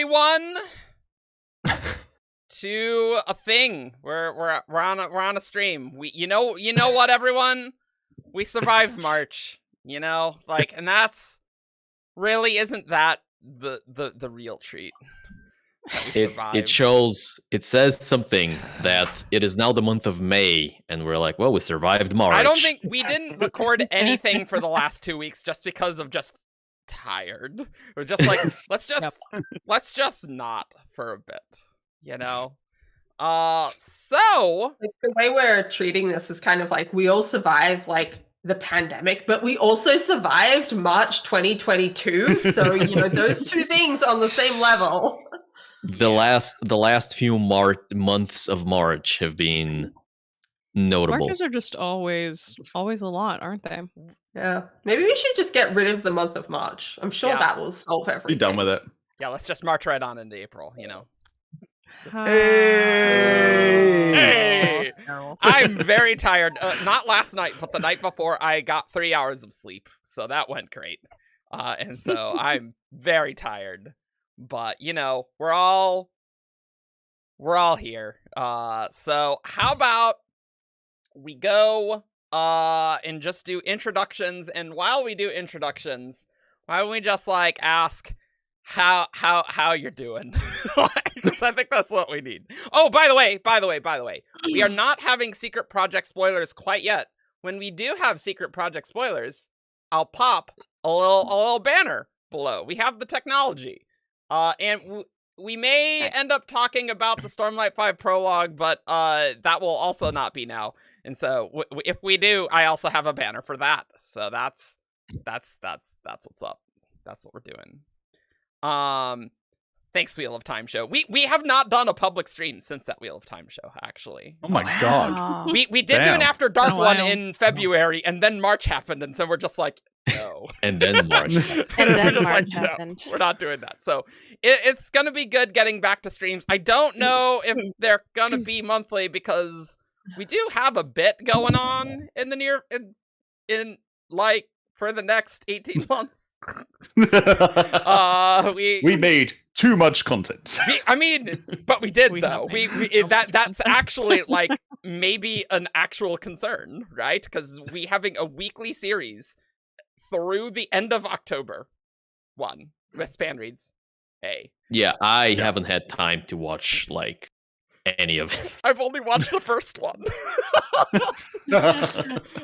everyone to a thing. We're on a stream. You know what, everyone? We survived March. And that's really isn't that the real treat. It says something that it is now the month of May, and we're like, well, we survived March. I don't think we didn't record anything for the last 2 weeks just because of just tired. We're just like, let's just not for a bit, So the way we're treating this is kind of like we all survived the pandemic, but we also survived March 2022. So those two things on the same level. The last few months of March have been notable. Marches are just always a lot, aren't they? Yeah. Maybe we should just get rid of the month of March. I'm sure that will solve everything. Be done with it. Yeah, let's just march right on into April, Hey! No. I'm very tired. Not last night, but the night before, I got 3 hours of sleep. So that went great. And so I'm very tired. But, we're all here. So how about we go and just do introductions, and while we do introductions, why don't we just ask how you're doing? Because I think that's what we need. Oh, by the way, we are not having secret project spoilers quite yet. When we do have secret project spoilers, I'll pop a little banner below. We have the technology. And we may end up talking about the Stormlight 5 prologue, but that will also not be now. And so if we do, I also have a banner for that. So that's what's up. That's what we're doing. Thanks, Wheel of Time show. We have not done a public stream since that Wheel of Time show, actually. Oh my god. We did do an After Dark one in February, and then March happened, and so we're just like, no. And then March. And then March happened. No, we're not doing that. So it's gonna be good getting back to streams. I don't know if they're gonna be monthly because we do have a bit going on in the for the next 18 months. We made too much content. But we did though. That's actually maybe an actual concern, right? Because we having a weekly series through the end of October, with span reads. Hey. Yeah, I haven't had time to watch any of it. I've only watched the first one.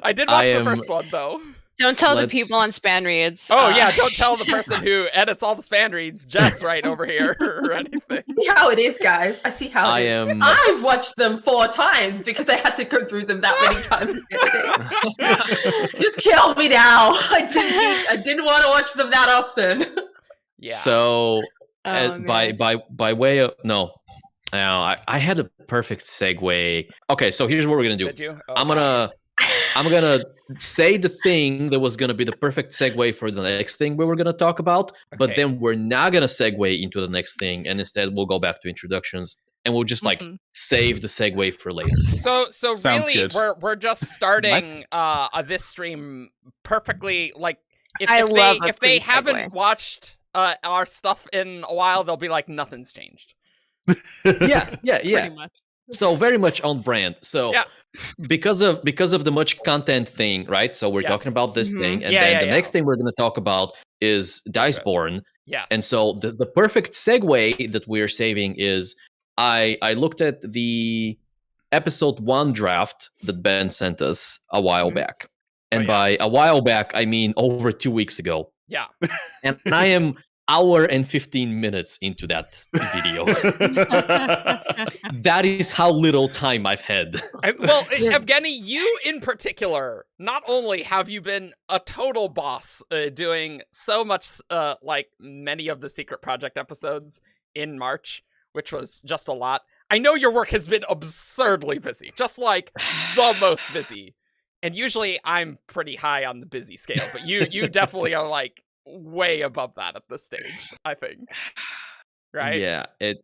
I did watch the first one though. Don't tell the people on span reads. Oh yeah, don't tell the person who edits all the span reads, Jess, right over here or anything. See how it is, guys. I see how it is. I've watched them 4 times because I had to go through them that many times. Just kill me now. I didn't want to watch them that often. Yeah. So by way of I had a perfect segue. Okay, so here's what we're gonna do. Did you? Oh. I'm gonna say the thing that was gonna be the perfect segue for the next thing we were gonna talk about, but then we're not gonna segue into the next thing, and instead we'll go back to introductions, and we'll just save the segue for later. So Sounds really, good. we're just starting this stream perfectly. If they haven't watched our stuff in a while, they'll be like, nothing's changed. Yeah. Pretty much. So very much on brand. So because of the much content thing, right? So we're talking about this thing, and then the next thing we're going to talk about is Diceborn. Yes. And so the perfect segue that we're saving is I looked at the episode 1 draft that Ben sent us a while back. And by a while back, I mean over 2 weeks ago. Yeah. And I am hour and 15 minutes into that video. That is how little time I've had. Well, Evgeny, you in particular, not only have you been a total boss doing so much many of the Secret Project episodes in March, which was just a lot. I know your work has been absurdly busy, just the most busy. And usually I'm pretty high on the busy scale, but you definitely are way above that at this stage, I think. Right? Yeah, it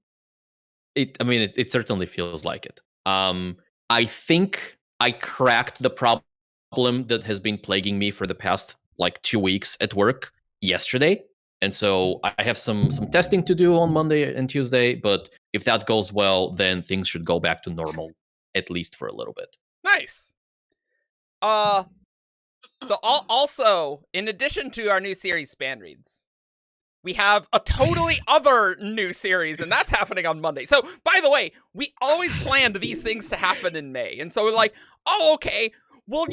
certainly feels like it. I think I cracked the problem that has been plaguing me for the past 2 weeks at work yesterday. And so I have some testing to do on Monday and Tuesday, but if that goes well, then things should go back to normal, at least for a little bit. Nice. So also, in addition to our new series, Span Reads, we have a totally other new series, and that's happening on Monday. So, by the way, we always planned these things to happen in May. And so we're like, oh, okay, well,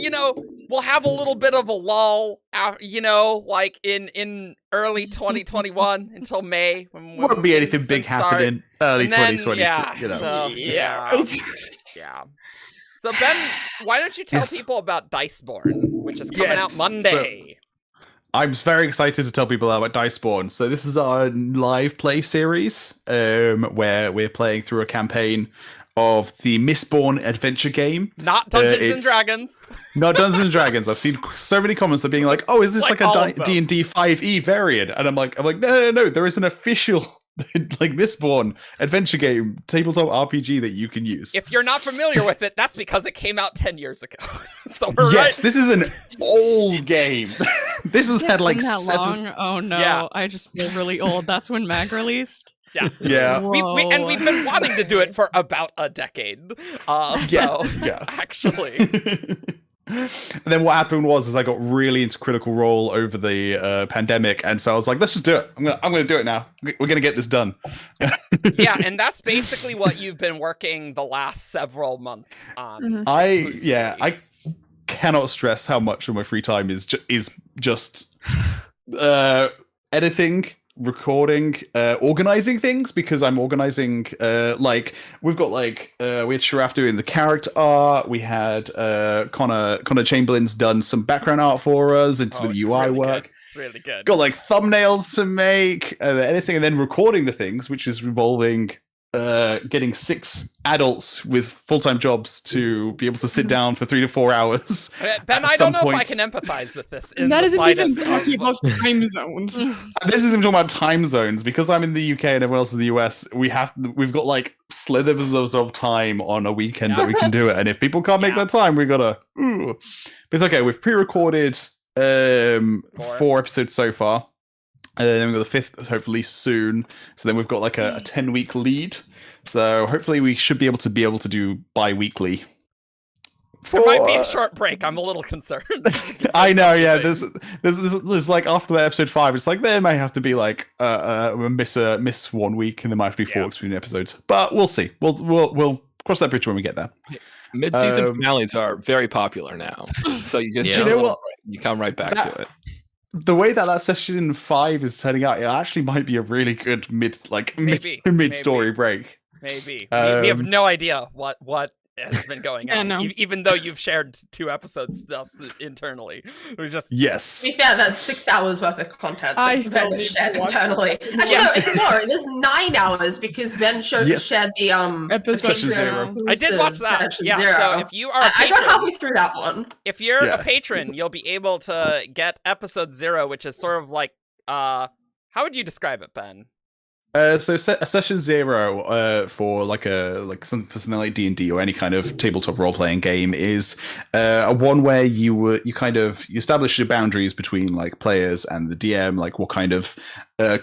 we'll have a little bit of a lull, like in early 2021 until May. When Won't be anything things big start. happening early And then, 2022. yeah, so, yeah. So, Ben, why don't you tell people about Diceborn, which is coming out Monday? I'm very excited to tell people about Diceborn. So this is our live play series where we're playing through a campaign of the Mistborn adventure game. Not Dungeons and Dragons. Not Dungeons and Dragons. I've seen so many comments that being like, "Oh, is this like a D&D 5e variant?" And I'm like, no. There is an official like Mistborn adventure game, tabletop RPG that you can use. If you're not familiar with it, that's because it came out 10 years ago. So this is an old game. This has had like that 7. long? Oh no, Yeah. I just feel really old. That's when Mag released. Yeah. Yeah. We've been wanting to do it for about a decade. Actually. And then what happened was I got really into Critical Role over the pandemic, and so I was like, let's just do it. I'm gonna do it now. We're gonna get this done. Yeah, and that's basically what you've been working the last several months on. I cannot stress how much of my free time is just editing, recording, organizing things, because I'm organizing we've got we had Sharaf doing the character art, we had Connor Chamberlain's done some background art for us into the UI really work. Good. It's really good. Got like thumbnails to make, editing, and then recording the things, which is involving getting 6 adults with full-time jobs to be able to sit down for 3 to 4 hours. Ben, I don't know if I can empathize with this. That isn't even talking about time zones. This isn't talking about time zones, because I'm in the UK and everyone else is in the US. We've got like slithers of time on a weekend that we can do it, and if people can't make that time, we gotta. But it's okay. We've pre-recorded 4 episodes so far. Then we've got the 5th hopefully soon. So then we've got like a 10-week lead. So hopefully we should be able to do bi-weekly. It might be a short break. I'm a little concerned. I know, yeah. There's like after that episode 5, it's like there may have to be like miss 1 week, and there might have to be 4 weeks between episodes. But we'll see. We'll cross that bridge when we get there. Mid-season finales are very popular now, so you just you come right back to it. The way that session 5 is turning out, it actually might be a really good mid-story break. Maybe. We have no idea what has been going on. No. Even though you've shared 2 episodes just internally. We just Yeah, that's 6 hours worth of content. I Ben still shared watch internally. Actually, no, it's more. There's 9 hours because Ben shared the episode Session 0. I did watch that. Session Yeah, 0. so if you are a I got patron, halfway through that one. if you're a patron, you'll be able to get episode 0, which is sort of like how would you describe it, Ben? So a session 0 for something like D&D or any kind of tabletop role-playing game is a one where you establish your boundaries between like players and the DM, like what kind of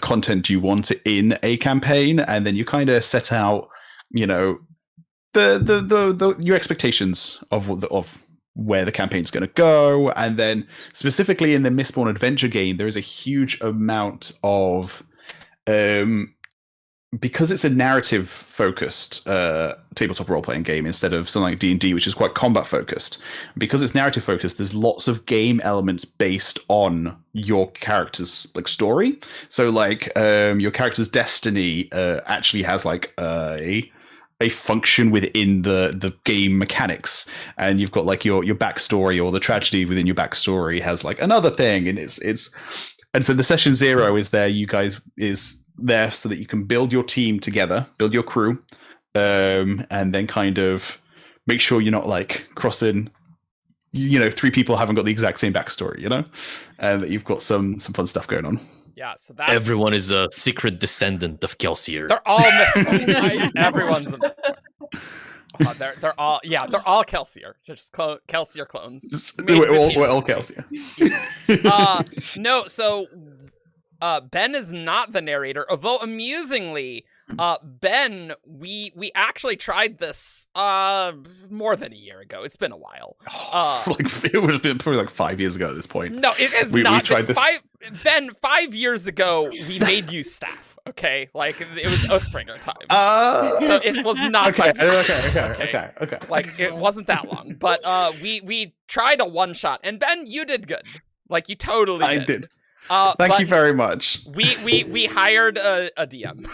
content you want in a campaign, and then you kind of set out, the your expectations of where the campaign's going to go, and then specifically in the Mistborn adventure game, there is a huge amount of because it's a narrative-focused tabletop role-playing game instead of something like D&D, which is quite combat-focused. Because it's narrative-focused, there's lots of game elements based on your character's story. So, your character's destiny actually has a function within the game mechanics, and you've got your backstory, or the tragedy within your backstory has another thing, and and so the session 0 is there. You guys is there so that you can build your team together, build your crew, and then kind of make sure you're not crossing, 3 people haven't got the exact same backstory, and that you've got some fun stuff going on. Yeah, so that's... Everyone is a secret descendant of Kelsier. They're all Mistborn. Everyone's a Mistborn. They're all Kelsier. They're just Kelsier clones. We're all Kelsier. No, so Ben is not the narrator, although amusingly, Ben, we actually tried this more than a year ago. It's been a while. It would have been probably like 5 years ago at this point. No, it is not. We tried this. 5 years ago, we made you staff. Okay, like it was Oathbringer time. So it was not. Okay. Like it wasn't that long, but we tried a one shot, and Ben, you did good. Like you totally did. I did. Thank you very much. We hired a DM.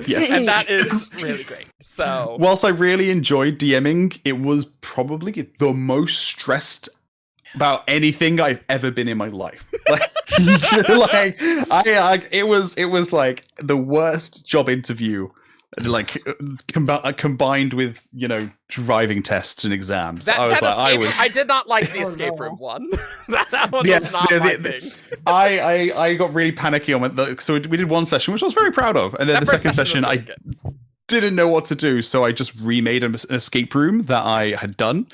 Yes. And that is really great. So whilst I really enjoyed DMing, it was probably the most stressed about anything I've ever been in my life. It was like the worst job interview, like combined with driving tests and exams. I did not like the escape room one. that one was not my thing. I got really panicky on it. So we did one session, which I was very proud of, and then the second session I didn't know what to do, so I just remade an escape room that I had done.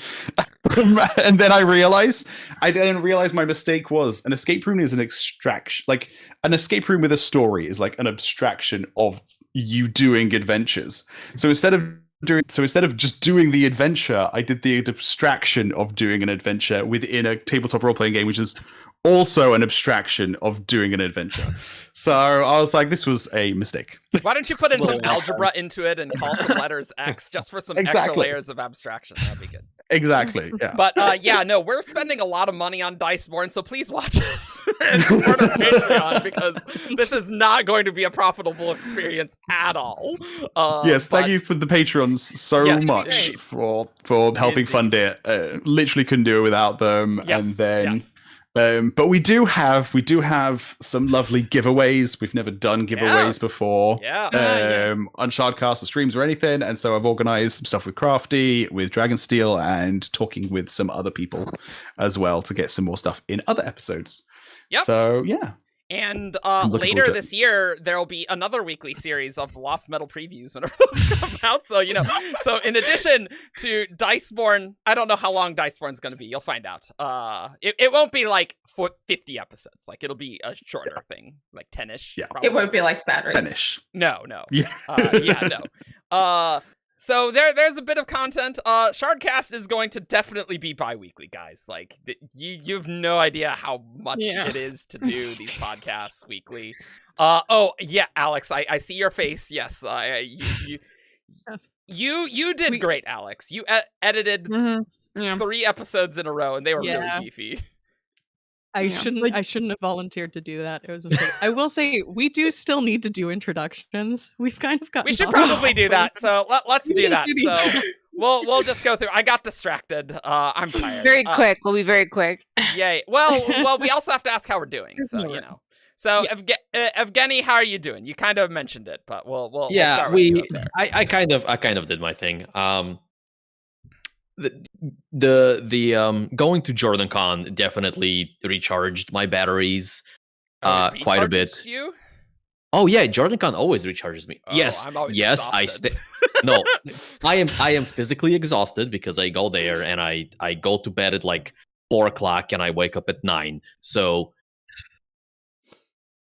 And then I realized my mistake was an escape room is an extraction. Like an escape room with a story is like an abstraction of you doing adventures. So instead of just doing the adventure, I did the abstraction of doing an adventure within a tabletop role-playing game, which is also an abstraction of doing an adventure. So I was like, this was a mistake. Why don't you put in some algebra into it and call some letters X just for some extra layers of abstraction? That'd be good. Exactly. Yeah. But we're spending a lot of money on Diceborn, so please watch it and support our Patreon because this is not going to be a profitable experience at all. Yes, thank you for the patrons so much for helping fund it. Literally couldn't do it without them. Yes, and then. But we do have some lovely giveaways. We've never done giveaways before. On Shardcast or streams or anything. And so I've organized some stuff with Crafty, with Dragonsteel, and talking with some other people as well to get some more stuff in other episodes. Yep. So yeah. And later this year, there'll be another weekly series of the Lost Metal previews whenever those come out. So, so in addition to Diceborn, I don't know how long Diceborn's going to be. You'll find out. It won't be like 50 episodes. Like it'll be a shorter thing, like 10-ish. Yeah. It won't be like Span Raids. 10-ish. No. Yeah. No. So there's a bit of content. Shardcast is going to definitely be bi-weekly, guys. Like you have no idea how much it is to do these podcasts weekly. Alex, I see your face. Yes, you did great, Alex. You edited 3 episodes in a row, and they were really beefy. I shouldn't have volunteered to do that. It was a mistake. I will say we do still need to do introductions. We've kind of gotten. We should probably do that. So let's do that. So we'll just go through. I got distracted. I'm tired. Very quick. We'll be very quick. Yay. Well, we also have to ask how we're doing. So So Evgeny, how are you doing? You kind of mentioned it, but we'll start with you there. I kind of did my thing. The going to JordanCon definitely recharged my batteries quite a bit. You? Oh yeah, JordanCon always recharges me. Oh, yes, I'm always yes, exhausted. No, I am physically exhausted because I go there and I go to bed at like 4:00 and I wake up at 9. So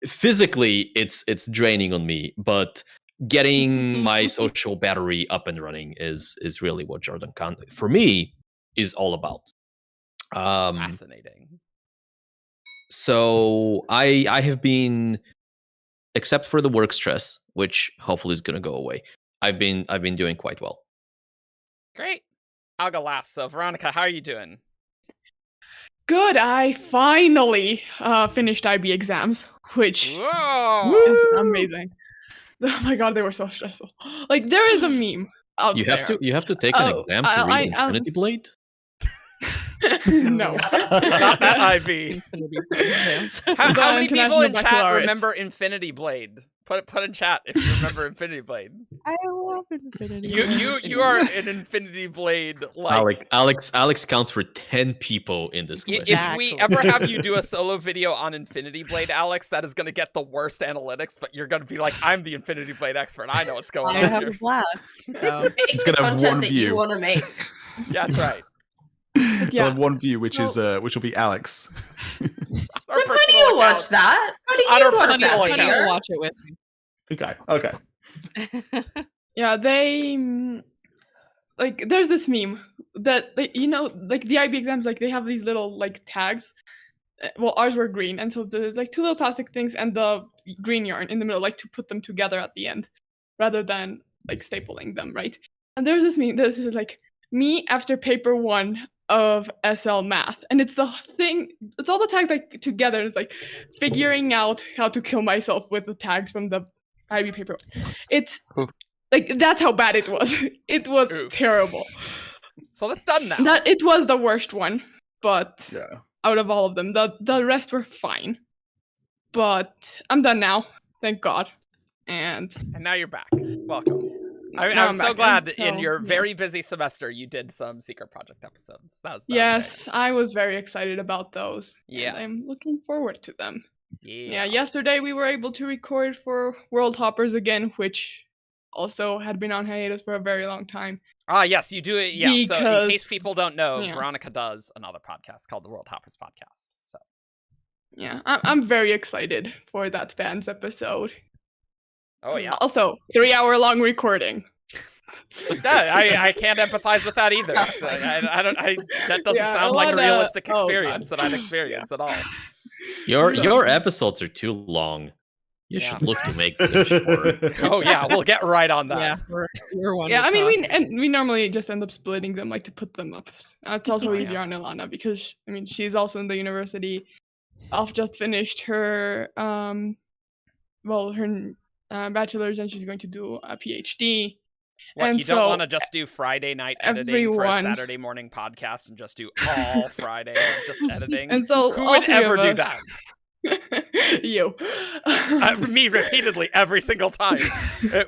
physically it's draining on me, but getting my social battery up and running is really what JordanCon for me is all about. Fascinating. So I have been, except for the work stress, which hopefully is going to go away, I've been doing quite well. Great. I'll go last. So Veronica, how are you doing? Good. I finally finished IB exams, which is amazing. Oh my god, they were so stressful. Like there is a meme out there. You have to take an exam to read Infinity Blade? No. Not that IB. How many people in chat remember Infinity Blade? Put in chat if you remember Infinity Blade. I love Infinity Blade. You are an Infinity Blade like Alex counts for 10 people in this clip. If we ever have you do a solo video on Infinity Blade, Alex, that is going to get the worst analytics, but you're going to be like, I'm the Infinity Blade expert. I know what's going on I have here. a blast. So. It's going to have one that view. You want to make. Yeah, that's right. Yeah. One view, which will be Alex. Our you watch that? How do you watch that? Honey will watch it with me. Okay. Yeah, they like there's this meme that like, like the IB exams, like they have these little like tags. Well, ours were green, and so there's like 2 little plastic things and the green yarn in the middle, like to put them together at the end, rather than like stapling them, right? And there's this meme. This is like me after paper 1 of SL math, and it's the thing. It's all the tags like together. It's like figuring out how to kill myself with the tags from the IB paper. It's like that's how bad it was. It was terrible. So that's done now. It was the worst one, but Yeah. out of all of them, the rest were fine. But I'm done now, thank God. And now you're back. Welcome. I'm so glad in your very busy semester you did some secret project episodes. That was yes, I was very excited about those. Yeah, I'm looking forward to them. Yeah. Yesterday we were able to record for World Hoppers again, which also had been on hiatus for a very long time. Yes, you do it. Yeah. So in case people don't know, Veronica does another podcast called the World Hoppers Podcast. So yeah, I'm very excited for that band's episode. Oh yeah. Also, 3-hour-long recording. I can't empathize with that either. That doesn't sound like a realistic experience that I've experienced at all. Your episodes are too long. You should look to make them shorter. Oh yeah, we'll get right on that. Yeah, we're one. Yeah, I mean, we normally just end up splitting them, like to put them up. It's also easier on Ilana because I mean she's also in the university. Alf just finished her bachelor's, and she's going to do a PhD. What, and you don't want to just do Friday night editing for a Saturday morning podcast and just do all Friday just editing? And so who would ever do that? You. Me repeatedly every single time.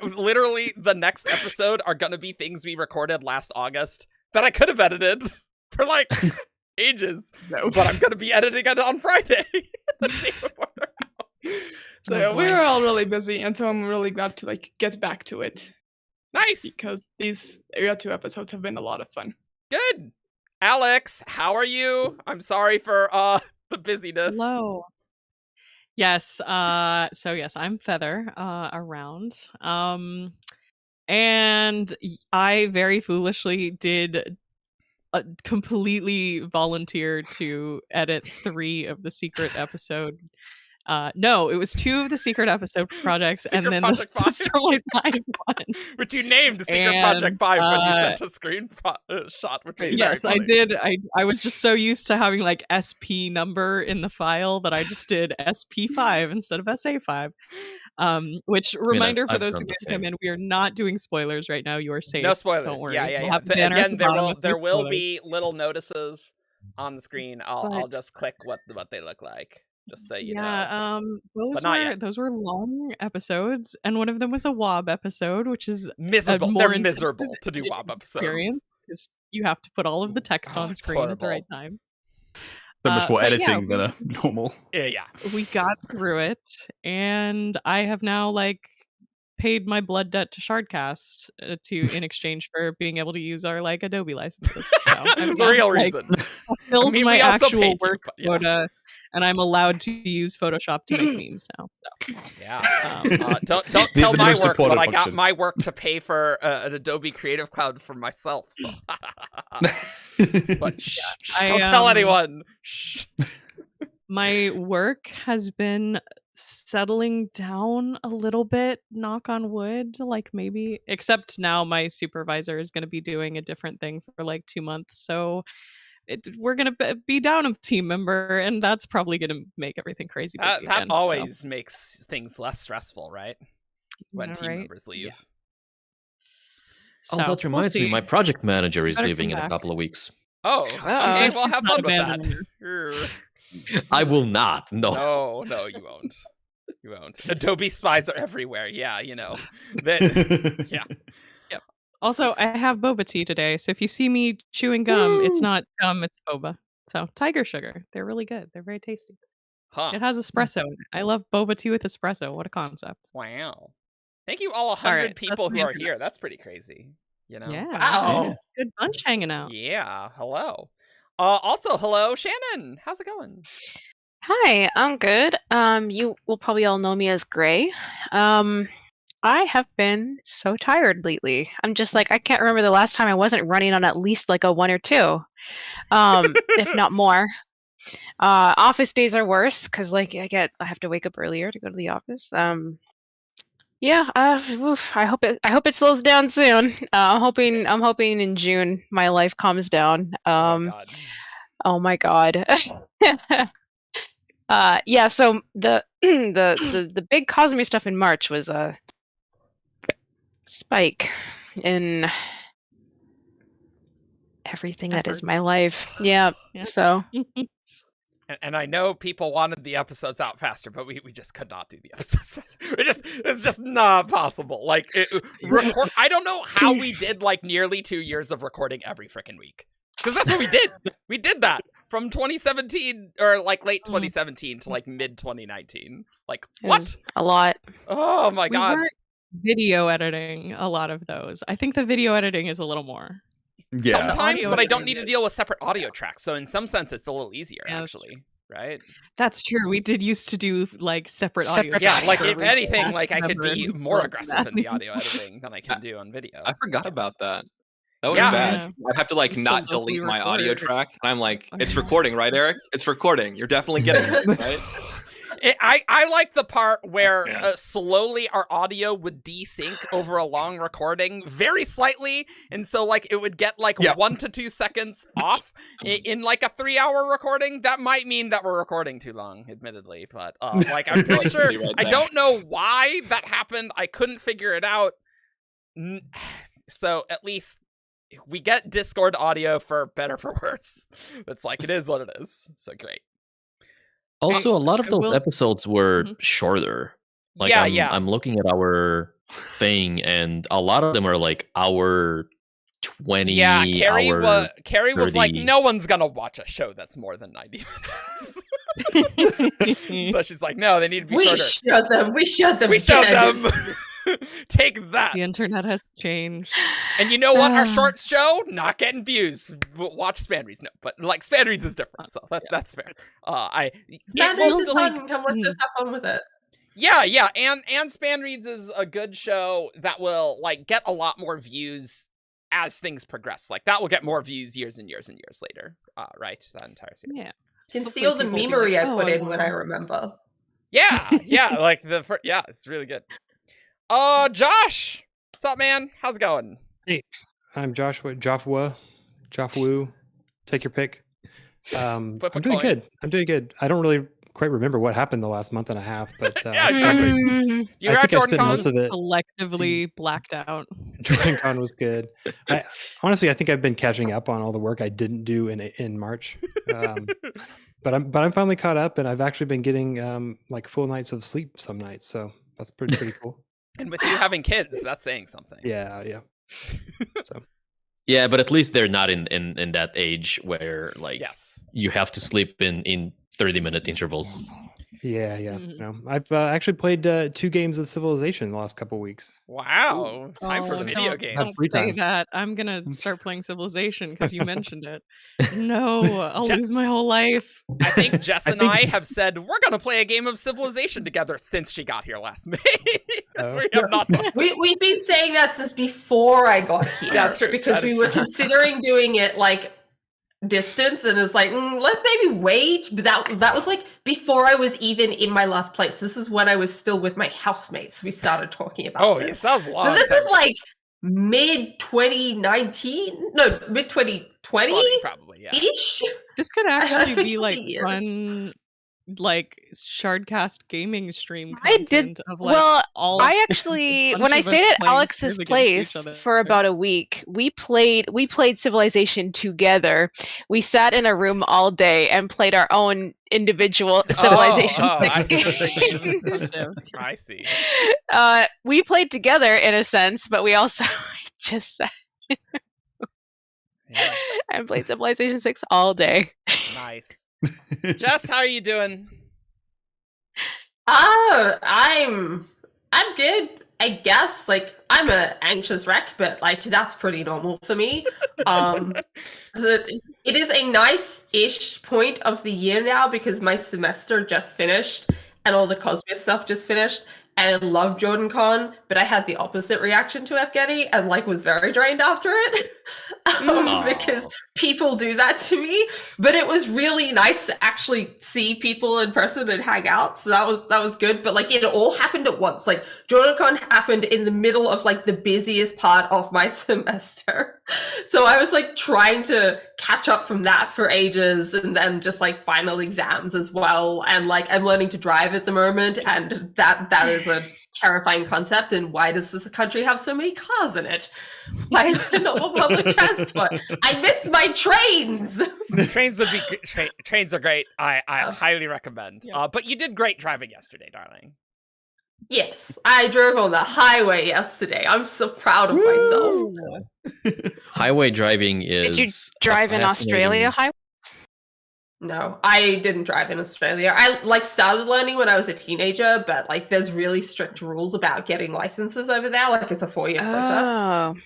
Literally, the next episode are going to be things we recorded last August that I could have edited for like ages. No. But I'm going to be editing it on Friday. So we were all really busy, and so I'm really glad to like get back to it. Nice! Because these Area 2 episodes have been a lot of fun. Good! Alex, how are you? I'm sorry for the busyness. Hello. Yes, so yes, I'm Feather, around. And I very foolishly did completely volunteer to edit 3 of the secret episode. No, it was 2 of the secret episode projects, and then the Stormlight 5 one. Which you named Secret Project 5 when you sent a screen shot. Yes, I did. I was just so used to having like SP number in the file that I just did SP5 instead of SA5. Which, reminder for those who can't come in, we are not doing spoilers right now. You are safe. No spoilers. Don't worry. Yeah. Again, there will be little notices on the screen. I'll just click what they look like. Just so you know. Those were long episodes, and one of them was a WOB episode, which is miserable. They're miserable to do WOB episodes. Experience, because you have to put all of the text on screen at the right time. So much more editing than a normal. Yeah. We got through it, and I have now paid my blood debt to Shardcast in exchange for being able to use our Adobe licenses. So the real reason. Fulfilled my actual work quota. And I'm allowed to use Photoshop to make memes now. So yeah, don't tell my work, but I got my work to pay for an Adobe Creative Cloud for myself. So. But don't tell anyone. Shh. My work has been settling down a little bit. Knock on wood, maybe. Except now my supervisor is going to be doing a different thing for 2 months. So. We're going to be down a team member, and that's probably going to make everything crazy busy that again, always makes things less stressful, right? When team members leave. Yeah. That reminds me, my project manager is leaving in a couple of weeks. Oh, okay, well, have fun with that. I will not, no. No, you won't. You won't. Adobe spies are everywhere, yeah, yeah. Also, I have boba tea today, so if you see me chewing gum, it's not gum, it's boba. So, tiger sugar. They're really good. They're very tasty. Huh. It has espresso in it. I love boba tea with espresso. What a concept. Wow. Thank you all 100 people who are here. That's pretty crazy. Yeah. Wow. Good bunch hanging out. Yeah. Hello. Also, hello, Shannon. How's it going? Hi, I'm good. You will probably all know me as Gray. I have been so tired lately. I'm just like, I can't remember the last time I wasn't running on at least like a 1 or 2, if not more. Office days are worse because like I have to wake up earlier to go to the office. Yeah. I hope it slows down soon. I'm hoping in June my life calms down. Oh my god. Yeah. So the the big Cosmere stuff in March was a spike in everything that is my life. Yeah. So. And I know people wanted the episodes out faster, but we just could not do the episodes faster. It's just not possible. Like, I don't know how we did like nearly 2 years of recording every freaking week. Because that's what we did. We did that from 2017 or like late 2017 to like mid 2019. Like, what? A lot. Oh my god. We were video editing a lot of those. I think the video editing is a little more. Yeah. Sometimes, but I don't need to deal with separate audio tracks. So in some sense, it's a little easier, actually. Right? That's true. We did used to do like separate audio. Yeah, like if anything, like I could be more aggressive in the audio editing than I can do on video. I forgot about that. That was bad. I'd have to like not delete my audio track. And I'm like, it's recording, right, Eric? It's recording. You're definitely getting it, right? I like the part where slowly our audio would desync over a long recording very slightly, and so like it would get like 1 to 2 seconds off in like a 3-hour recording. That might mean that we're recording too long, admittedly, but like I'm pretty sure. I don't know why that happened. I couldn't figure it out. So at least we get Discord audio for better for worse. It's like it is what it is. So great. Also, a lot of those episodes were shorter. Like, I'm looking at our thing, and a lot of them are like hour 20. Yeah, Carrie was 30. like, no one's gonna watch a show that's more than 90 minutes. So she's like, no, they need to be shorter. We showed them. Take that. The internet has changed. And you know what? Our short show, not getting views. Watch Spanreeds. No, but like Spanreeds is different, so that's fair. Spanreeds is fun. Come let's just have fun with it. Yeah, and Spanreeds is a good show that will like get a lot more views as things progress. Like that will get more views years and years and years later. Right? That entire series. Yeah. You can see all the memery I put in when I remember. Yeah, like it's really good. Josh, what's up, man? How's it going? Hey, I'm Joshua. Joffwoo. Take your pick. I'm doing good. I don't really quite remember what happened the last month and a half, but yeah, exactly. You were at Jordan Con? Most of it collectively blacked out. Jordan Con was good. Honestly, I think I've been catching up on all the work I didn't do in March. But I'm finally caught up, and I've actually been getting like full nights of sleep some nights, so that's pretty cool. And with you having kids, that's saying something. Yeah. So. Yeah, but at least they're not in that age where like you have to sleep in 30-minute intervals. Yeah. No, I've actually played 2 games of Civilization the last couple weeks. Wow, time for video games. Don't say that. I'm gonna start playing Civilization because you mentioned it. No, I'll lose my whole life. I think Jess and I have said we're gonna play a game of Civilization together since she got here last May. We have not. We've been saying that since before I got here. That's true. Because we were considering doing it like distance, and it's like let's maybe wait. But that was like before I was even in my last place. This is when I was still with my housemates. We started talking about this. Yes, that was long. So this is like mid 2019, no, mid 2020, probably. Yeah. Ish. This could actually be like fun, like Shardcast gaming stream content of like I actually when I stayed at Alex's place for about a week, we played Civilization together. We sat in a room all day and played our own individual Civilization 6 games. I see. We played together in a sense, but we also just sat and played Civilization 6 all day. Nice. Jess, how are you doing? I'm good. I guess like I'm an anxious wreck, but like that's pretty normal for me. It is a nice-ish point of the year now because my semester just finished and all the Cosmere stuff just finished. And I love JordanCon, but I had the opposite reaction to Evgeny and like was very drained after it because people do that to me. But it was really nice to actually see people in person and hang out. So that was good. But like it all happened at once. Like JordanCon happened in the middle of like the busiest part of my semester. So I was like trying to catch up from that for ages, and then just like final exams as well. And like I'm learning to drive at the moment, and that is a terrifying concept. And why does this country have so many cars in it? Why is there no more public transport? I miss my trains. Trains would be trains are great. I highly recommend. Yeah. But you did great driving yesterday, darling. Yes, I drove on the highway yesterday. I'm so proud of myself. Highway driving is. Did you drive in Australia highway? No, I didn't drive in Australia. I like started learning when I was a teenager, but like there's really strict rules about getting licenses over there. Like it's a 4-year process.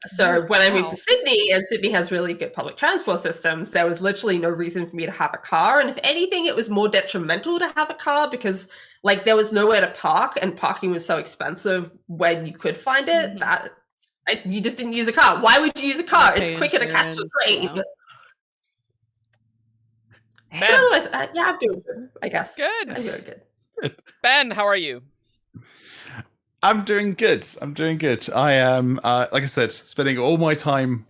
So when I moved to Sydney, and Sydney has really good public transport systems, there was literally no reason for me to have a car. And if anything, it was more detrimental to have a car because like there was nowhere to park, and parking was so expensive when you could find it that you just didn't use a car. Why would you use a car? It's quicker to catch the train. Wow. Ben. Otherwise, yeah, I'm doing good, I guess. Good. I'm doing good. Ben, how are you? I'm doing good. I am, like I said, spending all my time,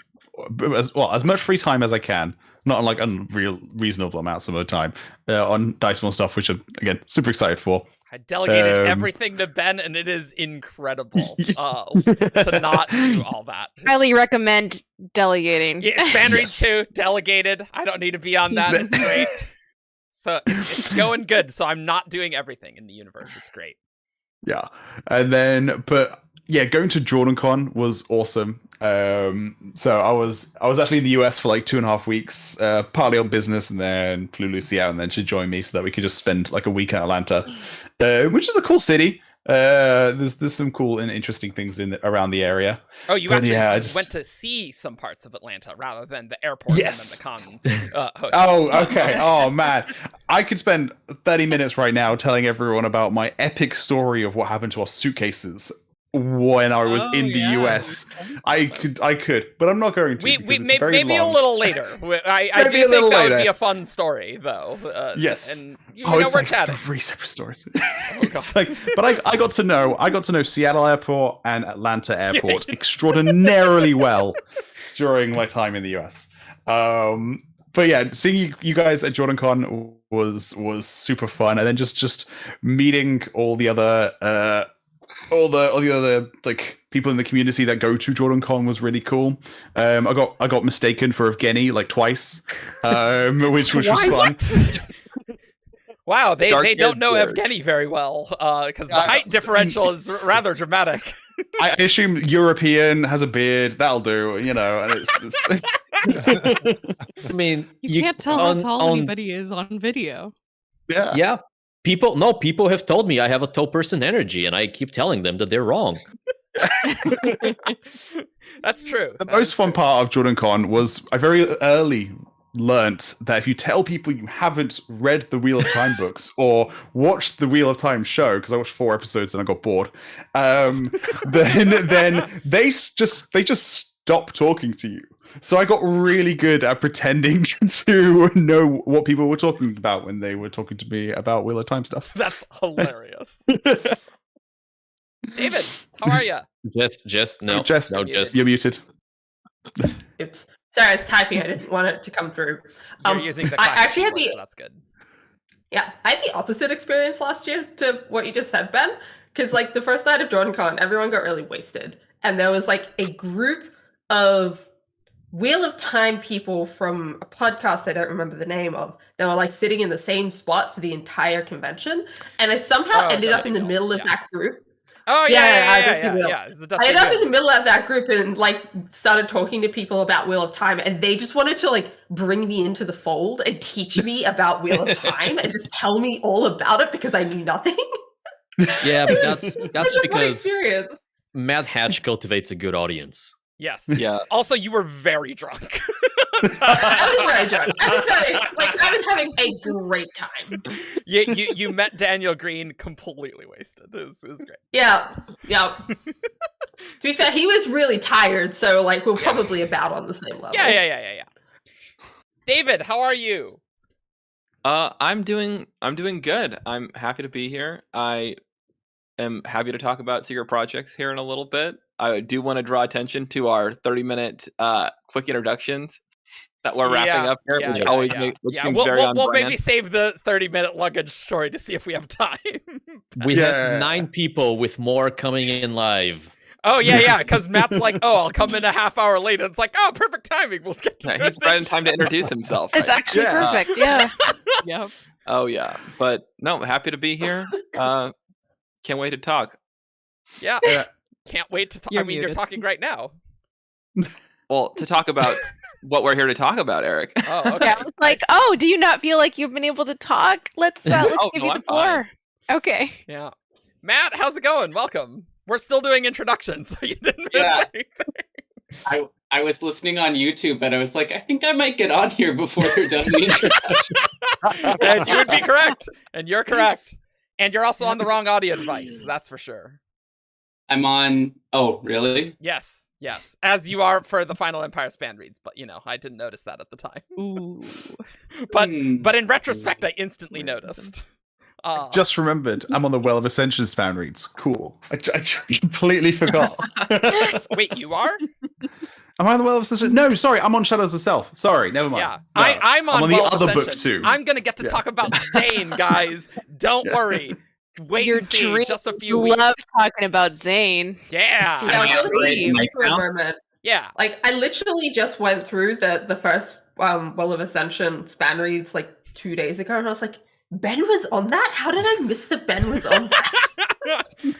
as much free time as I can, not on like unreasonable amounts of my time, on Dicemore stuff, which I'm, again, super excited for. I delegated everything to Ben, and it is incredible to not do all that. Highly recommend delegating. Yeah, Span Read 2, delegated. I don't need to be on that. It's great. So it's going good. So I'm not doing everything in the universe. It's great. Yeah. And then, but yeah, going to JordanCon was awesome. So I was actually in the US for like 2.5 weeks, partly on business, and then flew Lucy out, and then she joined me so that we could just spend like a week in Atlanta, which is a cool city. There's some cool and interesting things around the area. Oh, you actually went to see some parts of Atlanta rather than the airport and then the con. Oh, okay. Oh man, I could spend 30 minutes right now telling everyone about my epic story of what happened to our suitcases when I was in the US. I could, but I'm not going to. Maybe a little later. I do think that would be a fun story, though. Yes. And it's we're like chatting. 3 separate stories. It's like, but I got to know Seattle Airport and Atlanta Airport extraordinarily well during my time in the US. But yeah, seeing you guys at JordanCon was super fun, and then just meeting all the other like people in the community that go to JordanCon was really cool. I got mistaken for Evgeny like twice, which was fun. Wow, they don't know Evgeny very well because the height differential is rather dramatic. I assume European, has a beard, that'll do, and it's I mean, you can't tell how tall anybody is on video. Yeah. People have told me I have a tall person energy, and I keep telling them that they're wrong. That's true. The most fun part of JordanCon was I very early learnt that if you tell people you haven't read the Wheel of Time books or watched the Wheel of Time show, because I watched 4 episodes and I got bored, then they just stop talking to you. So I got really good at pretending to know what people were talking about when they were talking to me about Wheel of Time stuff. That's hilarious. David, how are you? Jess, you're muted. Oops. Sorry, I was typing. I didn't want it to come through. You're using the I actually had so that's good. Yeah, I had the opposite experience last year to what you just said, Ben. Because like the first night of JordanCon, everyone got really wasted, and there was like a group of Wheel of Time people from a podcast I don't remember the name of. They were like sitting in the same spot for the entire convention, and I somehow ended up in the middle of that group. Oh yeah. I ended up in the middle of that group and like started talking to people about Wheel of Time, and they just wanted to like bring me into the fold and teach me about Wheel of Time and just tell me all about it because I knew nothing. Yeah, but that's because experience. Mad Hatch cultivates a good audience. Yes. Yeah. Also, you were very drunk. I was very drunk. I was having a great time. You met Daniel Green completely wasted. It was great. Yeah. To be fair, he was really tired, so like we're probably about on the same level. Yeah. David, how are you? I'm doing good. I'm happy to be here. I am happy to talk about secret projects here in a little bit. I do want to draw attention to our 30-minute quick introductions that we're wrapping up here, which always seems very on we'll brand. maybe save the 30-minute luggage story to see if we have time. We have 9 people with more coming in live. Oh, yeah, because Matt's like, I'll come in a half hour late. And it's like, great timing. We'll get to it. He's right in time to introduce himself. It's actually perfect, yeah. Yep. Oh, yeah. But no, happy to be here. Can't wait to talk. Yeah. Can't wait to talk. I mean, you're talking right now. Well, to talk about what we're here to talk about, Eric. Oh, okay. Yeah, I was like, do you not feel like you've been able to talk? Let's give you the floor. Okay. Yeah. Matt, how's it going? Welcome. We're still doing introductions, so you didn't miss anything. I was listening on YouTube, and I was like, I think I might get on here before they're done the introduction. And you would be correct. And you're correct. And you're also on the wrong audio device. That's for sure. I'm on... Oh, really? Yes. As you are for the Final Empire span reads, but I didn't notice that at the time. Ooh. But in retrospect, I instantly noticed. Just remembered, I'm on the Well of Ascension span reads. Cool. I completely forgot. Wait, you are? Am I on the Well of Ascension? No, sorry, I'm on Shadows of Self. Sorry, never mind. Yeah, No, I'm on the Well of other Ascension. book too. I'm gonna get to talk about Zane, guys. Don't worry. Wait Your and see. dream. Just a few You weeks. love talking about Zane. Yeah. I was really my for a town. moment. Yeah. Like I literally just went through the first Well of Ascension span reads like 2 days ago, and I was like, Ben was on that? How did I miss that Ben was on that?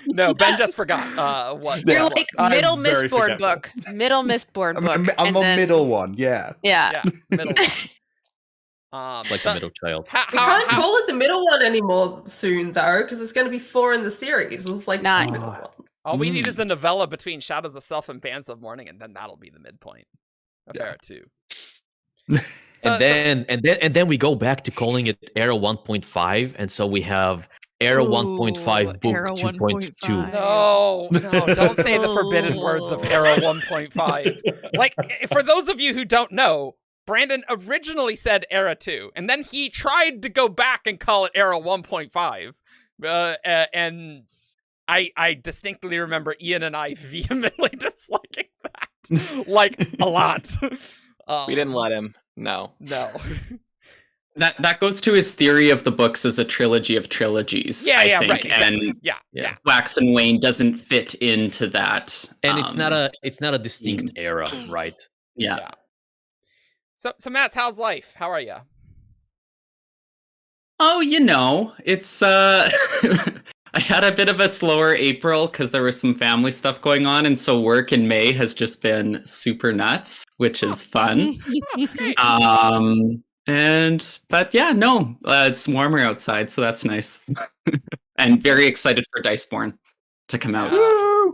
No, Ben just forgot what. You're what. like I'm middle very mistborn forgetful. book. Middle mistborn book. I'm on middle one, yeah. Yeah. Yeah, middle one. It's like a middle child. We can't call it the middle one anymore soon, though, because there's going to be 4 in the series. It's like Nice. the middle ones. All we need is a novella between Shadows of Self and Bands of Morning, and then that'll be the midpoint of Era 2. And then we go back to calling it Era 1.5, and so we have Era 1.5 book Era 2.2. No, don't say the forbidden words of Era 1.5. Like, for those of you who don't know, Brandon originally said Era 2, and then he tried to go back and call it Era 1.5. And I distinctly remember Ian and I vehemently disliking that. Like, a lot. We didn't let him. No. That goes to his theory of the books as a trilogy of trilogies. I think. Right. Exactly. And Yeah. Wax and Wayne doesn't fit into that. And it's not a distinct era, right? Yeah. So Matt, how's life? How are you? Oh, it's I had a bit of a slower April because there was some family stuff going on, and so work in May has just been super nuts, which is fun. It's warmer outside, so that's nice. And very excited for Diceborn to come out.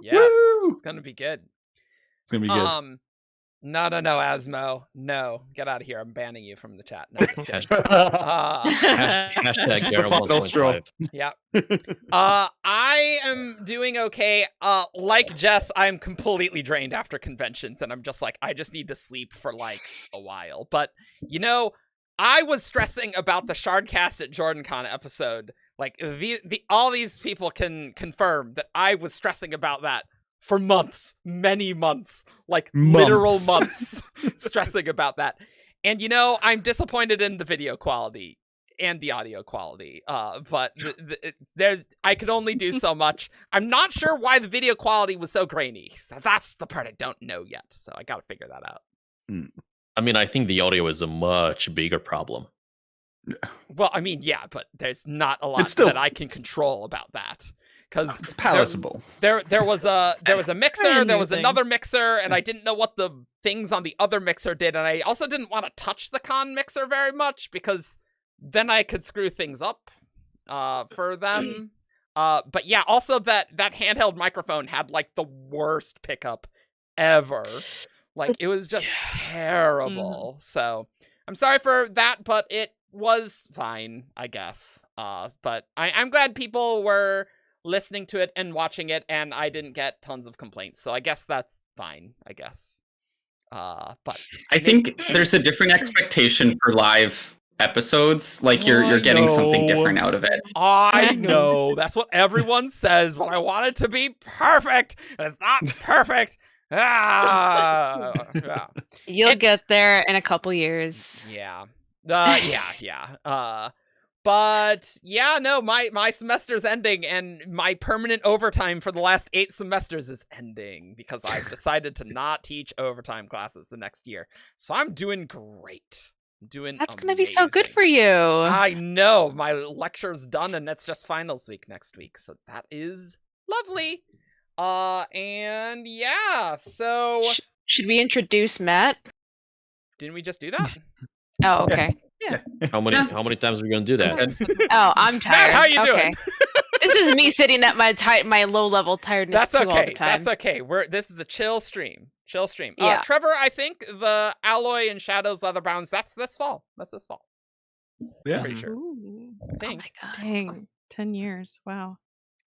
Yes, it's gonna be good. It's going to be good. No, Asmo. No, get out of here. I'm banning you from the chat. No, just kidding. Hashtag Era 1.5. Yeah. I am doing okay. Like Jess, I'm completely drained after conventions, and I'm just like, I just need to sleep for like a while. But I was stressing about the Shardcast at JordanCon episode. Like all these people can confirm that I was stressing about that for months, many months, like literal months, stressing about that. And I'm disappointed in the video quality and the audio quality. But I could only do so much. I'm not sure why the video quality was so grainy. That's the part I don't know yet. So I got to figure that out. I mean, I think the audio is a much bigger problem. Well, I mean, yeah, but there's not a lot that I can control about that. Because it's palatable. There was a mixer, there was another mixer, and I didn't know what the things on the other mixer did, and I also didn't want to touch the con mixer very much because then I could screw things up for them. But yeah, also that handheld microphone had like the worst pickup ever. Like it was just terrible. So I'm sorry for that, but it was fine, I guess. But I'm glad people were listening to it and watching it, and I didn't get tons of complaints. So I guess that's fine, I guess. But I think there's a different expectation for live episodes. Like you're getting something different out of it. I know. That's what everyone says, but I want it to be perfect, and it's not perfect. Yeah. You'll get there in a couple years. Yeah. But yeah, no, my semester's ending, and my permanent overtime for the last 8 semesters is ending because I've decided to not teach overtime classes the next year. So I'm doing great. That's gonna be so good for you. I know. My lecture's done, and it's just finals week next week. So that is lovely. And yeah, so should we introduce Matt? Didn't we just do that? Oh, okay. Yeah. How many times are we gonna do that? Oh, I'm tired. Matt, how you doing? This is me sitting at my low level tiredness. That's okay. All the time. That's okay. This is a chill stream. Yeah. Trevor, I think the Alloy and Shadows Leatherbounds, that's this fall. That's this fall. Yeah. Pretty sure. Ooh. I think. Oh my god. Dang, 10 years. Wow.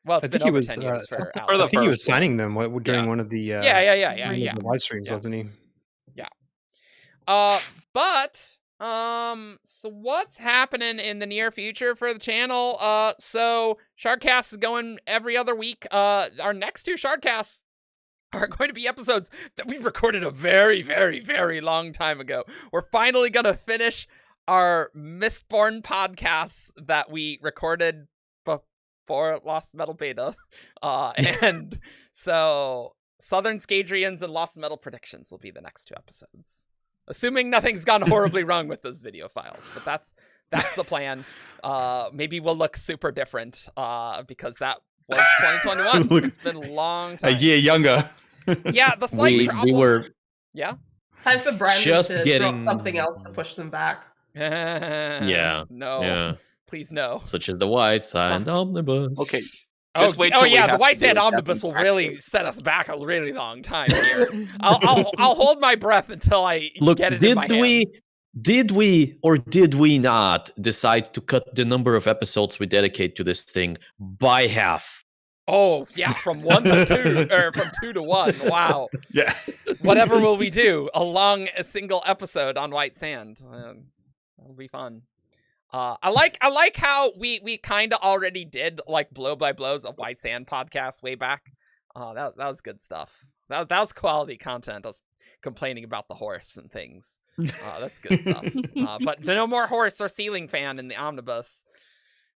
Well, it's I been think he over was 10 years for I Alloy. think he was signing them during one of the Yeah. live streams, wasn't he? But so what's happening in the near future for the channel? So Shardcast is going every other week. Our next 2 Shardcasts are going to be episodes that we recorded a very, very, very long time ago. We're finally gonna finish our Mistborn podcasts that we recorded before Lost Metal Beta. And so Southern Scadrians and Lost Metal Predictions will be the next 2 episodes. Assuming nothing's gone horribly wrong with those video files, but that's the plan. Maybe we'll look super different because that was 2021. It's been a long time. A year younger. Yeah, the slight problem. We were Time for Brandon just to getting drop something else to push them back. No. Please no. Such as the White Sand Omnibus. Okay. The White Sand Omnibus will really set us back a really long time here. I'll hold my breath until I get it in my hands. Did we or did we not decide to cut the number of episodes we dedicate to this thing by half? Oh, yeah, from 1 to 2, or from 2 to 1. Wow. Yeah. Whatever will we do? A single episode on White Sand. That'll be fun. I like how we kind of already did like Blow by Blows a White Sand podcast way back. That was good stuff. That was quality content. I was complaining about the horse and things. That's good stuff. But no more horse or ceiling fan in the omnibus.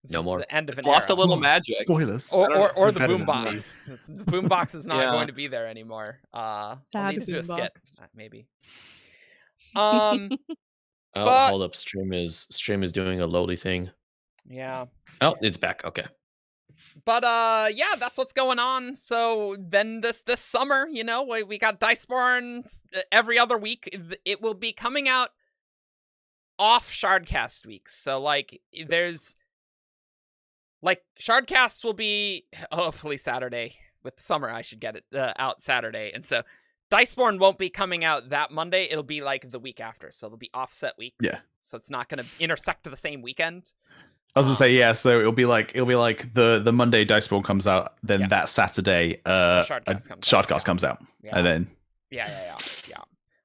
No more. The end of an Lost era. a little magic. Spoilers. Or the Better than boombox. The boombox is not going to be there anymore. I'll need to do a skit, maybe. But, hold up. Stream is doing a loady thing. Yeah. Oh, it's back. Okay. But yeah, that's what's going on. So then this summer, we got Diceborn every other week. It will be coming out off Shardcast weeks. So there's Shardcasts will be hopefully Saturday. With summer, I should get it out Saturday. And so Diceborn won't be coming out that Monday. It'll be the week after. So it'll be offset weeks. Yeah. So it's not going to intersect to the same weekend. I was gonna say so it'll be like the Monday Diceborn comes out, then that Saturday Shardcast comes out. Yeah. And then yeah.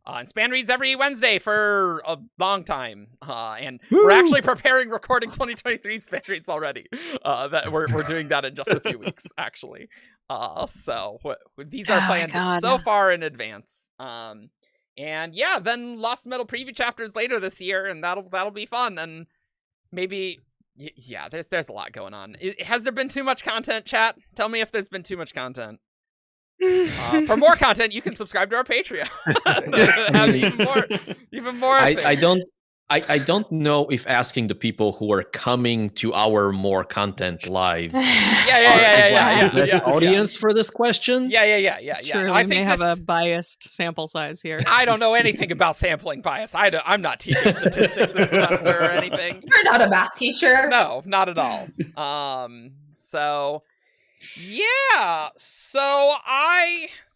And Span reads every Wednesday for a long time, and we're actually preparing recording 2023 Span reads already. That we're doing that in just a few weeks, actually. So these are planned so far in advance. And yeah, then Lost Metal preview chapters later this year, and that'll be fun. And maybe there's a lot going on. Has there been too much content, chat? Tell me if there's been too much content. For more content, you can subscribe to our Patreon. Have even more. I don't know if asking the people who are coming to our more content live. Yeah. Audience for this question. Yeah. True, I think have a biased sample size here. I don't know anything about sampling bias. I'm not teaching statistics this semester or anything. You're not a math teacher. No, not at all. So. Yeah. So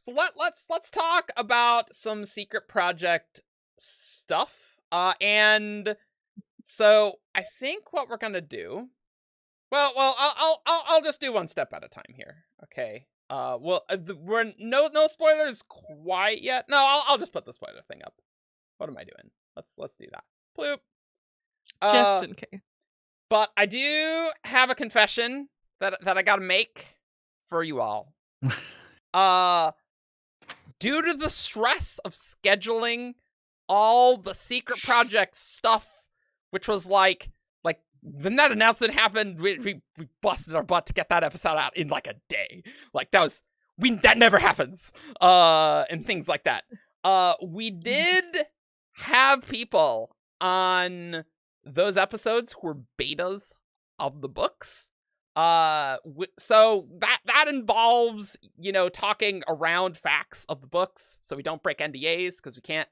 let's talk about some secret project stuff. And so I think what we're gonna do. Well, I'll just do one step at a time here. Okay. We're no spoilers quite yet. No, I'll just put the spoiler thing up. What am I doing? Let's do that. Bloop. Just in case. But I do have a confession that I gotta make for you all. Due to the stress of scheduling all the secret project stuff, which was like when that announcement happened, we busted our butt to get that episode out in like a day. Like that never happens. And things like that. We did have people on those episodes who were betas of the books. So that involves, talking around facts of the books, so we don't break NDAs because we can't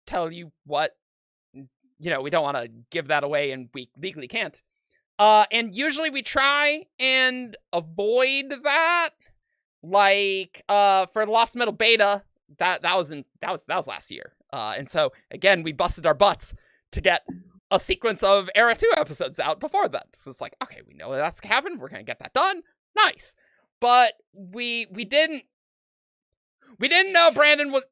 tell you what, we don't want to give that away and we legally can't. And usually we try and avoid that. Like, for the Lost Metal beta, that was last year. And so again, we busted our butts to get a sequence of Era 2 episodes out before that. So it's like, okay, we know that's happened. We're going to get that done. Nice. But we didn't know Brandon was,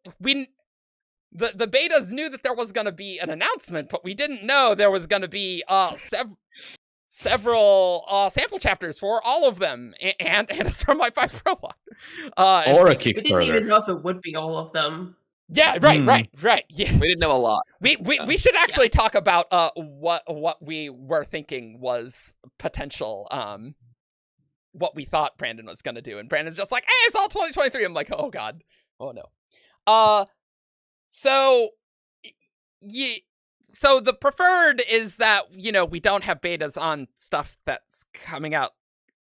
the betas knew that there was going to be an announcement, but we didn't know there was going to be several sample chapters for all of them and a Stormlight 5 prologue. Or a Kickstarter. We didn't even know if it would be all of them. Yeah, right. Yeah, we didn't know a lot. We should actually talk about what we were thinking was potential, what we thought Brandon was gonna do, and Brandon's just like, hey, it's all 2023. I'm like, oh god, oh no. So the preferred is that we don't have betas on stuff that's coming out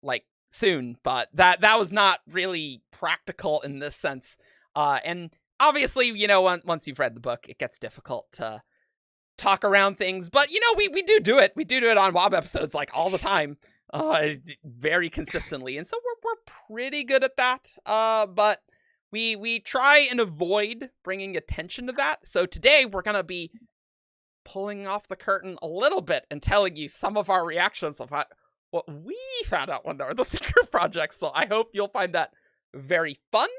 like soon, but that was not really practical in this sense, and. Obviously, once you've read the book, it gets difficult to talk around things. But, we do it. We do it on WoB episodes, like, all the time. Very consistently. And so we're pretty good at that. But we try and avoid bringing attention to that. So today, we're going to be pulling off the curtain a little bit and telling you some of our reactions of what we found out when there were the secret projects. So I hope you'll find that very fun.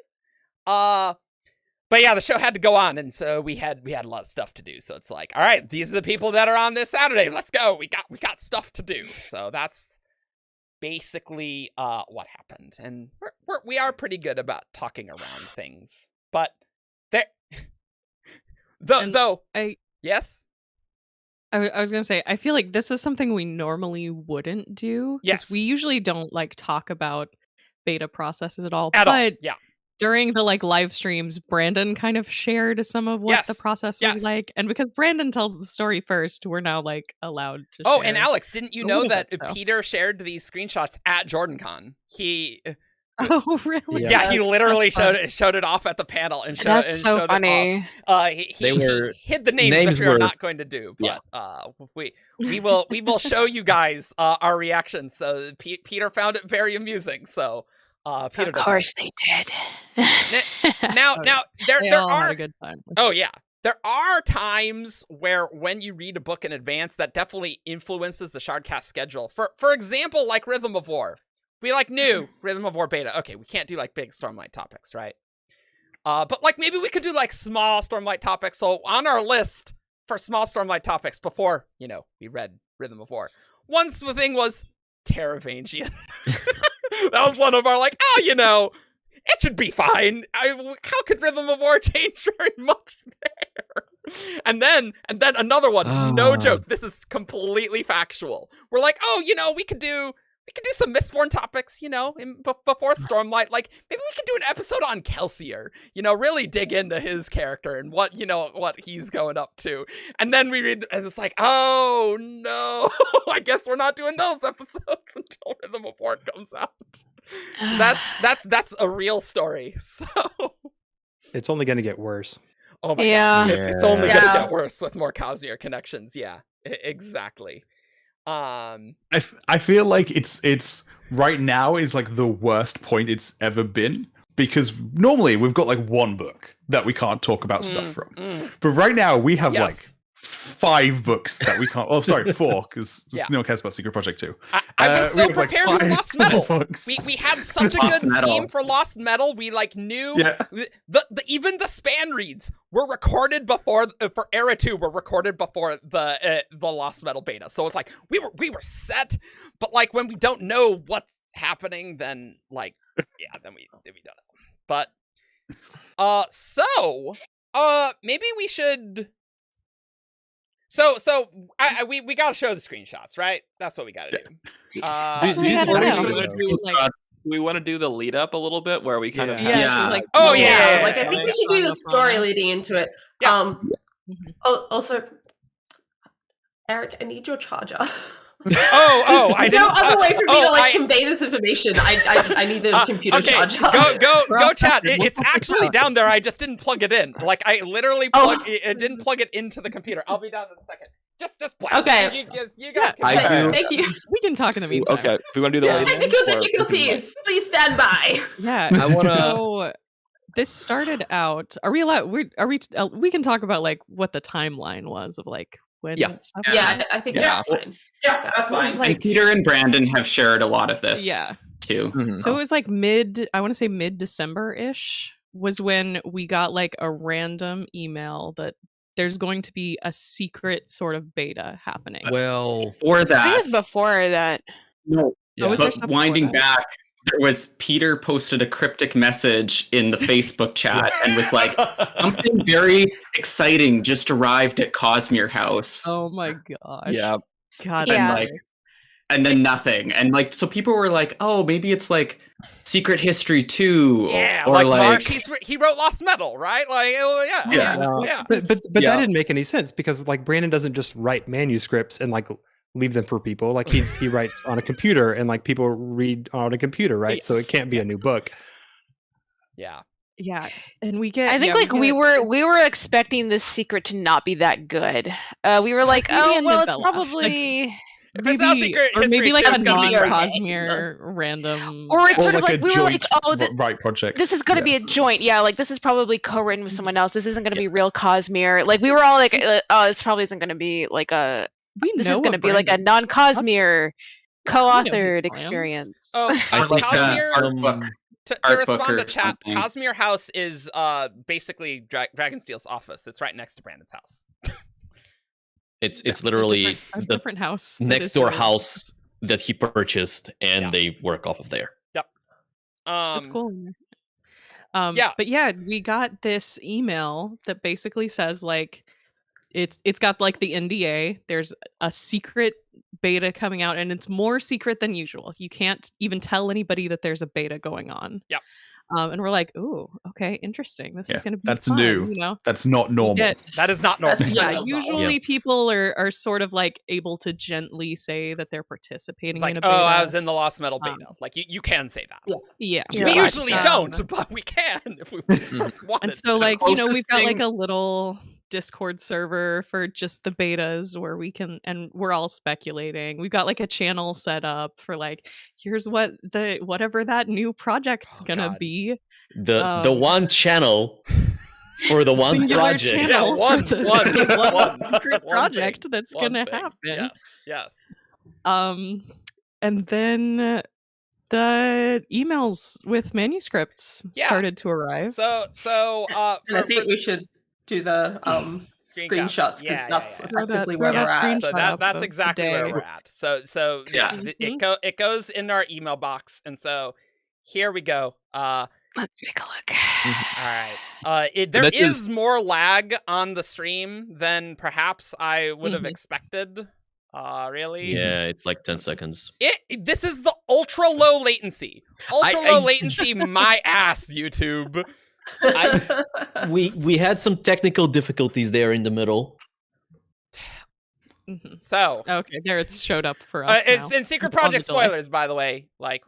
But yeah, the show had to go on, and so we had a lot of stuff to do. So it's like, all right, these are the people that are on this Saturday. Let's go. We got stuff to do. So that's basically what happened, and we are pretty good about talking around things. But there, yes. I was gonna say, I feel like this is something we normally wouldn't do. Yes, we usually don't talk about beta processes at all. Yeah. During the live streams, Brandon kind of shared some of what the process was like, and because Brandon tells the story first, we're now allowed to. Oh, and Alex, didn't you know that Peter shared these screenshots at JordanCon? Oh, really? Yeah, he literally showed it off at the panel and showed funny. It off. He hid the names that we were not going to do, but we will show you guys our reactions. So Peter found it very amusing. So. Peter of course they did. Now there are a good time. Oh yeah, there are times where when you read a book in advance, that definitely influences the Shardcast schedule. For example, like Rhythm of War, we knew Rhythm of War beta. Okay, we can't do big Stormlight topics, right? But maybe we could do small Stormlight topics. So on our list for small Stormlight topics before we read Rhythm of War, once the thing was Teravangian. That was one of our it should be fine. How could Rhythm of War change very much there? And then another one, no joke. This is completely factual. We're we could do some Mistborn topics, before Stormlight. Maybe we could do an episode on Kelsier, really dig into his character and what he's going up to. And then we read, and it's oh no, I guess we're not doing those episodes until Rhythm of War comes out. So that's a real story. So it's only going to get worse. Oh my god, it's only going to get worse with more Cosmere connections. Yeah, exactly. I feel like it's right now is like the worst point it's ever been, because normally we've got like one book that we can't talk about stuff from, but right now we have like 5 books that we can't. Oh, sorry, 4, because no one cares about Secret Project 2. I was so prepared for Lost Metal. Books. We had such a good scheme for Lost Metal. We like knew even the span reads were recorded before for Era 2 were recorded before the Lost Metal beta. So it's like we were set, but like when we don't know what's happening, then like then we don't know. But maybe we should. So we gotta show the screenshots, right? That's what we gotta do. Do we want to do the lead up a little bit, where we kind of like I think we should do the story leading into it. Also, Eric, I need your charger. I There's no other way for me to convey this information. I need the computer charger. Go chat. It's actually down there. I just didn't plug it in. Like I literally didn't plug it into the computer. I'll be down in a second. Just play. Okay. You guys can Thank you. We can talk in the meantime. Okay. We want to do the technical difficulties. Please stand by. Yeah. I want to. So this started out. Are we allowed? We can talk about like what the timeline was of like when. Yeah. Stuff I think that's fine. Yeah, that's fine. Like Peter and Brandon have shared a lot of this. Yeah. Too. Mm-hmm. So it was like mid-December-ish was when we got like a random email that there's going to be a secret sort of beta happening. Well, I think it was before that. No. Yeah. Was there But stuff winding before that? back, there was Peter posted a cryptic message in the Facebook chat and was like, something very exciting just arrived at Cosmere House. Oh my gosh. Yeah. God. And then nothing. And like, so people were like, oh, maybe it's like Secret History 2. Yeah, or like he wrote Lost Metal, right? Like, But that didn't make any sense, because like Brandon doesn't just write manuscripts and like leave them for people. Like he writes on a computer and like people read on a computer, right? So it can't be a new book. Yeah. Yeah, and we get. I think we were expecting this secret to not be that good. We were like, it's probably. If it's not Secret or History, maybe like a non-Cosmere Cosmere random, or it's sort of like a we were like, right project. This is going to be a joint, like this is probably co-written with someone else. This isn't going to be real Cosmere. Like we were all like, this probably isn't going to to be like a. This is going to be like a non-Cosmere co-authored experience. Cosmere. To respond to chat, Cosmere House is basically Dragonsteel's office. It's right next to Brandon's house. It's literally a different house, next door house that he purchased, and they work off of there. Yep. That's cool. But we got this email that basically says like it's got like the NDA. There's a secret beta coming out, and it's more secret than usual. You can't even tell anybody that there's a beta going on. Yep. And we're like, ooh, okay, interesting. This is going to be that's fun, new. You know? That's not normal. That is not normal. Usually people are sort of like able to gently say that they're participating in a beta. Oh, I was in the Lost Metal beta. Like you can say that. Yeah. We usually don't, but we can if we wanted. And so like, we've got like a little Discord server for just the betas where we can, and we're all speculating. We've got like a channel set up for like, here's what whatever that new project's gonna be. The one channel for the one project. One secret project that's gonna happen. Yes. And then the emails with manuscripts started to arrive. I think we should do the screenshots, because that's effectively where we're at. So that's exactly where we're at. So it goes in our email box, and so here we go. Let's take a look. All right. There is more lag on the stream than perhaps I would have expected. Really? Yeah, it's like 10 seconds. This is the ultra low latency. Low latency, my ass, YouTube. We had some technical difficulties there in the middle. So okay, there it showed up for us. It's in Secret Project spoilers, by the way. Like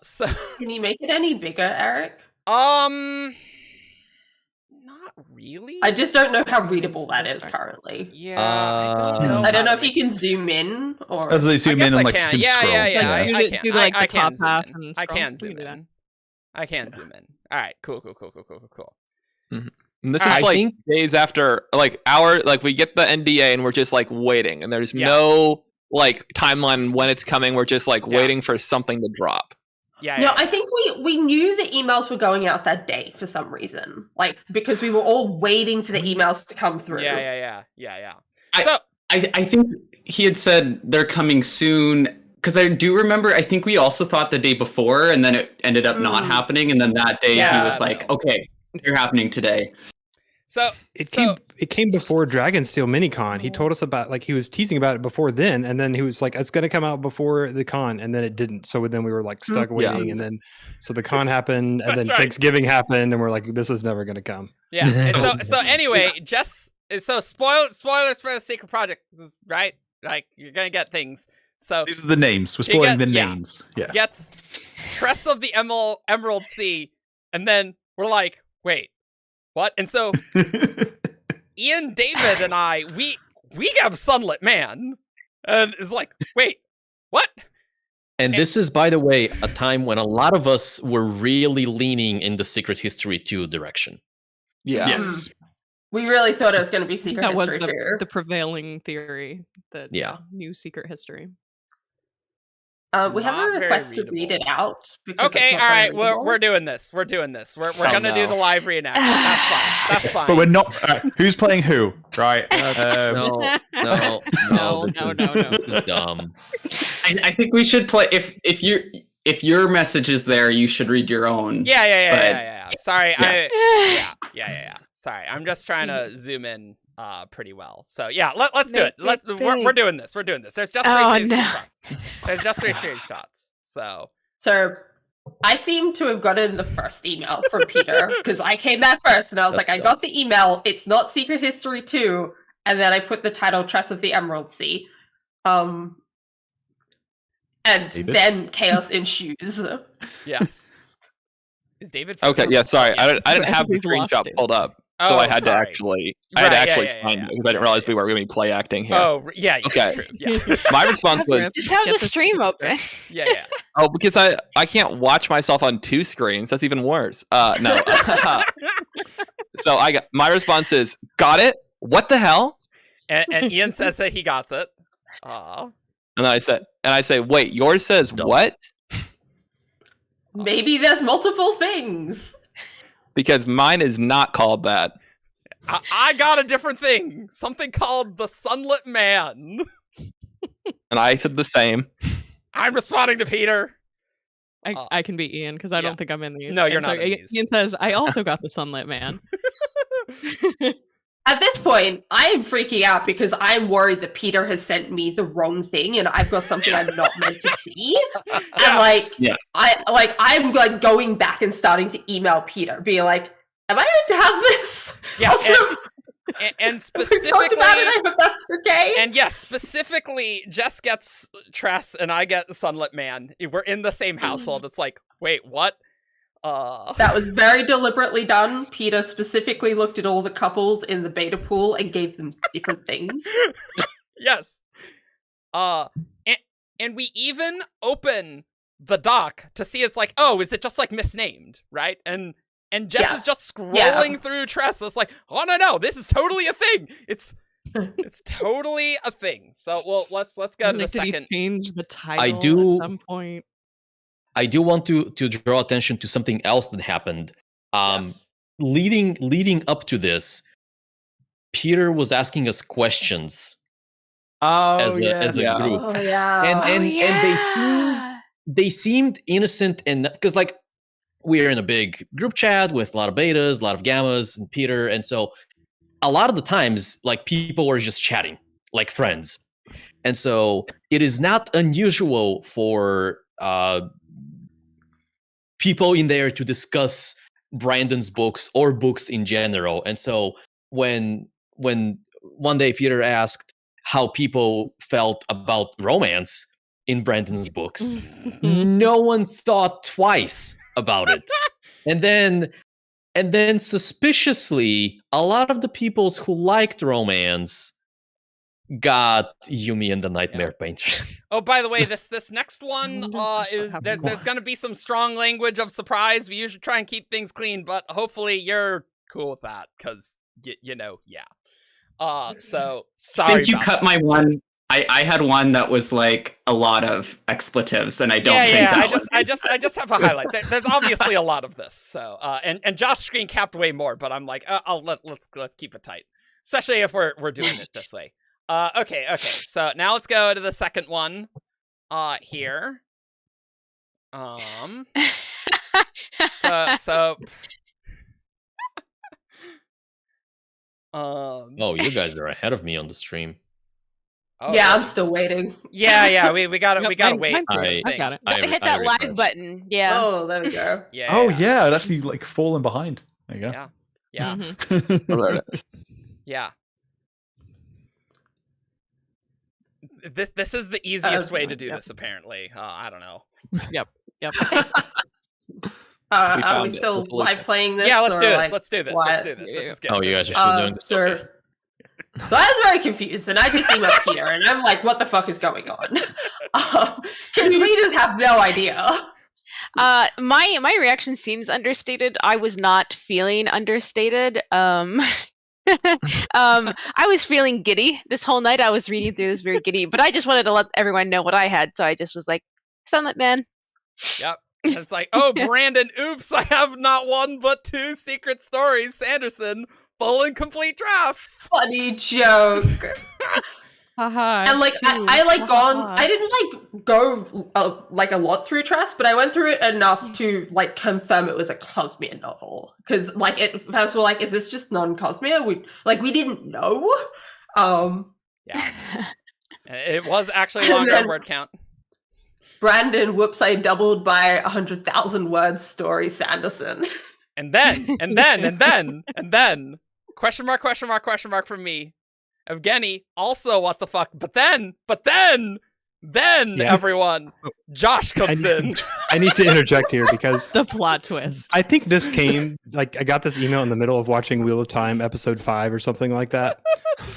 so can you make it any bigger, Eric? Not Not really. I just don't know how readable that is currently. Yeah, I don't know. I don't know if you can zoom in or. As they zoom in and like you can scroll. Yeah. I can. Do like I the top can zoom half in. and I scroll. can We zoom do that. in. I can zoom in. All right. Cool. And this is like days after, like we get the NDA and we're just like waiting, and there's no like timeline when it's coming. We're just like waiting for something to drop. I think we knew the emails were going out that day for some reason, like because we were all waiting for the emails to come through. Yeah. I think he had said they're coming soon. Because I do remember, I think we also thought the day before, and then it ended up not happening. And then that day he was like, okay, they're happening today. So it came before Dragonsteel Minicon. He told us about, like, he was teasing about it before then, and then he was like, it's going to come out before the con, and then it didn't. So then we were like stuck waiting, and then so the con happened, and then Thanksgiving happened, and we're like, this is never going to come. Yeah. And so anyway, spoilers for the Secret Project, right? Like, you're going to get things. So these are the names. We're spoiling the names. Yeah. Gets Tress of the Emerald Sea, and then we're like, wait, what? And so Ian, David, and I, we have Sunlit Man, and it's like, wait, what? And this is, by the way, a time when a lot of us were really leaning in the Secret History 2 direction. Yeah. Yes. We really thought it was going to be Secret History 2. That was the prevailing theory, that new Secret History. We have a request to read it out. Okay, all right. We're doing this. We're gonna do the live reenactment. That's fine. But we're not. Who's playing who? Right? No. This is dumb. I think we should play. If your message is there, you should read your own. Yeah. Sorry. Yeah. Sorry, I'm just trying to zoom in pretty well. So yeah, let's do it. We're doing this. There's just three series shots. There's just 3 series shots. So I seem to have gotten the first email from Peter because I came back first and I was like, I got the email. It's not Secret History 2, and then I put the title Tress of the Emerald Sea. And David? Then chaos ensues. Yes. Is David? Okay. Yeah. Sorry, I didn't have the screenshot pulled up. So I had to actually find it because I didn't realize we were going to be play acting here. Oh, yeah. Okay. True. Yeah. My response was just have the stream open. Yeah. Oh, because I can't watch myself on 2 screens. That's even worse. No. So my response is, got it? What the hell? And Ian says that he got it. Aw. And I say, wait, yours says what? Maybe there's multiple things. Because mine is not called that. I got a different thing. Something called the Sunlit Man. And I said the same. I'm responding to Peter. I can be Ian because I don't think I'm in these. No, you're not in these. Ian says, I also got the Sunlit Man. At this point, I am freaking out because I'm worried that Peter has sent me the wrong thing and I've got something I'm not meant to see. And I'm like going back and starting to email Peter, being like, am I meant to have this? Yeah, also, and specifically, we talked about it, I hope that's okay. And yes, specifically, Jess gets Tress and I get Sunlit Man. We're in the same household. It's like, wait, what? That was very deliberately done. Peter specifically looked at all the couples in the beta pool and gave them different things. Yes. And we even open the doc to see it's like, oh, is it just like misnamed, right? And Jess is just scrolling through Tress. It's like, oh no, this is totally a thing. It's totally a thing. So well, let's go to the second. He change the title at some point. I do want to draw attention to something else that happened. Leading up to this, Peter was asking us questions as a group. Oh yeah. And they seemed innocent, and because like we're in a big group chat with a lot of betas, a lot of gammas, and Peter, and so a lot of the times like people were just chatting like friends. And so it is not unusual for people in there to discuss Brandon's books or books in general. And so when one day Peter asked how people felt about romance in Brandon's books, no one thought twice about it. And then And then suspiciously, a lot of the peoples who liked romance got Yumi and the Nightmare Painter. Oh, by the way, this next one is there's going to be some strong language of surprise. We usually try and keep things clean, but hopefully you're cool with that because you know, yeah. So sorry. I think you about cut that. my one. I had one that was like a lot of expletives, and I don't think that I just have a highlight. There's obviously a lot of this. So and Josh screen capped way more, but I'm like, let's keep it tight, especially if we're doing it this way. Okay. So now let's go to the second one. Here. So. Oh, you guys are ahead of me on the stream. Oh, yeah, I'm still waiting. Yeah, we gotta wait. I got it. Gotta hit that live button. Yeah. Oh, there we go. Yeah. Oh yeah, it's actually like fallen behind. There you go. Yeah. Yeah. This is the easiest way to do this, apparently. I don't know. Yep. Are we still live playing this? Yeah, let's do this. Like, Let's do this. what? Let's do this. This is good. Oh, you guys are still doing this? Sure. So I was very confused, and I just emailed Peter, and I'm like, what the fuck is going on? Because we just have no idea. My reaction seems understated. I was not feeling understated. I was feeling giddy this whole night. I was reading through this very giddy, but I just wanted to let everyone know what I had, so I just was like, Sunlit Man. Yep. It's like, oh, Brandon, oops, I have not one but two secret stories, Sanderson, full and complete drafts. Funny joke. And like I didn't like go like a lot through drafts, but I went through it enough to like confirm it was a Cosmere novel, because like it first we're like, is this just non-Cosmere? We didn't know. Yeah, it was actually longer on word count. Brandon, whoops, I doubled by 100,000 words story, Sanderson. And then, question mark from me. Evgeny, also what the fuck, but then, everyone, Josh comes in. I need to interject here because the plot twist. I think this came, like, I got this email in the middle of watching Wheel of Time episode 5 or something like that.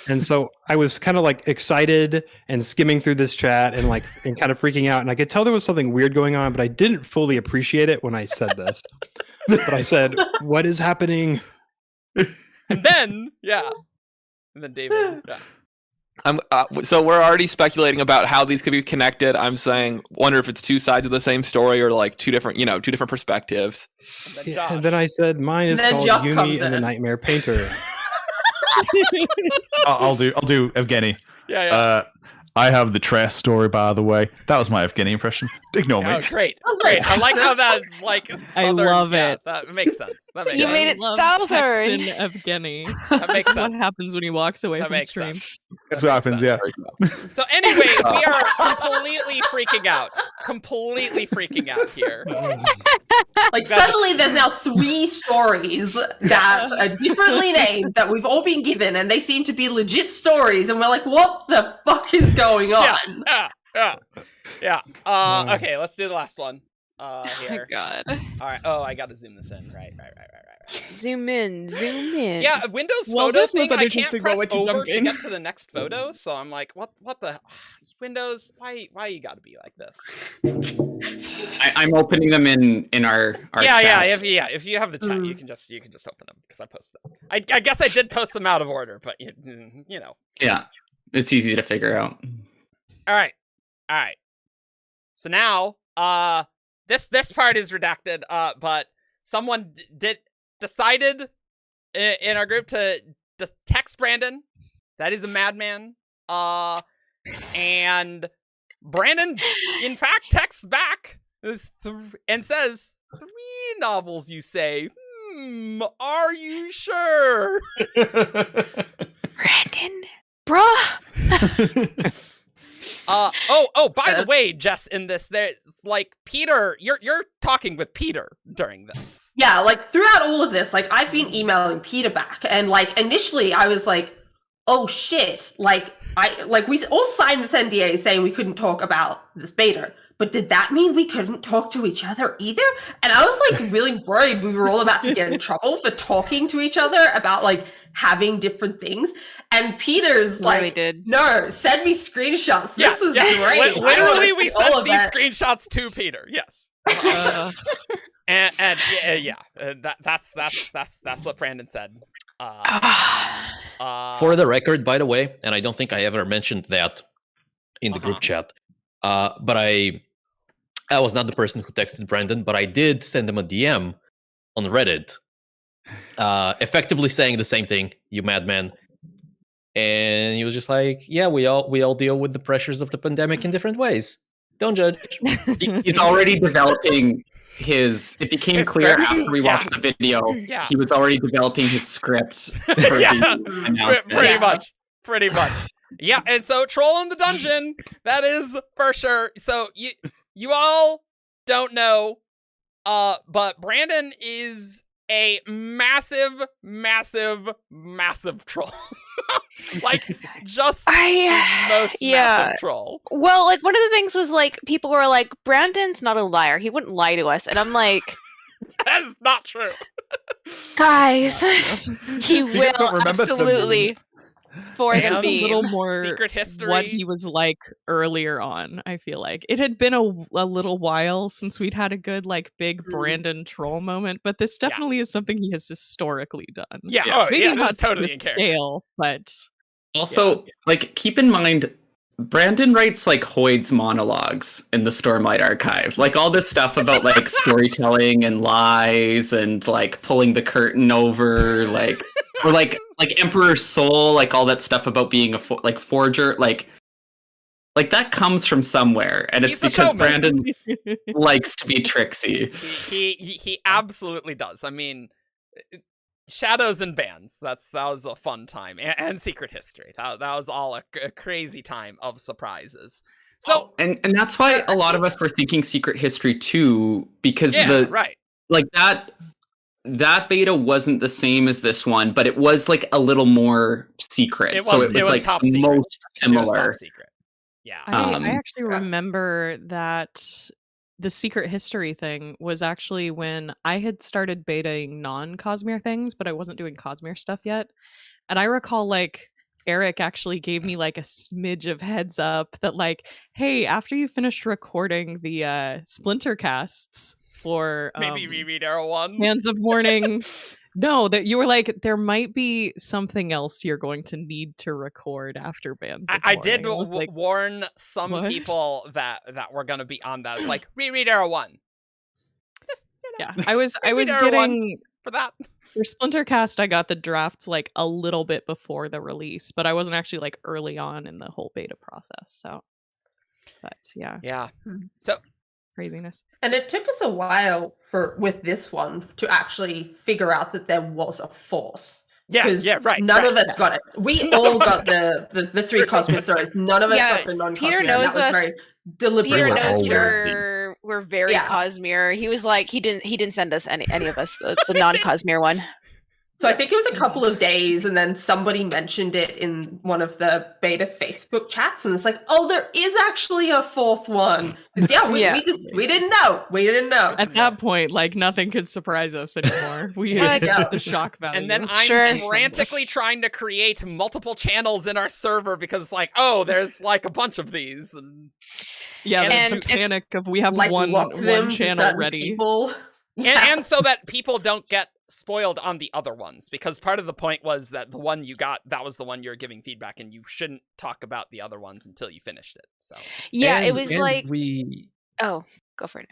And so I was kind of like excited and skimming through this chat and kind of freaking out. And I could tell there was something weird going on, but I didn't fully appreciate it when I said this. But I said, what is happening? And then David, so we're already speculating about how these could be connected. I'm saying, wonder if it's two sides of the same story or like two different perspectives. And then I said, mine is called Yumi and the Nightmare Painter. I'll do Evgeny. Yeah. I have the Tress story, by the way. That was my Evgeny impression. Ignore me. Oh, great. I like how that's like southern. I love it. That makes sense. You made it southern. Evgeny. That makes sense. What happens when he walks away from stream? That's what happens, yeah. So anyway, we are completely freaking out here. Like suddenly there's now 3 stories that are differently named that we've all been given, and they seem to be legit stories, and we're like, what the fuck is going on? Yeah. Okay, let's do the last one. Here. Oh my god. All right. Oh, I gotta zoom this in. Right. Zoom in. Yeah, Windows photo thing. I can't press over to get to the next photo, so I'm like, what the Windows? Why you gotta be like this? I'm opening them in our yeah. chat. If you have the chat, you can just open them because I posted them. I guess I did post them out of order, but you know. Yeah, it's easy to figure out. All right. So now, this part is redacted. But someone decided in our group to just text Brandon. That is a madman. And Brandon, in fact, texts back and says, 3 novels, you say? Are you sure? Brandon, bruh. By the way, Jess, in this, there's like Peter, you're talking with Peter during this. Yeah, like throughout all of this, like I've been emailing Peter back, and like initially I was like, oh shit, we all signed this NDA saying we couldn't talk about this beta. but did that mean we couldn't talk to each other either? And I was like really worried we were all about to get in trouble for talking to each other about like having different things. And Peter's like, no, send me screenshots. This is great. Literally, we sent these screenshots to Peter. Yes. That's what Brandon said. For the record, by the way, and I don't think I ever mentioned that in the group chat, but I was not the person who texted Brandon, but I did send him a DM on Reddit, effectively saying the same thing, "You madman," and he was just like, "Yeah, we all deal with the pressures of the pandemic in different ways. Don't judge." He's already developing his. It became clear after we watched the video. He was already developing his script. For pretty much. Yeah, and so Troll in the Dungeon, that is for sure. So you all don't know, but Brandon is a massive troll. Like, just the most massive troll. Well, like, one of the things was, like, people were like, Brandon's not a liar. He wouldn't lie to us. And I'm like... That is not true. Guys, he will, absolutely. For it's the a little more secret history. What he was like earlier on. I feel like it had been a little while since we'd had a good like big Brandon troll moment, but this definitely is something he has historically done. Maybe not totally in scale, but also like keep in mind, Brandon writes like Hoyd's monologues in the Stormlight archive, like all this stuff about like storytelling and lies and like pulling the curtain over, like or like Emperor's Soul, like all that stuff about being a forger, like that comes from somewhere, and it's because Brandon likes to be tricksy. He absolutely does. I mean, Shadows and Bands. That was a fun time, and Secret History. That was all a crazy time of surprises. So and that's why a lot of us were thinking Secret History too, because like that beta wasn't the same as this one, but it was like a little more secret. It was like top most similar. Top secret. Yeah. I actually remember that the Secret History thing was actually when I had started betaing non-Cosmere things, but I wasn't doing Cosmere stuff yet. And I recall like Eric actually gave me like a smidge of heads up that like, hey, after you finished recording the Splinter casts for maybe reread Arrow 1 Hands of Mourning, no, that you were like, there might be something else you're going to need to record after Bands of I Mourning. did warn some people that were going to be on that. It's like, reread Arrow 1. Just, I was getting for that. For Splintercast, I got the drafts like a little bit before the release, but I wasn't actually like early on in the whole beta process. So, but yeah. So craziness. And it took us a while with this one to actually figure out that there was a fourth. Right. None of us got it. We all got the three Cosmere stories. None of us got the non-Cosmere. Peter knows that was very deliberate. Peter knows we're very Cosmere. He was like, he didn't send us any of us the non-Cosmere one. So I think it was a couple of days, and then somebody mentioned it in one of the beta Facebook chats, and it's like, oh, there is actually a fourth one. We didn't know. We didn't know. At that point, like nothing could surprise us anymore. We had the shock value. And then I'm frantically trying to create multiple channels in our server because, like, oh, there's like a bunch of these. And there's the panic of we have like, one channel ready. And so that people don't get spoiled on the other ones, because part of the point was that the one you got, that was the one you're giving feedback, and you shouldn't talk about the other ones until you finished it. So it was like go for it.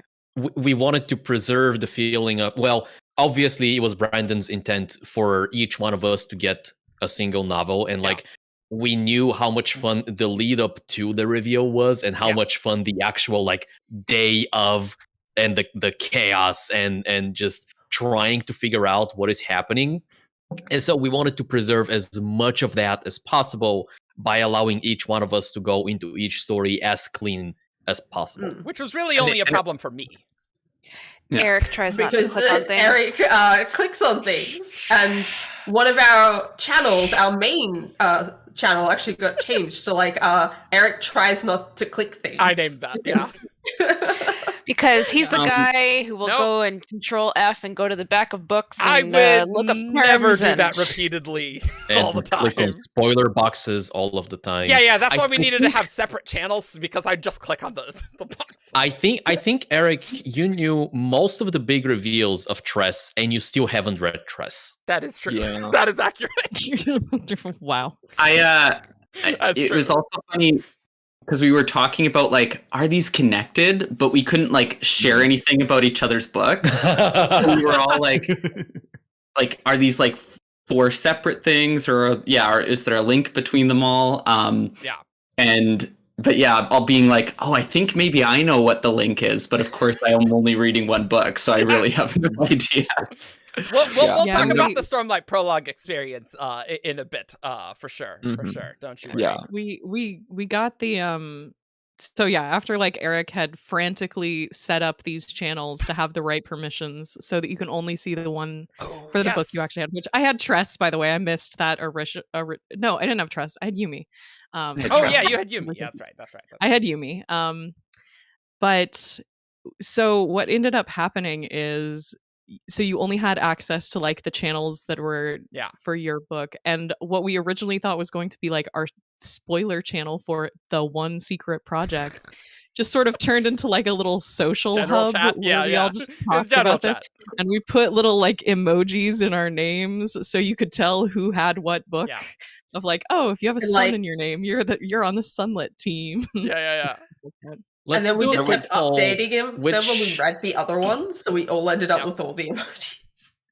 We wanted to preserve the feeling of, well, obviously it was Brandon's intent for each one of us to get a single novel, and like we knew how much fun the lead up to the reveal was, and how much fun the actual like day of and the chaos and just trying to figure out what is happening. And so we wanted to preserve as much of that as possible by allowing each one of us to go into each story as clean as possible. Which was really only a problem for me. Eric tries not to because click on things. Eric clicks on things, and one of our channels, our main channel, actually got changed to like Eric tries not to click things. I named that. Yeah. Because he's the guy who will go and control F and go to the back of books and I would look up never terms do and... that repeatedly And all the click on time. spoiler boxes all of the time. Yeah, that's why we I needed to think- have separate channels, because I just click on the box. I think Eric, you knew most of the big reveals of Tress, and you still haven't read Tress. That is true. Yeah. That is accurate. Wow. It was also funny because we were talking about like, are these connected? But we couldn't like share anything about each other's books. We were all like, are these like 4 separate things, or is there a link between them all? But yeah, all being like, oh, I think maybe I know what the link is, but of course I am only reading one book, so I really have no idea. We'll talk about the Stormlight prologue experience in a bit, for sure. For sure. Don't you worry. Yeah. We got the so yeah, after like Eric had frantically set up these channels to have the right permissions so that you can only see the one for the book you actually had, which I had Tress, by the way. I missed that no, I didn't have Tress. I had Yumi. Yeah, you had Yumi. Yeah, that's right. I had Yumi. But so what ended up happening is, so you only had access to like the channels that were for your book, and what we originally thought was going to be like our spoiler channel for the one secret project just sort of turned into like a little social General hub chat? where we all just talked about this, and we put little like emojis in our names so you could tell who had what book. Of like, oh, if you have a sun in your name, you're on the Sunlit team. And then we just kept updating him. Then when we read the other ones, so we all ended up with all the emojis.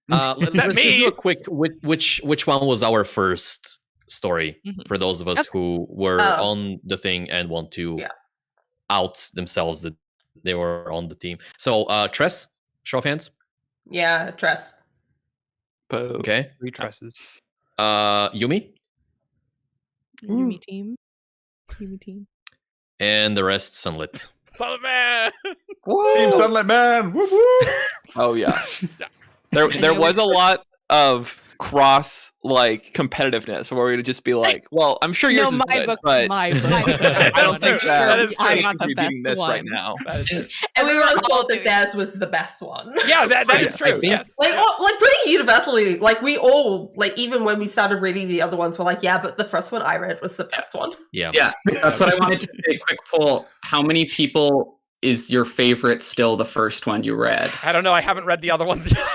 Let's just do a quick which one was our first story for those of us who were on the thing and want to out themselves that they were on the team. So Tress, show of hands. Yeah, Tress. Okay. 3 Tresses. Yumi. Yumi team. Yumi team. And the rest Sunlit. Sunlit Man! Team Sunlit Man! Woo woo! Oh yeah. There was a lot of cross like competitiveness where we would just be like, well, I'm sure yours is good, but my book. I don't think that is I true. should be beating this right now. And we were all told that theirs was the best one. Yeah, that is true. Yes. Like pretty universally, like we all, like even when we started reading the other ones, we're like, yeah, but the first one I read was the best one. Yeah. That's what I wanted to say. Quick poll: how many people is your favorite still the first one you read? I don't know. I haven't read the other ones yet.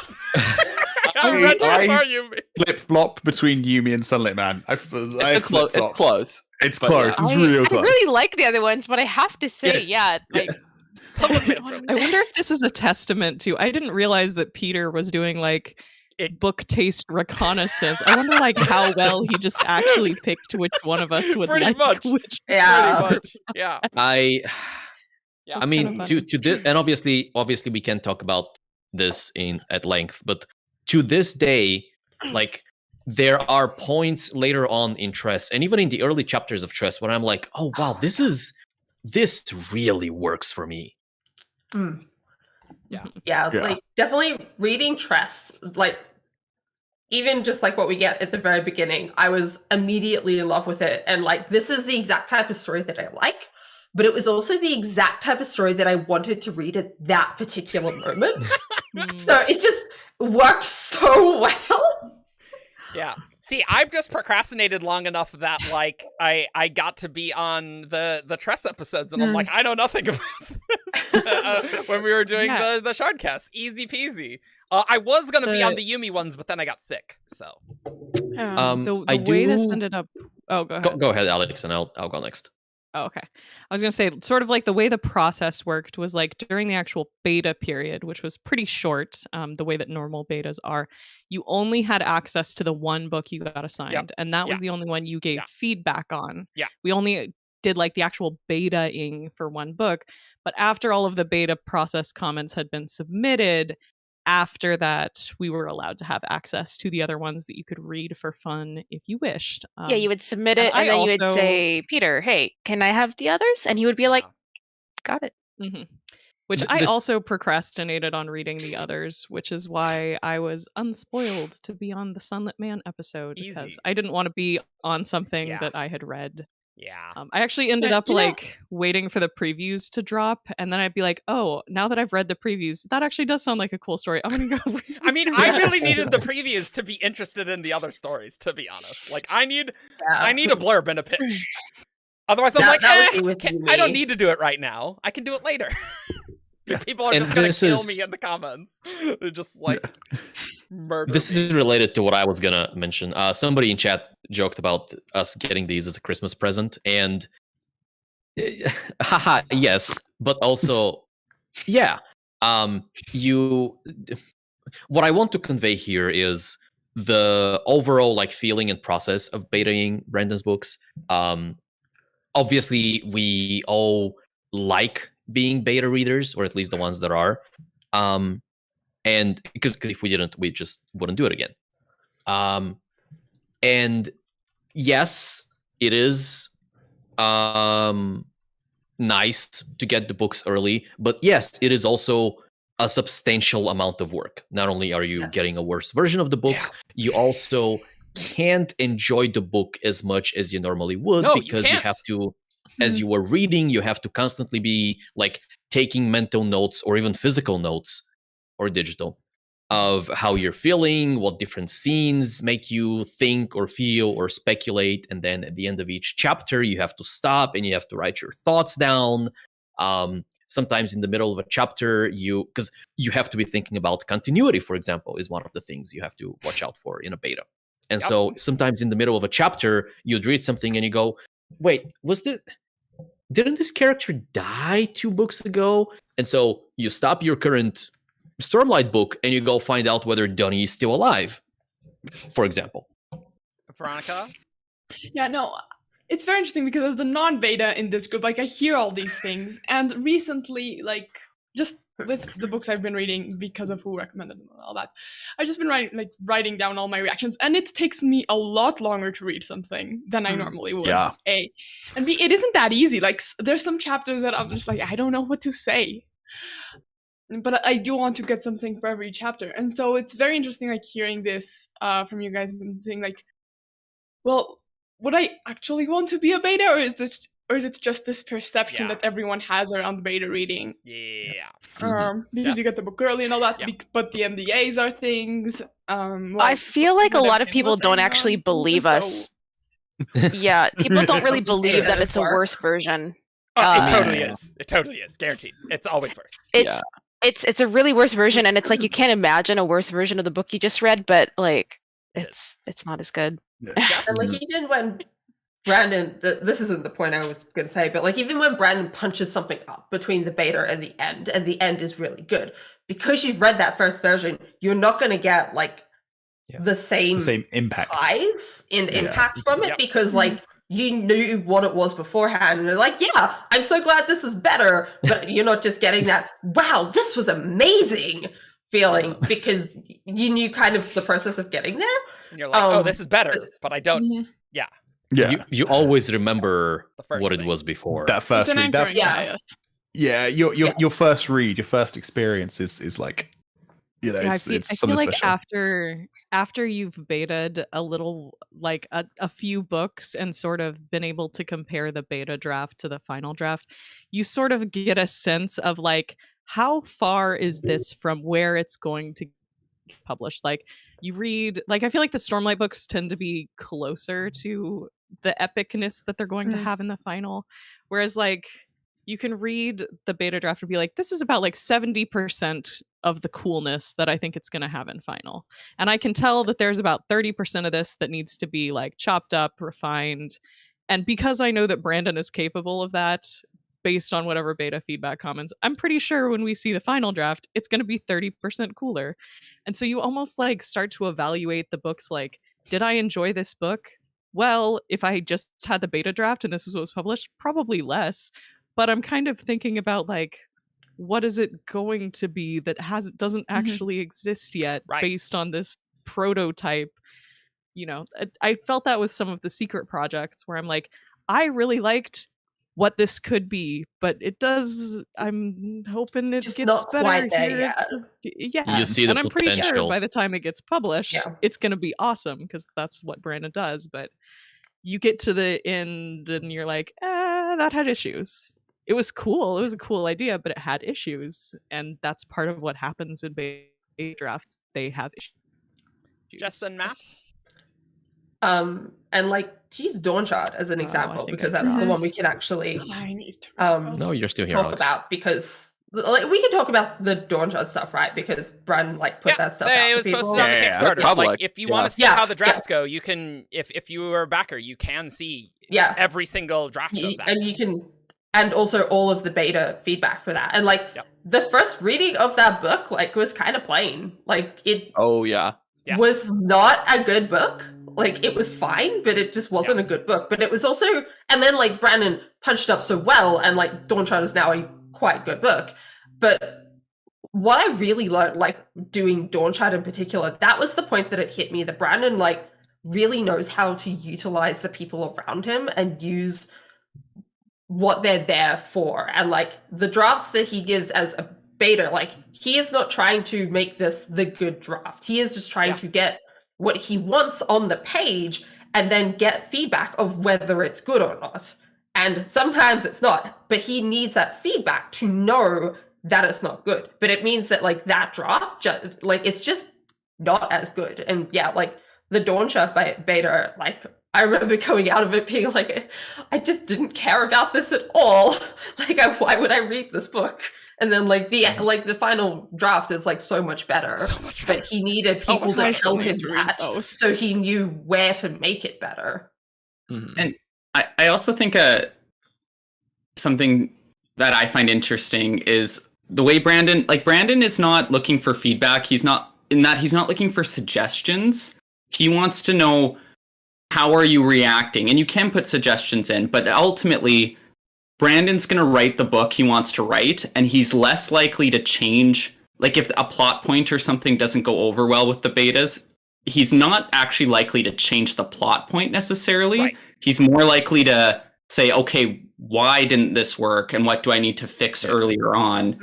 I flip-flop between Yumi and Sunlit Man. It's close. It's close. It's real close. I really like the other ones, but I have to say, like... I wonder if this is a testament to... I didn't realize that Peter was doing, like, book taste reconnaissance. I wonder, like, how well he just actually picked which one of us would pretty like much. which. Yeah. Pretty much. Yeah. I mean, kind of to this, and obviously we can talk about this at length, but to this day, like, there are points later on in Tress, and even in the early chapters of Tress, where I'm like, oh wow, this really works for me. Yeah, like definitely reading Tress, like even just like what we get at the very beginning, I was immediately in love with it, and like this is the exact type of story that I like, but it was also the exact type of story that I wanted to read at that particular moment. So it just worked so well. Yeah. See, I've just procrastinated long enough that like I got to be on the Tress episodes, and I'm like, I know nothing about this. When we were doing the Shardcast, easy peasy. I was gonna be on the Yumi ones, but then I got sick. So the way this ended up. Oh, go ahead. Go ahead, Alex, and I'll go next. Oh, okay. I was going to say, sort of like the way the process worked was like during the actual beta period, which was pretty short, the way that normal betas are, you only had access to the one book you got assigned. And that was the only one you gave feedback on. Yeah. We only did like the actual beta-ing for one book. But after all of the beta process comments had been submitted, after that, we were allowed to have access to the other ones that you could read for fun if you wished. You would submit it, and then you would say, Peter, hey, can I have the others? And he would be like, got it. Which I also procrastinated on reading the others, which is why I was unspoiled to be on the Sunlit Man episode, because I didn't want to be on something that I had read. Yeah. I actually ended up waiting for the previews to drop, and then I'd be like, oh, now that I've read the previews, that actually does sound like a cool story. I'm gonna go read I mean, I really needed the previews to be interested in the other stories, to be honest. Like, I need a blurb and a pitch. Otherwise, I'm I don't need to do it right now. I can do it later. People are just going to kill me in the comments. They're just like murder This is related to what I was going to mention. Somebody in chat joked about us getting these as a Christmas present. And haha, yes. But also, yeah. What I want to convey here is the overall like feeling and process of betaing Brandon's books. Obviously, we all like being beta readers, or at least the ones that are, and because if we didn't, we just wouldn't do it again. And yes, it is nice to get the books early, but yes, it is also a substantial amount of work. Not only are you getting a worse version of the book, you also can't enjoy the book as much as you normally would, because you have to, as you were reading, you have to constantly be like taking mental notes or even physical notes or digital of how you're feeling, what different scenes make you think or feel or speculate. And then at the end of each chapter, you have to stop and you have to write your thoughts down. Sometimes in the middle of a chapter, because you have to be thinking about continuity, for example, is one of the things you have to watch out for in a beta. And so sometimes in the middle of a chapter, you'd read something and you go, wait, didn't this character die 2 books ago? And so you stop your current Stormlight book and you go find out whether Dunny is still alive, for example. Veronica? Yeah, no, it's very interesting because as the non-beta in this group, like, I hear all these things, and recently, like, just with the books I've been reading because of who recommended them and all that, I've just been writing down all my reactions, and it takes me a lot longer to read something than I normally would. Yeah. A, and B, it isn't that easy. Like, there's some chapters that I'm just like, I don't know what to say. But I do want to get something for every chapter. And so it's very interesting, like, hearing this from you guys and saying, like, well, would I actually want to be a beta, or is it just this perception that everyone has around beta reading? Yeah. Because you get the book early and all that, but the NDAs are things. I feel like a lot of people don't actually believe us. Yeah, people don't really believe that it's a worse version. It totally is. It totally is. Guaranteed. It's always worse. It's a really worse version, and it's like you can't imagine a worse version of the book you just read, but like it's not as good. And like, even when Brandon, this isn't the point I was going to say, but like, even when Brandon punches something up between the beta and the end is really good, because you've read that first version, you're not going to get like the same impact highs in impact from it, because like you knew what it was beforehand, and you're like, yeah, I'm so glad this is better, but you're not just getting that, wow, this was amazing feeling, because you knew kind of the process of getting there. And you're like, oh, this is better, but I don't. Yeah. You always remember what it was before. That first read. Your first read, your first experience is like, you know, it's I something feel like special. after you've betaed a little, like a few books and sort of been able to compare the beta draft to the final draft, you sort of get a sense of like, how far is this from where it's going to get published? Like, you read, like, I feel like the Stormlight books tend to be closer to the epicness that they're going to have in the final, whereas like you can read the beta draft and be like, this is about like 70% of the coolness that I think it's going to have in final, and I can tell that there's about 30% of this that needs to be like chopped up, refined, and because I know that Brandon is capable of that based on whatever beta feedback comments, I'm pretty sure when we see the final draft, it's going to be 30% cooler. And so you almost like start to evaluate the books like, did I enjoy this book? Well, if I just had the beta draft and this was what was published, probably less. But I'm kind of thinking about like, what is it going to be that doesn't actually exist yet based on this prototype? You know, I felt that with some of the secret projects where I'm like, I really liked what this could be, but it does. I'm hoping it just gets not better quite there here. yet. Yeah, You see the and I'm pretty sure potential. by the time it gets published, Yeah. it's gonna be awesome because that's what Brandon does. But you get to the end and you're like, that had issues. It was cool. It was a cool idea, but it had issues, and that's part of what happens in beta drafts. They have issues. Jess and Matt? And like to use Dawn Chart as an example, because that's the one we can actually I need to No, you're still here, talk Alex. about, because like we can talk about the Dawn Chart stuff, right? Because Brandon like put that stuff out it to was people. posted on the Yeah, Kickstarter. public. Like, if you want to see how the drafts go, you can. If you are a backer, you can see every single draft of that. And you can, and also all of the beta feedback for that. And like the first reading of that book, like, was kind of plain. Like it. Oh yeah. Was not a good book. Like, it was fine, but it just wasn't a good book. But it was also, and then like Brandon punched up so well, and like Dawn Chart is now a quite good book. But what I really learned, like doing Dawn Chart in particular, that was the point that it hit me, that Brandon like really knows how to utilize the people around him and use what they're there for. And like the drafts that he gives as a beta, like he is not trying to make this the good draft. He is just trying to get what he wants on the page and then get feedback of whether it's good or not. And sometimes it's not, but he needs that feedback to know that it's not good. But it means that like that draft, like it's just not as good. And yeah, like the Dawn Chart beta, like I remember going out of it being like, I just didn't care about this at all. Like, why would I read this book? And then like the final draft is like so much better. But he needed people to tell him that, so he knew where to make it better. And I also think something that I find interesting is the way Brandon is not looking for feedback. He's not looking for suggestions. He wants to know, how are you reacting? And you can put suggestions in, but ultimately Brandon's going to write the book he wants to write, and he's less likely to change. Like, if a plot point or something doesn't go over well with the betas, he's not actually likely to change the plot point necessarily. Right. He's more likely to say, okay, why didn't this work, and what do I need to fix earlier on?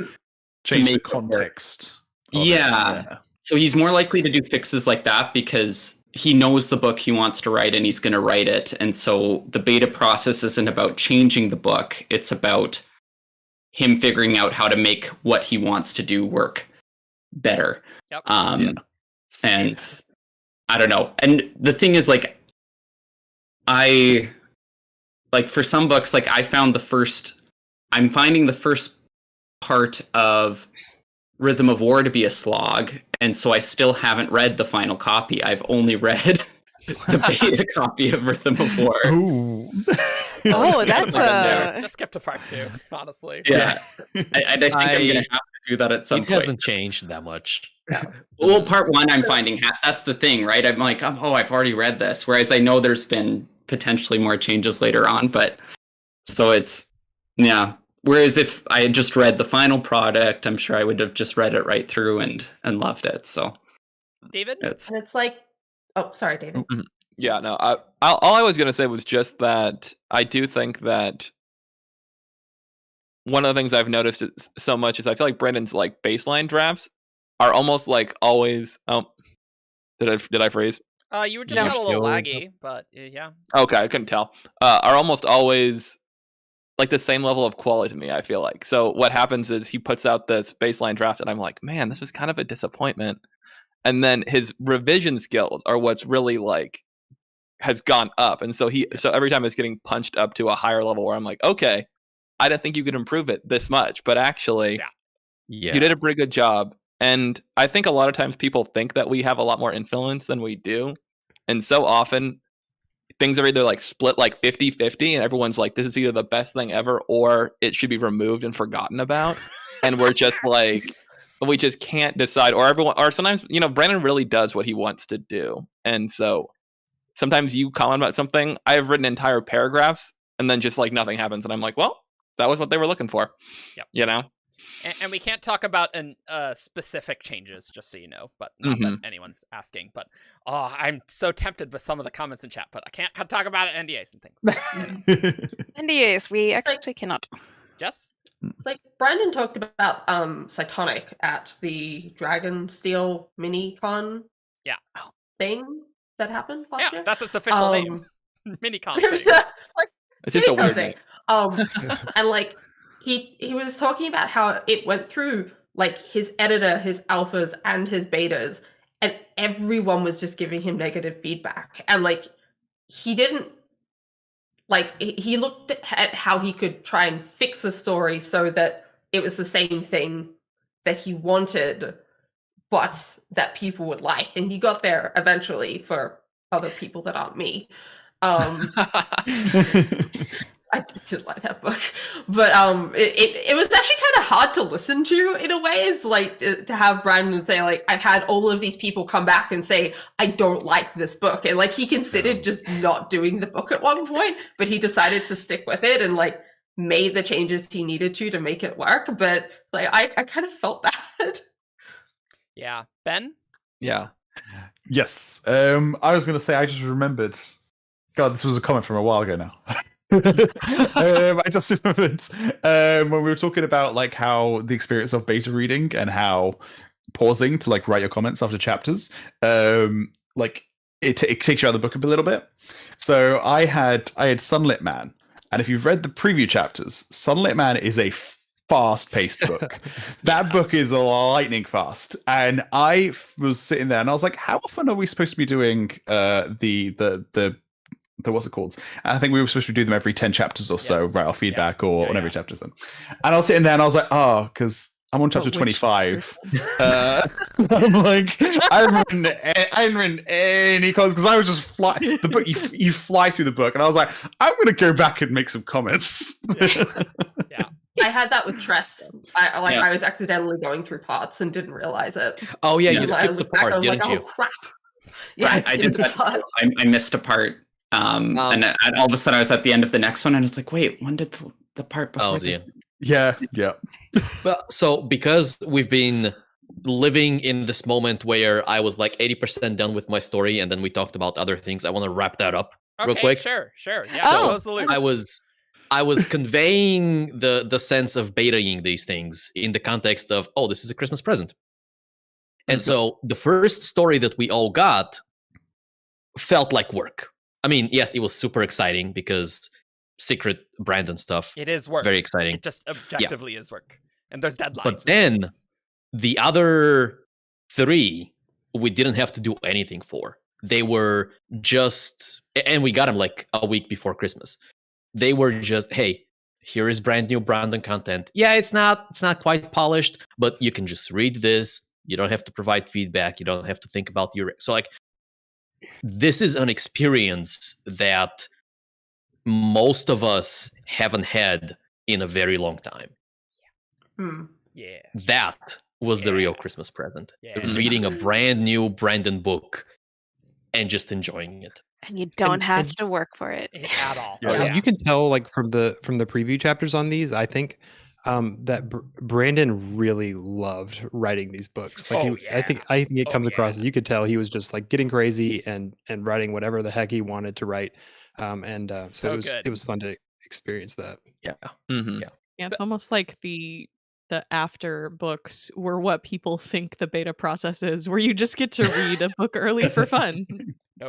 Change the context. Yeah. So he's more likely to do fixes like that because he knows the book he wants to write and he's going to write it. And so the beta process isn't about changing the book. It's about him figuring out how to make what he wants to do work better. Yep. And I don't know. And the thing is, like, for some books, like I'm finding the first part of Rhythm of War to be a slog, and so I still haven't read the final copy. I've only read the beta copy of Rhythm of War. Ooh. That's just skip to part 2, honestly. Yeah. I think I'm gonna have to do that at some point. It hasn't changed that much. Well, part 1 I'm finding that's the thing, right? I'm like, I've already read this, whereas I know there's been potentially more changes later on, but so it's whereas if I had just read the final product, I'm sure I would have just read it right through and loved it. So, David? And it's like, oh, sorry, David. Yeah, no, all I was going to say was just that I do think that one of the things I've noticed so much is I feel like Brandon's like baseline drafts are almost like always. Did I freeze? You were just got a little laggy, but yeah. Okay, I couldn't tell. Are almost always like the same level of quality to me, I feel like. So what happens is he puts out this baseline draft and I'm like, man, this is kind of a disappointment. And then his revision skills are what's really like has gone up. And so every time it's getting punched up to a higher level where I'm like, okay, I didn't think you could improve it this much, but actually you did a pretty good job. And I think a lot of times people think that we have a lot more influence than we do. And so often things are either like split like 50-50 and everyone's like, this is either the best thing ever or it should be removed and forgotten about. And we're just like, we just can't decide. Or sometimes, Brandon really does what he wants to do. And so sometimes you comment about something, I've written entire paragraphs and then just like nothing happens. And I'm like, well, that was what they were looking for. Yep. And we can't talk about specific changes, just so you know, but not that anyone's asking. But I'm so tempted with some of the comments in chat, but I can't talk about it, NDAs and things. NDAs, we actually cannot. Yes? Like Brandon talked about Cytonic at the Dragonsteel mini-con thing that happened last year. That's its official name. Mini-con thing. It's just a weird name. And like he was talking about how it went through like his editor, his alphas, and his betas, and everyone was just giving him negative feedback. And like he didn't he looked at how he could try and fix the story so that it was the same thing that he wanted, but that people would like. And he got there eventually for other people that aren't me. I did like that book, but it was actually kind of hard to listen to in a way. It's like to have Brandon say like, I've had all of these people come back and say I don't like this book, and like he considered just not doing the book at one point, but he decided to stick with it and like made the changes he needed to make it work. But it's like I kind of felt bad. Yeah, Ben. Yeah. Yes. I was going to say I just remembered. God, this was a comment from a while ago now. I just remembered when we were talking about like how the experience of beta reading and how pausing to like write your comments after chapters, like it takes you out of the book a little bit. So I had Sunlit Man, and if you've read the preview chapters, Sunlit Man is a fast-paced book. That book is lightning fast, and I was sitting there and I was like, how often are we supposed to be doing the what's it called? And I think we were supposed to do them every 10 chapters or so, write our feedback or on every chapter then. And I was sitting there and I was like, oh, because I'm on chapter 25. I'm like, I hadn't written any comments because I was just the book. You fly through the book, and I was like, I'm going to go back and make some comments. Yeah. I had that with Tress. I was accidentally going through parts and didn't realize it. Oh yeah, you skipped the part, didn't you? Oh crap! Yeah, I did that. I missed a part. And all of a sudden I was at the end of the next one and it's like, wait, when did the part before this? Yeah. Well, so because we've been living in this moment where I was like 80% done with my story and then we talked about other things, I want to wrap that up real quick. Sure. Yeah, absolutely. I was conveying the sense of betaing these things in the context of, oh, this is a Christmas present. And so the first story that we all got felt like work. I mean, yes, it was super exciting because secret Brandon stuff. It is work. Very exciting. It just objectively is work. And there's deadlines. But then the other 3, we didn't have to do anything for. They were just, and we got them like a week before Christmas. They were just, hey, here is brand new Brandon content. Yeah, it's not quite polished, but you can just read this. You don't have to provide feedback. You don't have to think about so like, this is an experience that most of us haven't had in a very long time. Yeah. That was the real Christmas present. Yeah. Reading a brand new Brandon book and just enjoying it. And you don't have to work for it at all. Yeah. You can tell like from the preview chapters on these, I think that Brandon really loved writing these books. Like I think it comes across as you could tell he was just like getting crazy and writing whatever the heck he wanted to write. So it was fun to experience that. Yeah. Mm-hmm. Yeah. Yeah, it's almost like the after books were what people think the beta process is, where you just get to read a book early for fun. No.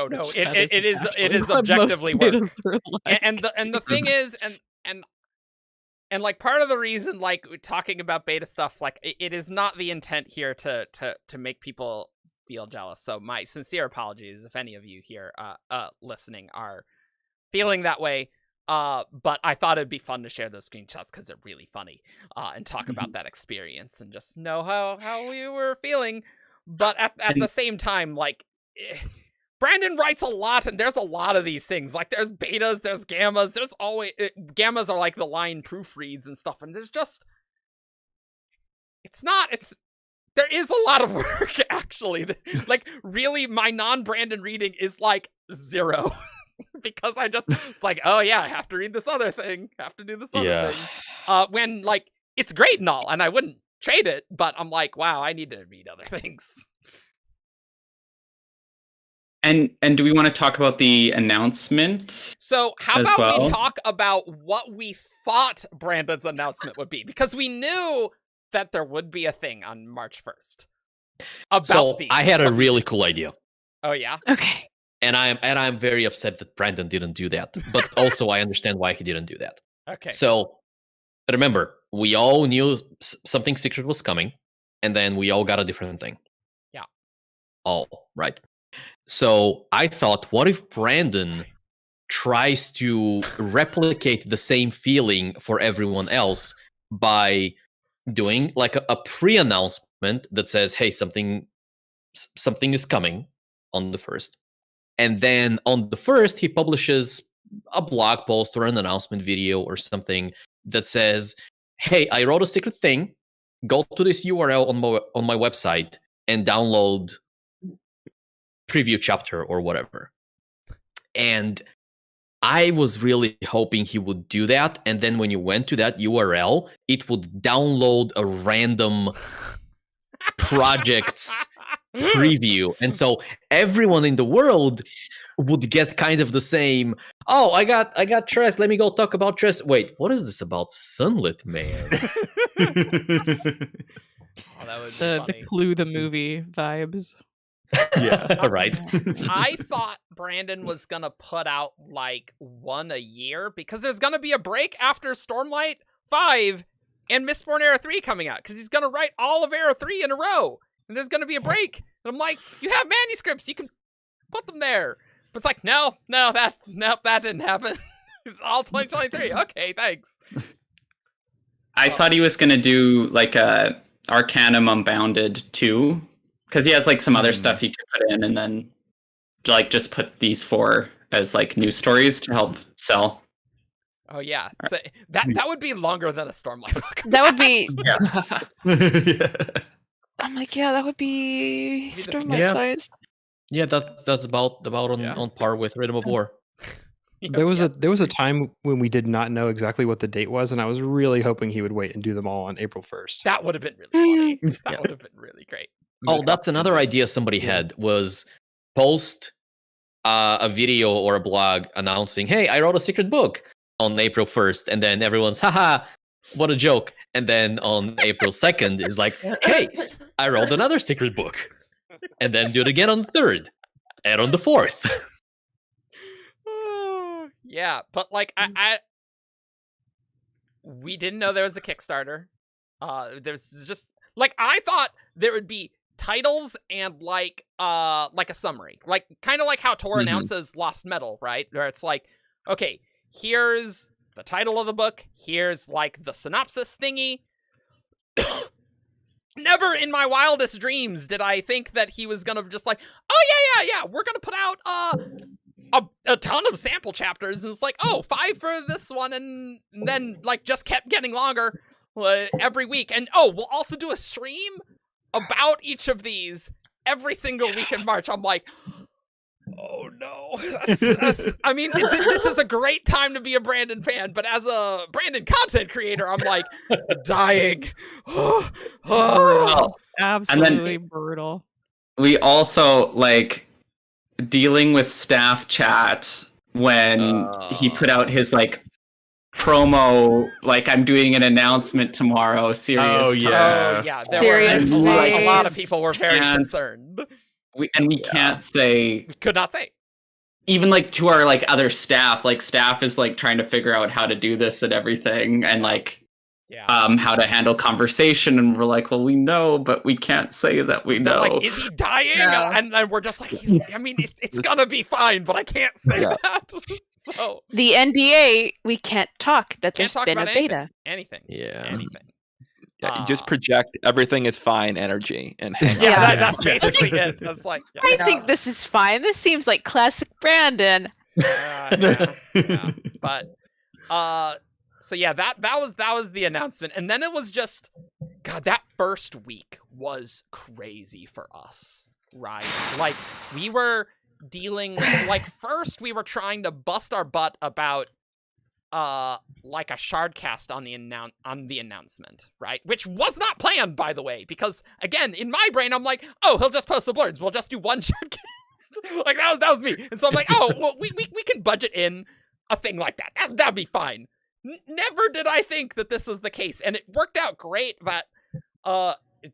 Which It is what objectively most work. betas are like. And the thing is, and like part of the reason, like talking about beta stuff, like it is not the intent here to make people feel jealous. So my sincere apologies if any of you here listening are feeling that way. But I thought it'd be fun to share those screenshots because they're really funny, and talk about that experience and just know how we were feeling. But at the same time, like Brandon writes a lot, and there's a lot of these things. Like there's betas, there's gammas, there's always gammas are like the line proofreads and stuff, and there's just there is a lot of work actually. Like really, my non-Brandon reading is like 0. Because it's like, oh yeah, I have to read this other thing, have to do this other thing. When like it's great and all, and I wouldn't trade it, but I'm like, wow, I need to read other things. And do we want to talk about the announcement? So how as about well? we talk about what we thought Brandon's announcement would be? Because we knew that there would be a thing on March 1st. So these. I had a really cool idea. Oh yeah? Okay. And I'm very upset that Brandon didn't do that. But also I understand why he didn't do that. Okay. So remember, we all knew something secret was coming, and then we all got a different thing. Yeah. All right. So I thought, what if Brandon tries to replicate the same feeling for everyone else by doing like a pre-announcement that says, hey, something is coming on the 1st. And then on the 1st, he publishes a blog post or an announcement video or something that says, hey, I wrote a secret thing. Go to this URL on my website and download preview chapter or whatever. And I was really hoping he would do that. And then when you went to that URL, it would download a random project's preview. And so everyone in the world would get kind of the same, oh, I got Tress, let me go talk about Tress. Wait, what is this about Sunlit Man? Oh, that would be The funny. Clue the movie vibes. Yeah, right. I thought Brandon was gonna put out like one a year because there's gonna be a break after Stormlight 5 and Mistborn Era 3 coming out because he's gonna write all of Era 3 in a row and there's gonna be a break. And I'm like, you have manuscripts, you can put them there. But it's like, no, that didn't happen. It's all 2023. Okay, thanks. I thought he was going to do like a Arcanum Unbounded 2, because he has like some other stuff he could put in, and then like just put these 4 as like news stories to help sell. Oh yeah, so that would be longer than a Stormlight book. That would be. Yeah. I'm like, yeah, that would be Stormlight Yeah. sized. Yeah, that's about on par with Rhythm of War. There was a time when we did not know exactly what the date was, and I was really hoping he would wait and do them all on April 1st. That would have been really funny. That would have been really great. Oh, that's another idea somebody had, was post a video or a blog announcing, hey, I wrote a secret book on April 1st, and then everyone's, haha, what a joke. And then on April 2nd is like, hey, I wrote another secret book. And then do it again on the 3rd and on the 4th. Yeah, but like we didn't know there was a Kickstarter. There's just like I thought there would be titles and like a summary, like kind of like how Tor announces Lost Metal, right? Where it's like, okay, here's the title of the book, here's like the synopsis thingy. Never in my wildest dreams did I think that he was gonna just like, oh yeah, we're gonna put out a ton of sample chapters, and it's like, oh, 5 for this one, and then like just kept getting longer every week, and oh, we'll also do a stream about each of these every single week in March. I'm like, oh no, I mean, this is a great time to be a Brandon fan, but as a Brandon content creator, I'm like dying. Brutal. Absolutely brutal. We also like dealing with staff chat when he put out his like promo, like, I'm doing an announcement tomorrow. Serious. Oh yeah. Oh yeah. There Serious were a face. lot of people were very And concerned. We can't say, We could not say. even like to our like other staff, like staff is like trying to figure out how to do this and everything, and like how to handle conversation, and we're like, well, we know, but we can't say that we know. Like, is he dying? Yeah. And we're just like, I mean, it's gonna be fine, but I can't say that. So The NDA, we can't talk. That can't there's talk been a about beta. anything. Yeah. Anything. Yeah, you just project everything is fine energy and hang Yeah, on. that's basically it. That's like, I think this is fine. This seems like classic Brandon. yeah. But so yeah, that was the announcement, and then it was just, God, that first week was crazy for us, right? Like, we were dealing with, like, first we were trying to bust our butt about like a shardcast on the announcement, right? Which was not planned, by the way, because again, in my brain, I'm like, oh, he'll just post the blurs. We'll just do one shardcast. Like that was me. And so I'm like, oh, well, we can budget in a thing like that. That'd be fine. Never did I think that this was the case, and it worked out great. But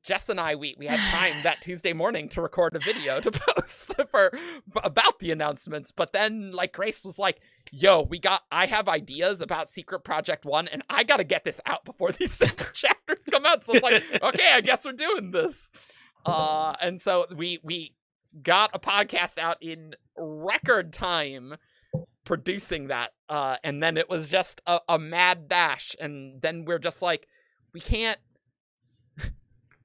Jess and I, we had time that Tuesday morning to record a video to post about the announcements. But then, like, Grace was like, yo, I have ideas about Secret Project 1, and I gotta get this out before these 7 chapters come out. So it's like, okay, I guess we're doing this. And so we got a podcast out in record time producing that. And then it was just a mad dash. And then we're just like, we can't,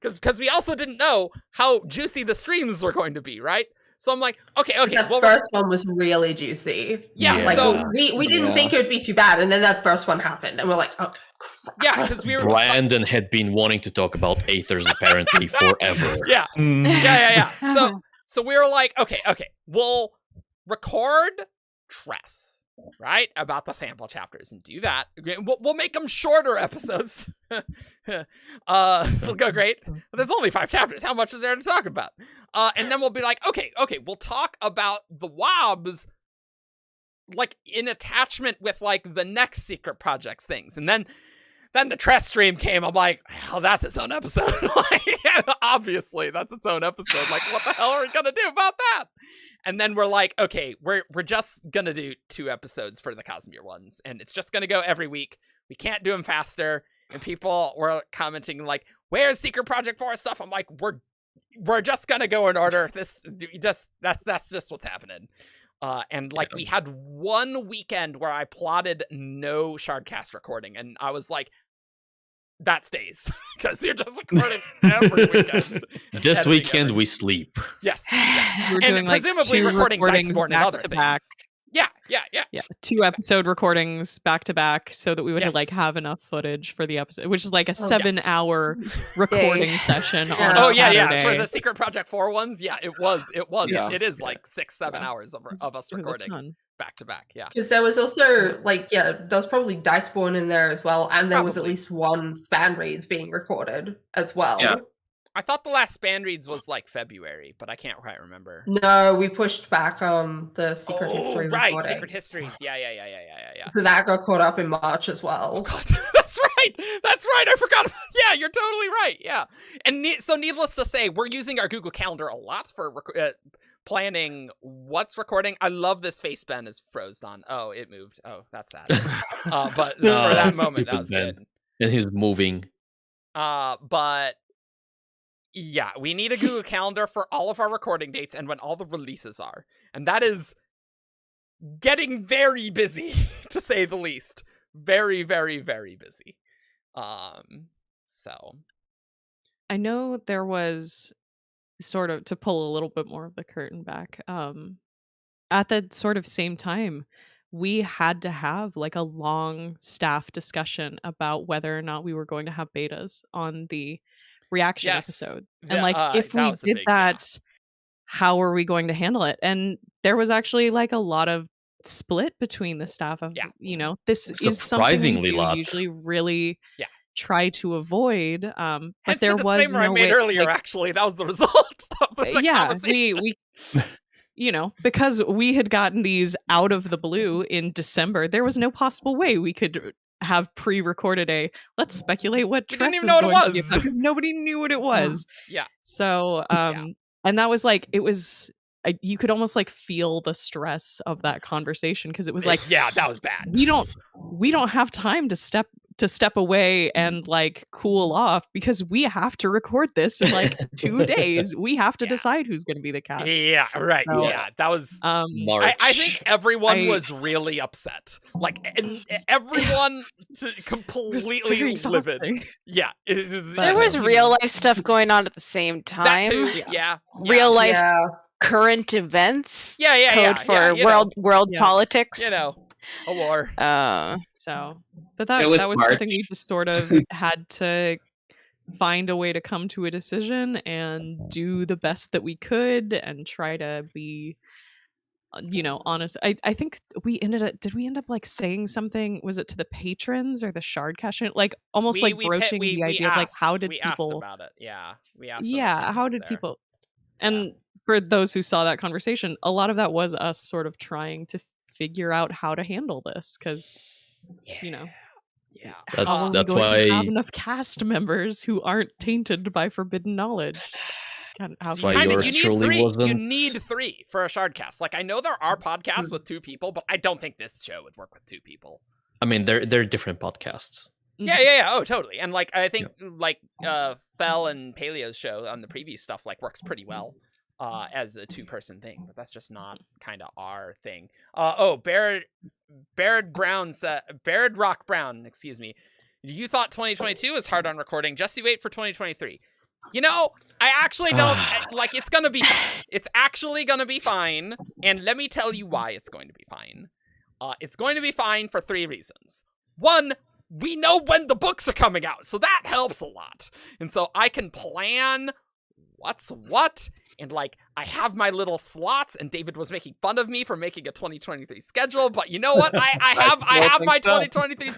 because we also didn't know how juicy the streams were going to be, right? So I'm like, okay. That first one was really juicy. Yeah. Like, so we didn't think it would be too bad, and then that first one happened, and we're like, oh, crap. Yeah, because we were. Brandon had been wanting to talk about Aethers apparently forever. Yeah. Yeah. So we were like, okay, we'll record Tress, right, about the sample chapters and do that. We'll make them shorter episodes. It'll go great. There's only 5 chapters. How much is there to talk about? And then we'll be like, okay, we'll talk about the WOBs like in attachment with like the next Secret Projects things. And then the Tress stream came. I'm like, oh, that's its own episode. Obviously, that's its own episode. Like, what the hell are we gonna do about that? And then we're like, okay, we're just gonna do 2 episodes for the Cosmere ones, and it's just gonna go every week. We can't do them faster. And people were commenting like, "Where's Secret Project 4 stuff?" I'm like, we're just gonna go in order. That's just what's happening. And like we had one weekend where I plotted no Shardcast recording, and I was like, that stays because you're just recording every weekend. This weekend we sleep. Yes. We're doing presumably like 2 recording recordings Diceborne and back other to things. back. Yeah. 2 episode recordings back to back, so that we would Yes. have enough footage for the episode, which is like a yes. 7-hour recording session on Oh a yeah. Saturday. For the Secret Project 4 ones, it was. Yeah. It is like 6-7 hours of us It was a recording ton. back to back. Yeah. Because there was also there was probably Diceborne in there as well, and there was at least 1 span reads being recorded as well. Yeah. I thought the last span reads was like February, but I can't quite remember. No, we pushed back the Secret History right, recording. Secret Histories. Yeah. So that got caught up in March as well. Oh God, that's right. I forgot. Yeah, you're totally right. Yeah, and so needless to say, we're using our Google Calendar a lot for planning what's recording. I love this face Ben is frozen on. Oh, it moved. Oh, that's sad. But for that moment, that was good. And he's moving. But yeah, we need a Google Calendar for all of our recording dates and when all the releases are, and that is getting very busy, to say the least. Very, very, very busy. So I know there was sort of, to pull a little bit more of the curtain back, at the sort of same time, we had to have like a long staff discussion about whether or not we were going to have betas on the reaction episode. And like, if we did that, how are we going to handle it? And there was actually like a lot of split between the staff of, this is something we do usually really try to avoid. But hence there the was disclaimer no I made way, earlier, actually, that was the result of the conversation. we because we had gotten these out of the blue in December, there was no possible way we could have pre-recorded let's speculate what we Tress didn't even know what it was, because nobody knew what it was. So and that was like, it was you could almost like feel the stress of that conversation, because it was like, that was bad. We don't have time to step away and like cool off, because we have to record this in like 2 days. We have to decide who's going to be the cast. Yeah, right. So, That was March. I think everyone was really upset. Like everyone completely livid. Yeah, it was, there was real life stuff going on at the same time. That too. Yeah. Real life current events. Code for world politics. A war. So, but that was something we just sort of had to find a way to come to a decision and do the best that we could and try to be, honest. I think did we end up like saying something? Was it to the patrons or the Shardcast? Like almost broaching the idea of like, how did people asked about it? Yeah, we asked. Yeah, how did people? And for those who saw that conversation, a lot of that was us sort of trying to figure out how to handle this, because you know, that's we why have enough cast members who aren't tainted by forbidden knowledge. That's why yours truly wasn't. You need 3 for a Shardcast. Like, I know there are podcasts with 2 people, but I don't think this show would work with 2 people. I mean, they're different podcasts. Yeah. Oh, totally. And like, I think like Fel and Paleo's show on the preview stuff like works pretty well as a 2-person thing, but that's just not kind of our thing. Barrett Rock Brown, excuse me. You thought 2022 was hard on recording. Just you wait for 2023. You know, I actually don't like. It's gonna be fine. It's actually gonna be fine, and let me tell you why it's going to be fine. It's going to be fine for 3 reasons. 1, we know when the books are coming out, so that helps a lot. And so I can plan what's what, and like, I have my little slots, and David was making fun of me for making a 2023 schedule, but you know what? I have my 2023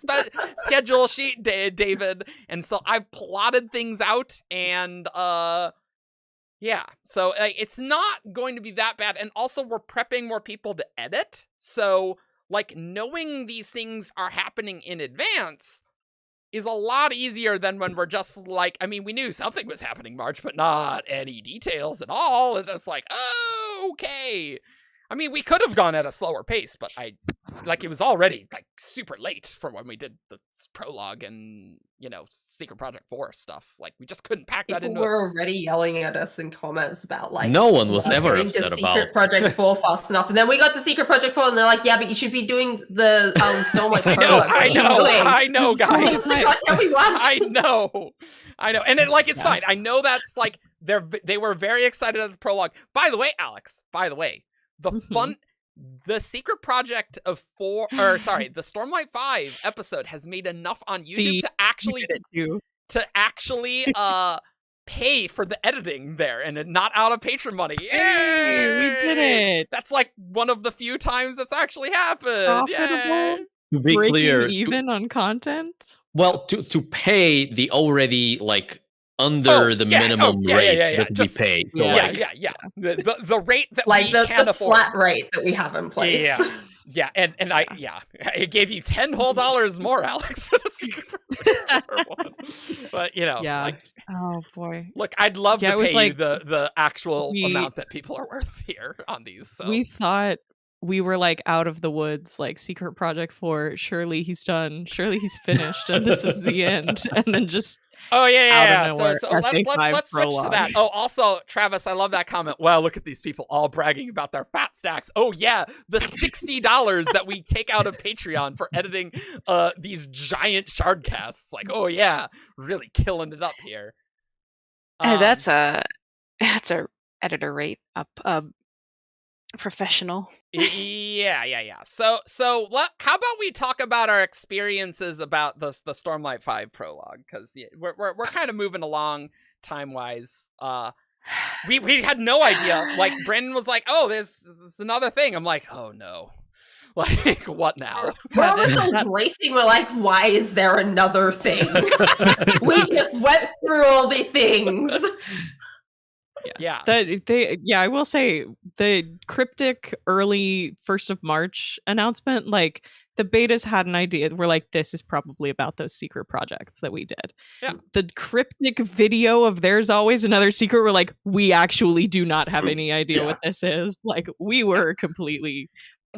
schedule sheet, David, and so I've plotted things out, and yeah, so it's not going to be that bad, and also we're prepping more people to edit, so like, knowing these things are happening in advance is a lot easier than when we're just like, I mean, we knew something was happening March, but not any details at all. And it's like, oh, okay. I mean, we could have gone at a slower pace, but it was already like super late for when we did the prologue and, you know, Secret Project 4 stuff. Like, we just couldn't pack that into it. People were already yelling at us in comments about like, no one was ever upset about Secret Project 4 fast enough. And then we got to Secret Project 4 and they're like, yeah, but you should be doing the Stormlight prologue. I know, guys. I know. And it's fine. I know that's like, they were very excited at the prologue. By the way, Alex, the Secret Project of the Stormlight 5 episode has made enough on YouTube to actually pay for the editing there, and not out of patron money. Yay! We did it. That's like one of the few times that's actually happened. Yay! To be clear, even on content. Well, to pay the already like under the minimum rate that we pay. So the rate that like we the can afford. Flat rate that we have in place. Yeah, and it gave you $10 more, Alex, for the Secret one. But you know, like, oh boy, look, I'd love to pay like, you the actual amount that people are worth here on these. So. We thought we were like out of the woods, like Secret Project 4. Surely he's done. Surely he's finished, and this is the end. And then just so let's switch to that. Oh, also, Travis, I love that comment. Wow, look at these people all bragging about their fat stacks. Oh yeah, the $60 that we take out of Patreon for editing these giant shardcasts. Like, oh yeah, really killing it up here. That's a editor rate up. Professional. Yeah. So how about we talk about our experiences about the Stormlight 5 prologue, because we're kind of moving along time wise. We had no idea. Like, Brandon was like, "Oh, there's another thing." I'm like, "Oh no." Like, what now? We're so racing. We're like, why is there another thing? We just went through all the things. Yeah. I will say the cryptic early 1st of March announcement, like, the betas had an idea. We're like, this is probably about those secret projects that we did. Yeah. The cryptic video of There's Always Another Secret, we're like, we actually do not have any idea what this is. Like, we were completely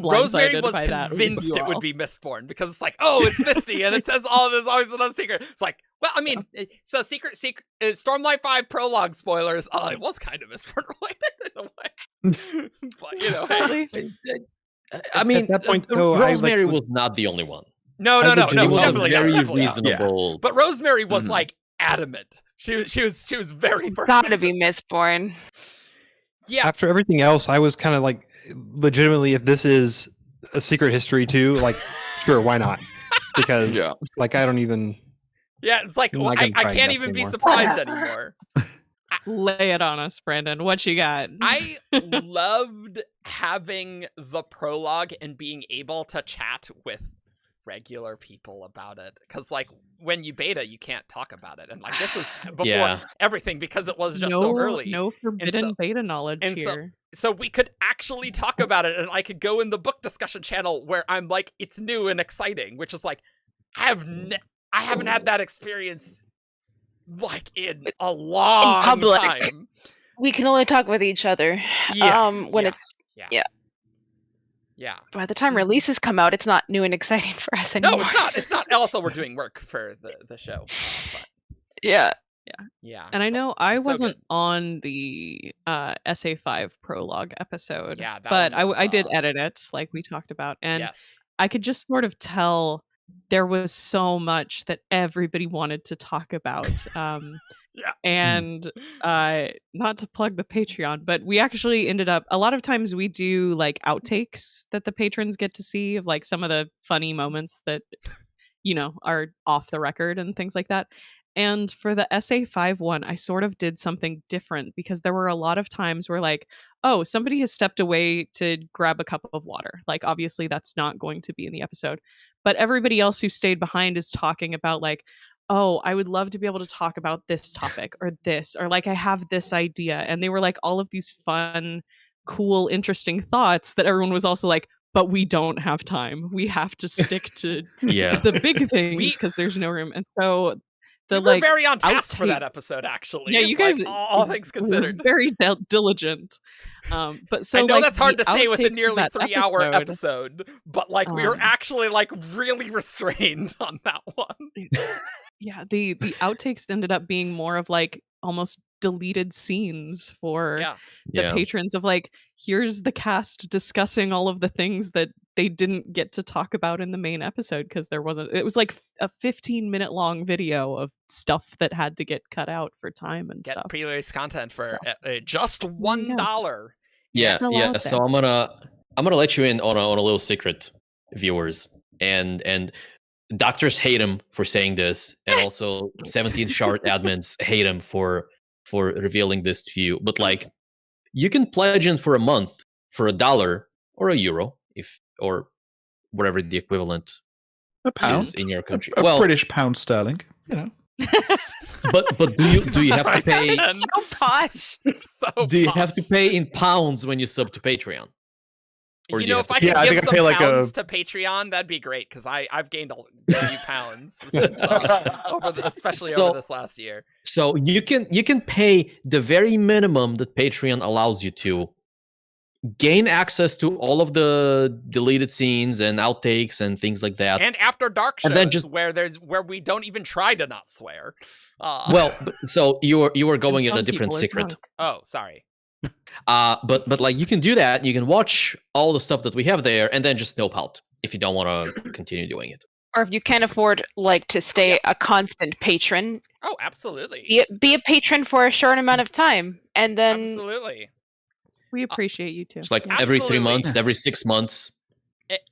Rosemary was by convinced it would be Mistborn, because it's like, oh, it's Misty, and it says, oh, there's always another secret. It's like, well, I mean, so secret Stormlight 5 prologue spoilers. It was kind of Mistborn related in a way, but you know, hey. I mean, at that point, though, Rosemary was not the only one. No, it was definitely very not. reasonable. Yeah. But Rosemary was like adamant. She was very firm. Gotta be Mistborn. Yeah. After everything else, I was kind of like, legitimately, if this is a secret history too, like, sure, why not? Because like, I don't even. Yeah, it's like, I can't even be surprised anymore. Lay it on us, Brandon. What you got? I loved having the prologue and being able to chat with regular people about it, because like when you beta you can't talk about it, and like this is before everything because it was just so early. No forbidden beta knowledge here. So we could actually talk about it, and I could go in the book discussion channel where I'm like, it's new and exciting, which is like I haven't had that experience like in a long time. We can only talk with each other. When it's by the time releases come out, it's not new and exciting for us anymore. No, it's not. It's not. Also, we're doing work for the show. But. Yeah. And I know I wasn't on the SA5 prologue episode, but I did edit it, like we talked about, and I could just sort of tell there was so much that everybody wanted to talk about. And not to plug the Patreon, but we actually ended up, a lot of times we do like outtakes that the patrons get to see of like some of the funny moments that, you know, are off the record and things like that. And for the SA5 one, I sort of did something different because there were a lot of times where like, oh, somebody has stepped away to grab a cup of water. Like, obviously that's not going to be in the episode, but everybody else who stayed behind is talking about like, oh, I would love to be able to talk about this topic or this, or like, I have this idea. And they were like all of these fun, cool, interesting thoughts that everyone was also like, but we don't have time. We have to stick to the big things because there's no room. And so we were very on task for that episode, actually. Yeah, you guys, like, all things considered, very diligent. But so I know like, that's hard to say with a nearly 3-hour episode, but like we were actually like really restrained on that one. Yeah, the outtakes ended up being more of like almost deleted scenes for the patrons of like, here's the cast discussing all of the things that they didn't get to talk about in the main episode because there wasn't, it was like a 15-minute long video of stuff that had to get cut out for time and stuff. Pre-release content for just $1. Yeah. So I'm gonna let you in on a little secret, viewers, and doctors hate him for saying this, and also 17 shard admins hate him for revealing this to you. But like, you can pledge in for a month for $1 or €1, if or whatever the equivalent is in your country. A British pound sterling, you know. but do you have to pay? So posh. Do you have to pay in pounds when you sub to Patreon? Or you know, if I could give some pounds to Patreon, that'd be great, because I've gained a few pounds since, especially over this last year. So you can pay the very minimum that Patreon allows you to gain access to all of the deleted scenes and outtakes and things like that, and After Dark shows, and then where we don't even try to not swear. Well, so you were going in a different secret. Oh, sorry. But like, you can do that. You can watch all the stuff that we have there, and then just nope out if you don't want to continue doing it. Or if you can't afford like to stay a constant patron. Oh, absolutely. Be a patron for a short amount of time, and then absolutely. We appreciate you too. It's like every 3 months, every 6 months,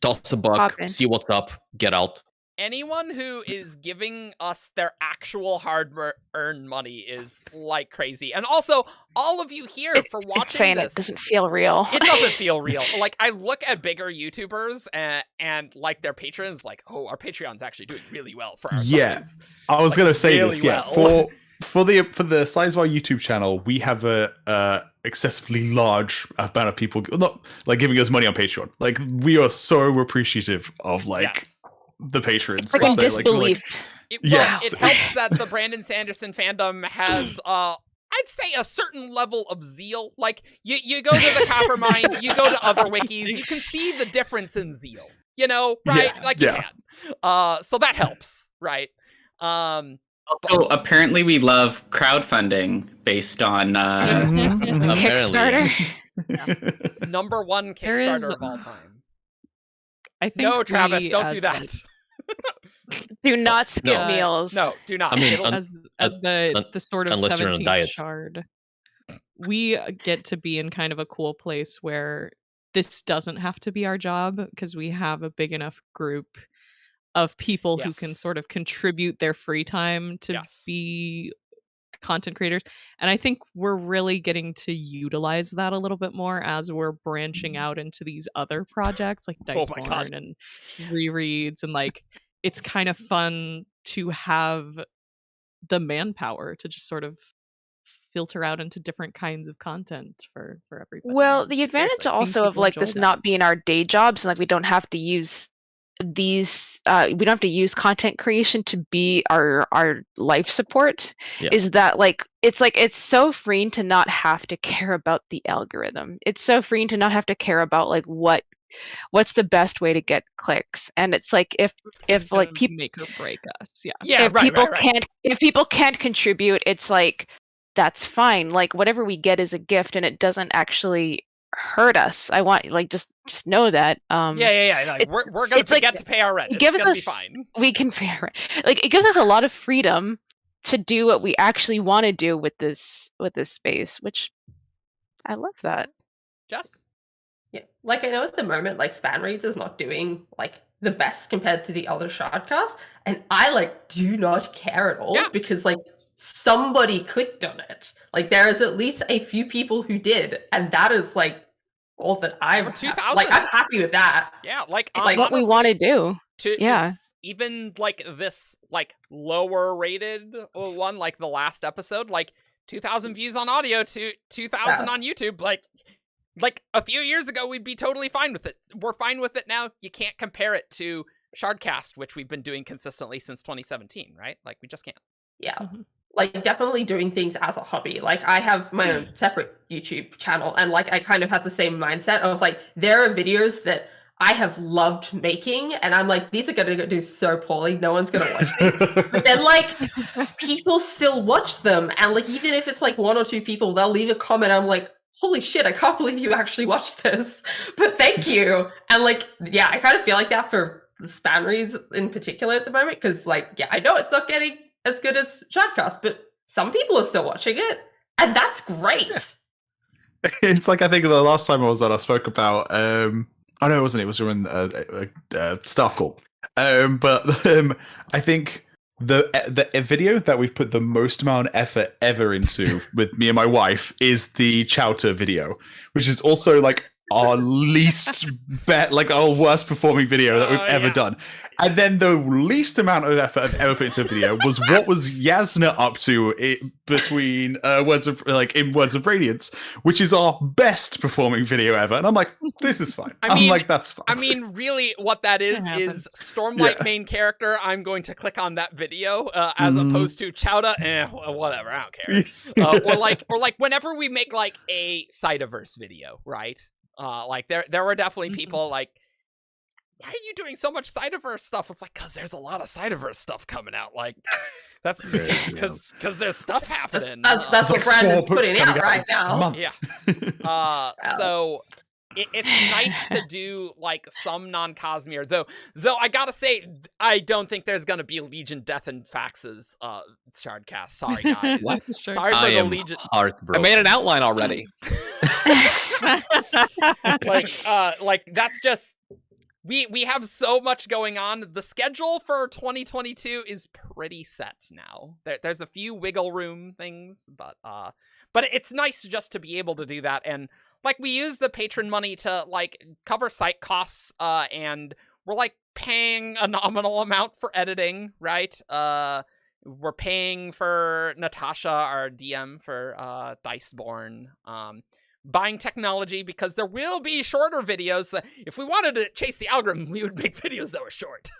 toss a buck, see what's up, get out. Anyone who is giving us their actual hard-earned money is like crazy. And also, all of you here for watching this. It doesn't feel real. It doesn't feel real. Like, I look at bigger YouTubers and like their patrons, like, oh, our Patreon's actually doing really well for our size. I was going to say really this. Yeah, well. for the size of our YouTube channel, we have a excessively large amount of people not like giving us money on Patreon. Like, we are so appreciative of like the patrons. It's like in disbelief. It helps that the Brandon Sanderson fandom has I'd say a certain level of zeal. Like, you go to the Coppermind, you go to other wikis, you can see the difference in zeal. You know, right? You can. So that helps, right? Also, apparently we love crowdfunding based on Kickstarter. Number one Kickstarter of all time. I think no, Travis, don't do that. Do not skip meals. No, do not. I mean, as the sort of 17th shard, we get to be in kind of a cool place where this doesn't have to be our job, because we have a big enough group of people who can sort of contribute their free time to be content creators. And I think we're really getting to utilize that a little bit more as we're branching out into these other projects like Diceborn and rereads, and like it's kind of fun to have the manpower to just sort of filter out into different kinds of content for everybody. Well, the advantage also of like this not being our day jobs, and like we don't have to use these we don't have to use content creation to be our life support, is that like it's so freeing to not have to care about the algorithm. It's so freeing to not have to care about like what's the best way to get clicks. And it's like if like people make or break us. If people can't contribute, it's like that's fine. Like whatever we get is a gift, and it doesn't actually hurt us. I want like just know that. Like, we're gonna get to pay our rent. It's gonna be fine. We can pay our rent. Like it gives us a lot of freedom to do what we actually want to do with this space, which I love that. Jess? Yeah, like I know at the moment, like Span Reads is not doing like the best compared to the other shardcasts, and I like do not care at all because like somebody clicked on it. Like there is at least a few people who did, and that is like all that I'm like. I'm happy with that. Yeah, like what we want to do. Even like this like lower rated one, like the last episode, like 2,000 views on audio to 2,000 on YouTube. Like a few years ago, we'd be totally fine with it. We're fine with it now. You can't compare it to Shardcast, which we've been doing consistently since 2017, right? Like we just can't. Yeah. Like definitely doing things as a hobby. Like I have my own separate YouTube channel, and like I kind of have the same mindset of like there are videos that I have loved making, and I'm like, these are gonna do so poorly, no one's gonna watch these. But then like people still watch them, and like even if it's like 1 or 2 people, they'll leave a comment. I'm like, holy shit, I can't believe you actually watched this, but thank you. And like, yeah, I kind of feel like that for the Span Reads in particular at the moment, because like, yeah, I know it's not getting as good as Shardcast, but some people are still watching it, and that's great. It's like, I think the last time I was on, I spoke about oh no, it wasn't. It was during staff call. But I think the video that we've put the most amount of effort ever into with me and my wife is the Chowder video, which is also like our least like our worst performing video that we've ever done. And then the least amount of effort I've ever put into a video was what was Yasna up to between Words of Radiance, which is our best performing video ever. And I'm like, this is fine. I'm like, that's fine. I mean, really, what that is Stormlight main character. I'm going to click on that video as opposed to Chowder. Whatever, I don't care. or like whenever we make like a Cyberverse video, right? Like there were definitely people like, why are you doing so much Cyberverse stuff? It's like, because there's a lot of Cyberverse stuff coming out. Like, that's because there's stuff happening. That's what Brandon's putting out right now. Yeah. So it's nice to do like some non-Cosmere, though I gotta say, I don't think there's gonna be Legion Death and Faxes Shardcast. Sorry guys. Sorry for the Legion. Heartbroken. I made an outline already. like that's just. We have so much going on. The schedule for 2022 is pretty set now. There's a few wiggle room things, but it's nice just to be able to do that. And like we use the patron money to like cover site costs, and we're like paying a nominal amount for editing, right? We're paying for Natasha, our DM, for Diceborn. Buying technology because there will be shorter videos. If we wanted to chase the algorithm, we would make videos that were short.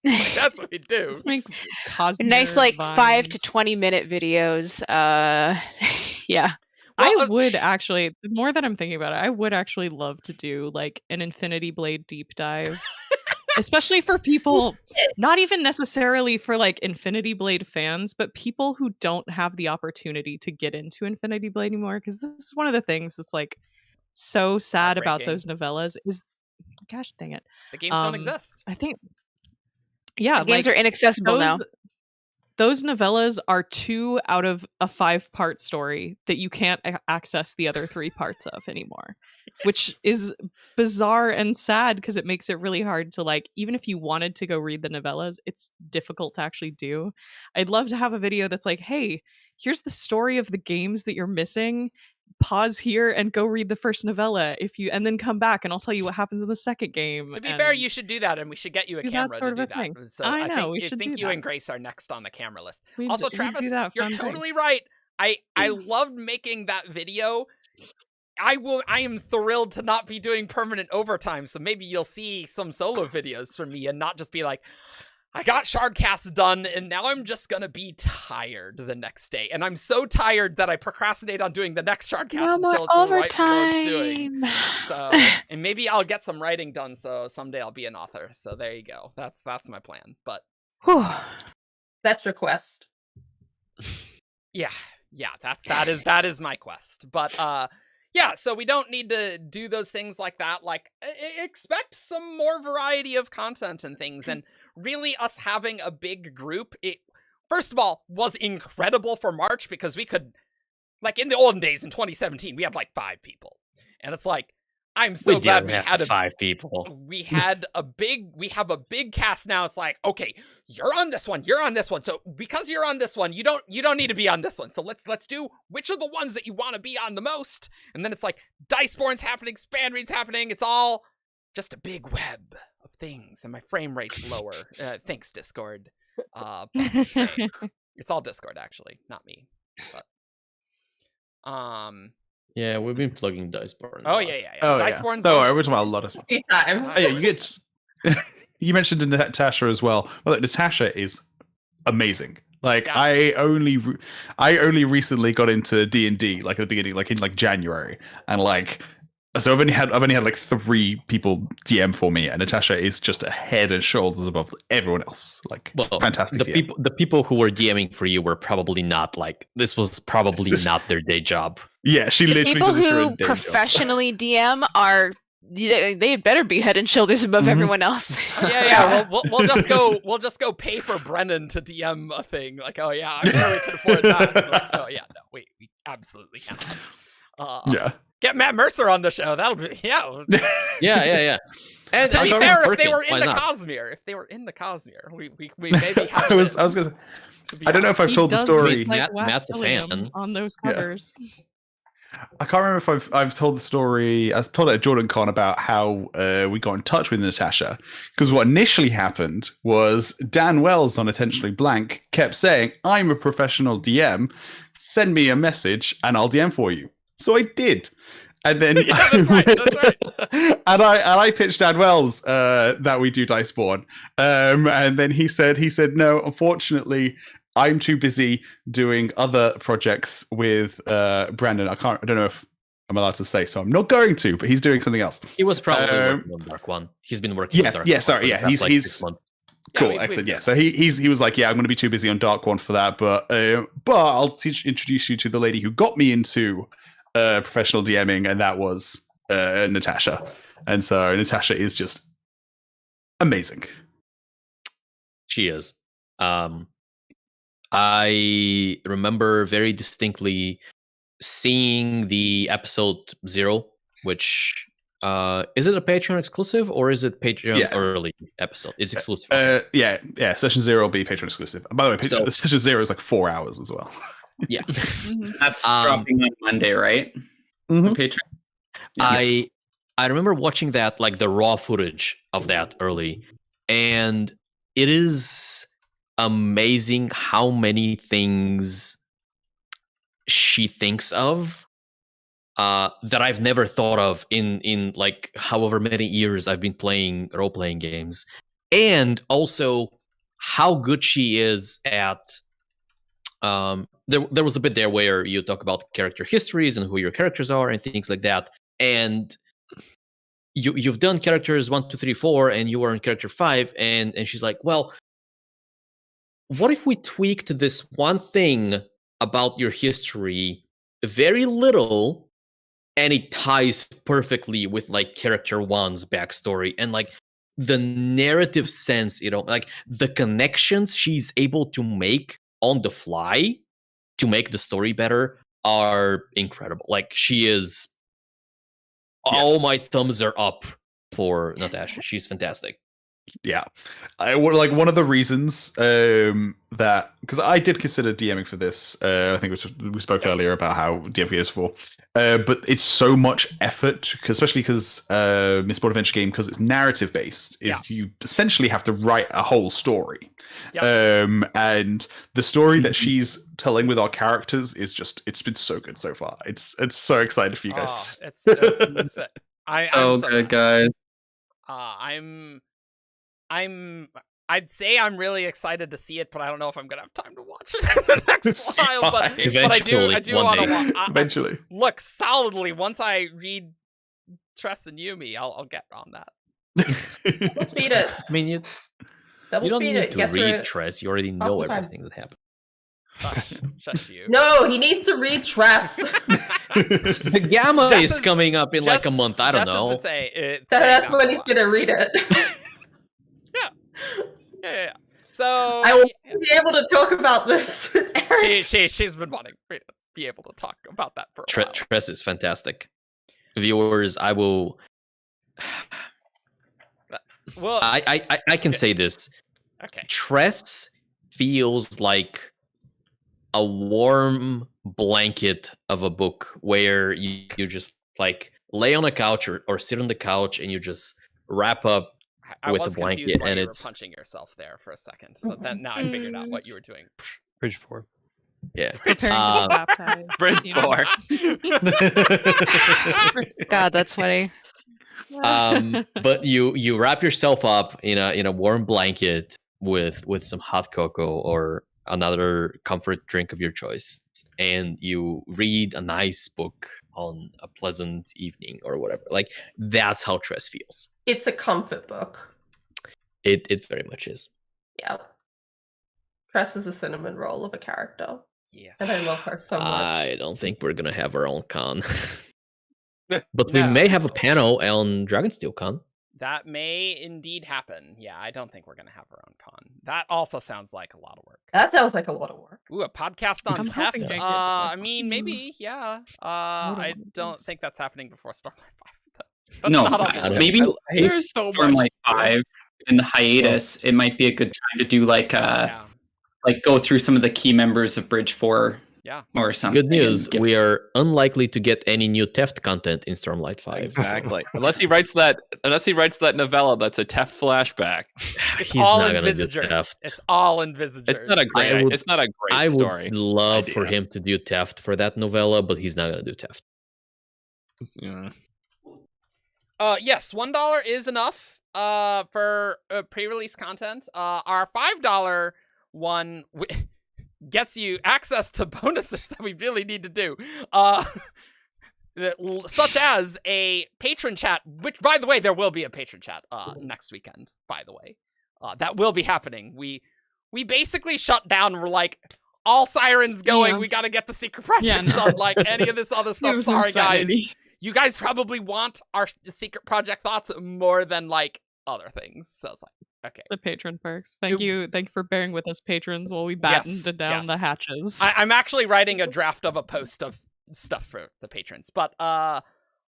Like, that's what we do. Just make Cosmere nice, like vines. 5 to 20 minute videos. Yeah. Well, I would actually, the more that I'm thinking about it, I would actually love to do like an Infinity Blade deep dive. Especially for people, not even necessarily for like Infinity Blade fans, but people who don't have the opportunity to get into Infinity Blade anymore. Because this is one of the things that's like so sad about those novellas is, gosh dang it, the games don't exist. I think, yeah, the games are inaccessible now. those novellas are 2 out of a 5-part story that you can't access the other 3 parts of anymore, which is bizarre and sad because it makes it really hard to, like, even if you wanted to go read the novellas, it's difficult to actually do. I'd love to have a video that's like, hey, here's the story of the games that you're missing. Pause here and go read the first novella and then come back and I'll tell you what happens in the second game. To be fair, you should do that, and we should get you a camera to do that. Thing. So I know, I think you and Grace are next on the camera list. We Also, Travis, you're totally right. I loved making that video. I am thrilled to not be doing permanent overtime, so maybe you'll see some solo videos from me and not just be like, I got Shardcast done, and now I'm just gonna be tired the next day. And I'm so tired that I procrastinate on doing the next Shardcast until it's right below it's doing. So, and maybe I'll get some writing done, so someday I'll be an author. So there you go. That's my plan. But that's your quest. Yeah, that is my quest. But yeah, so we don't need to do those things like that. Like, expect some more variety of content and things. And really, us having a big group, it, first of all, was incredible for March because we could, like, in the olden days in 2017, we had like 5 people. And it's like, I'm so glad we had 5 people. We have a big cast now. It's like, okay, you're on this one, you're on this one. So because you're on this one, you don't need to be on this one. So let's do which are the ones that you want to be on the most. And then it's like Diceborn's happening, Spanreed's happening. It's all just a big web of things, and my frame rate's lower. Thanks, Discord. It's all Discord actually, not me. But yeah, we've been plugging Diceborn. Oh yeah. Diceborn's So we're talking about a lot of times. Oh, yeah, you get. You mentioned Natasha as well. Well, Natasha is amazing. Like, yeah. I only recently got into D&D, like at the beginning, like in like January, and like. So I've only had like 3 people DM for me, and Natasha is just a head and shoulders above everyone else. Like, fantastic. The people who were DMing for you were probably not like, this was probably not their day job. Yeah, she literally people who professionally DM are. They better be head and shoulders above everyone else. Yeah. We'll just go pay for Brennan to DM a thing. Like, oh yeah, I'm sure we can afford that. Like, oh yeah, no, we absolutely can't. Yeah. Get Matt Mercer on the show. That'll be yeah. And to be fair, if they were in the Cosmere, we maybe have. I was gonna. I don't know if I've told the story. Matt's a fan on those covers. Yeah. I can't remember if I've told the story. I told it at JordanCon about how we got in touch with Natasha, because what initially happened was Dan Wells on Intentionally Blank kept saying, "I'm a professional DM. Send me a message and I'll DM for you." So I did. And then that's right. and I pitched Dan Wells that we do Diceborn. And then he said, no, unfortunately, I'm too busy doing other projects with Brandon. I don't know if I'm allowed to say, so I'm not going to, but he's doing something else. He was probably working on Dark One. He's been working on Dark One. Yeah, sorry, yeah. He's 6 months. Cool, excellent. Yeah, so he was like, yeah, I'm going to be too busy on Dark One for that, but I'll introduce you to the lady who got me into professional DMing, and that was Natasha. And so Natasha is just amazing. She is. I remember very distinctly seeing the episode 0, which is it a Patreon exclusive or is it Patreon early episode? It's exclusive. Yeah. Session 0 will be Patreon exclusive. And by the way, Session 0 is like 4 hours as well. Yeah. That's dropping on Monday, right? Mm-hmm. Patreon. Yes. I remember watching that, like the raw footage of that early, and it is amazing how many things she thinks of that I've never thought of in like however many years I've been playing role-playing games, and also how good she is at there was a bit there where you talk about character histories and who your characters are and things like that, and you've done characters 1, 2, 3, 4, and you are in character 5, and she's like, well, what if we tweaked this one thing about your history very little, and it ties perfectly with like character 1's backstory and like the narrative sense, like the connections she's able to make on the fly to make the story better are incredible. Like, she is all my thumbs are up for Natasha. She's fantastic. Yeah, I would like one of the reasons that, because I did consider DMing for this. I think we spoke earlier about how DMing is for, but it's so much effort, especially because Miss Board Game, because it's narrative based, is you essentially have to write a whole story. And the story that she's telling with our characters is just, it's been so good so far. It's so excited for you guys. I'm so good, guys. I'd say I'm really excited to see it, but I don't know if I'm gonna have time to watch it in the next while. But I do want to watch. Eventually, look, solidly. Once I read Tress and Yumi, I'll get on that. Let's beat it. I mean, you don't need to read Tress. You already know everything that happened. Shush you. No, he needs to read Tress. The Gamma is coming up in like a month. I don't know. That's when he's gonna read it. Yeah. So I will be able to talk about this with Eric. She's been wanting to be able to talk about that for a while. Tress is fantastic. Viewers, I will. Well, I can say this. Okay. Tress feels like a warm blanket of a book where you just like lay on a couch or sit on the couch and you just wrap up with a blanket, and it's punching yourself there for a second. So then now I figured out what you were doing. Bridge 4. Yeah. Bridge 4. God, that's funny. But you wrap yourself up in a warm blanket with some hot cocoa or another comfort drink of your choice, and you read a nice book on a pleasant evening or whatever. Like, that's how Tress feels. It's a comfort book. It very much is. Yeah. Tress is a cinnamon roll of a character. Yeah. And I love her so much. I don't think we're gonna have our own con. But we may have a panel on Dragonsteel Con. That may indeed happen. Yeah, I don't think we're going to have our own con. That also sounds like a lot of work. That sounds like a lot of work. Ooh, a podcast on Theft. I mean, maybe, yeah. I don't think that's happening before Stormlight 5. No, maybe there's so Stormlight 5 in the hiatus. It might be a good time to do like go through some of the key members of Bridge 4. Yeah. Or something. Good news, we are unlikely to get any new Theft content in Stormlight 5. Exactly. Unless he writes that novella that's a Theft flashback. He's all not in Visagers. It's all in Visagers. It's not a great story. I would love for him to do Theft for that novella, but he's not going to do Theft. Yeah. Yes, $1 is enough for pre-release content. Our $5 one gets you access to bonuses that we really need to do. Such as a patron chat, which, by the way, there will be a patron chat next weekend, by the way. That will be happening. We basically shut down. We're like, all sirens going. Yeah. We got to get the secret project done. Like, any of this other stuff. Sorry, insanity. Guys. You guys probably want our secret project thoughts more than, like, other things. So it's like, okay. The patron perks. Thank you for bearing with us, patrons, while we battened down the hatches. I'm actually writing a draft of a post of stuff for the patrons, but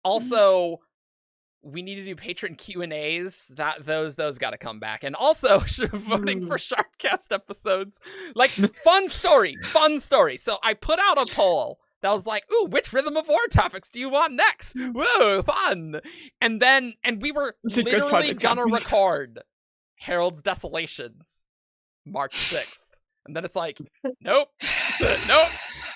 also we need to do patron Q&As. Those got to come back, and also voting for Sharpcast episodes. Like, fun story. So I put out a poll that was like, ooh, which Rhythm of War topics do you want next? Whoa, fun. And we were literally gonna record Harold's Desolations March 6th. And then it's like, nope.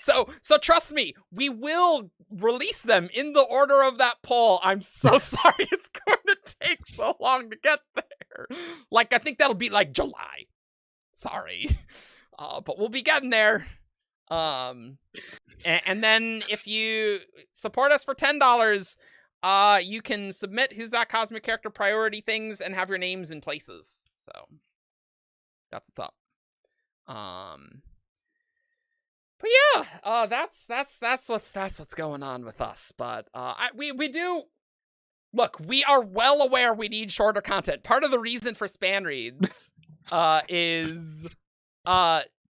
So trust me, we will release them in the order of that poll. I'm so sorry it's going to take so long to get there. Like, I think that'll be like July. Sorry. But we'll be getting there. And then if you support us for $10, you can submit Who's That Cosmic Character priority things and have your names in places. So that's what's up. But yeah, that's what's going on with us. But we do look. We are well aware we need shorter content. Part of the reason for span reads is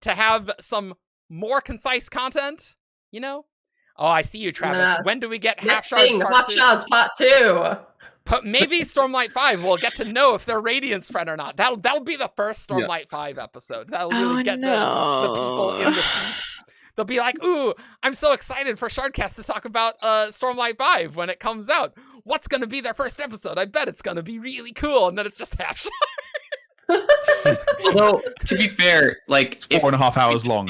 to have some more concise content, you know? Oh, I see you, Travis. When do we get Half Shards Part 2? Half Shards Part 2. But maybe Stormlight 5 will get to know if they're Radiant spread or not. That'll be the first Stormlight 5 episode. That'll really get the people in the seats. They'll be like, ooh, I'm so excited for Shardcast to talk about Stormlight 5 when it comes out. What's going to be their first episode? I bet it's going to be really cool. And then it's just Half Shards. Although, to be fair, like, it's 4.5 hours long.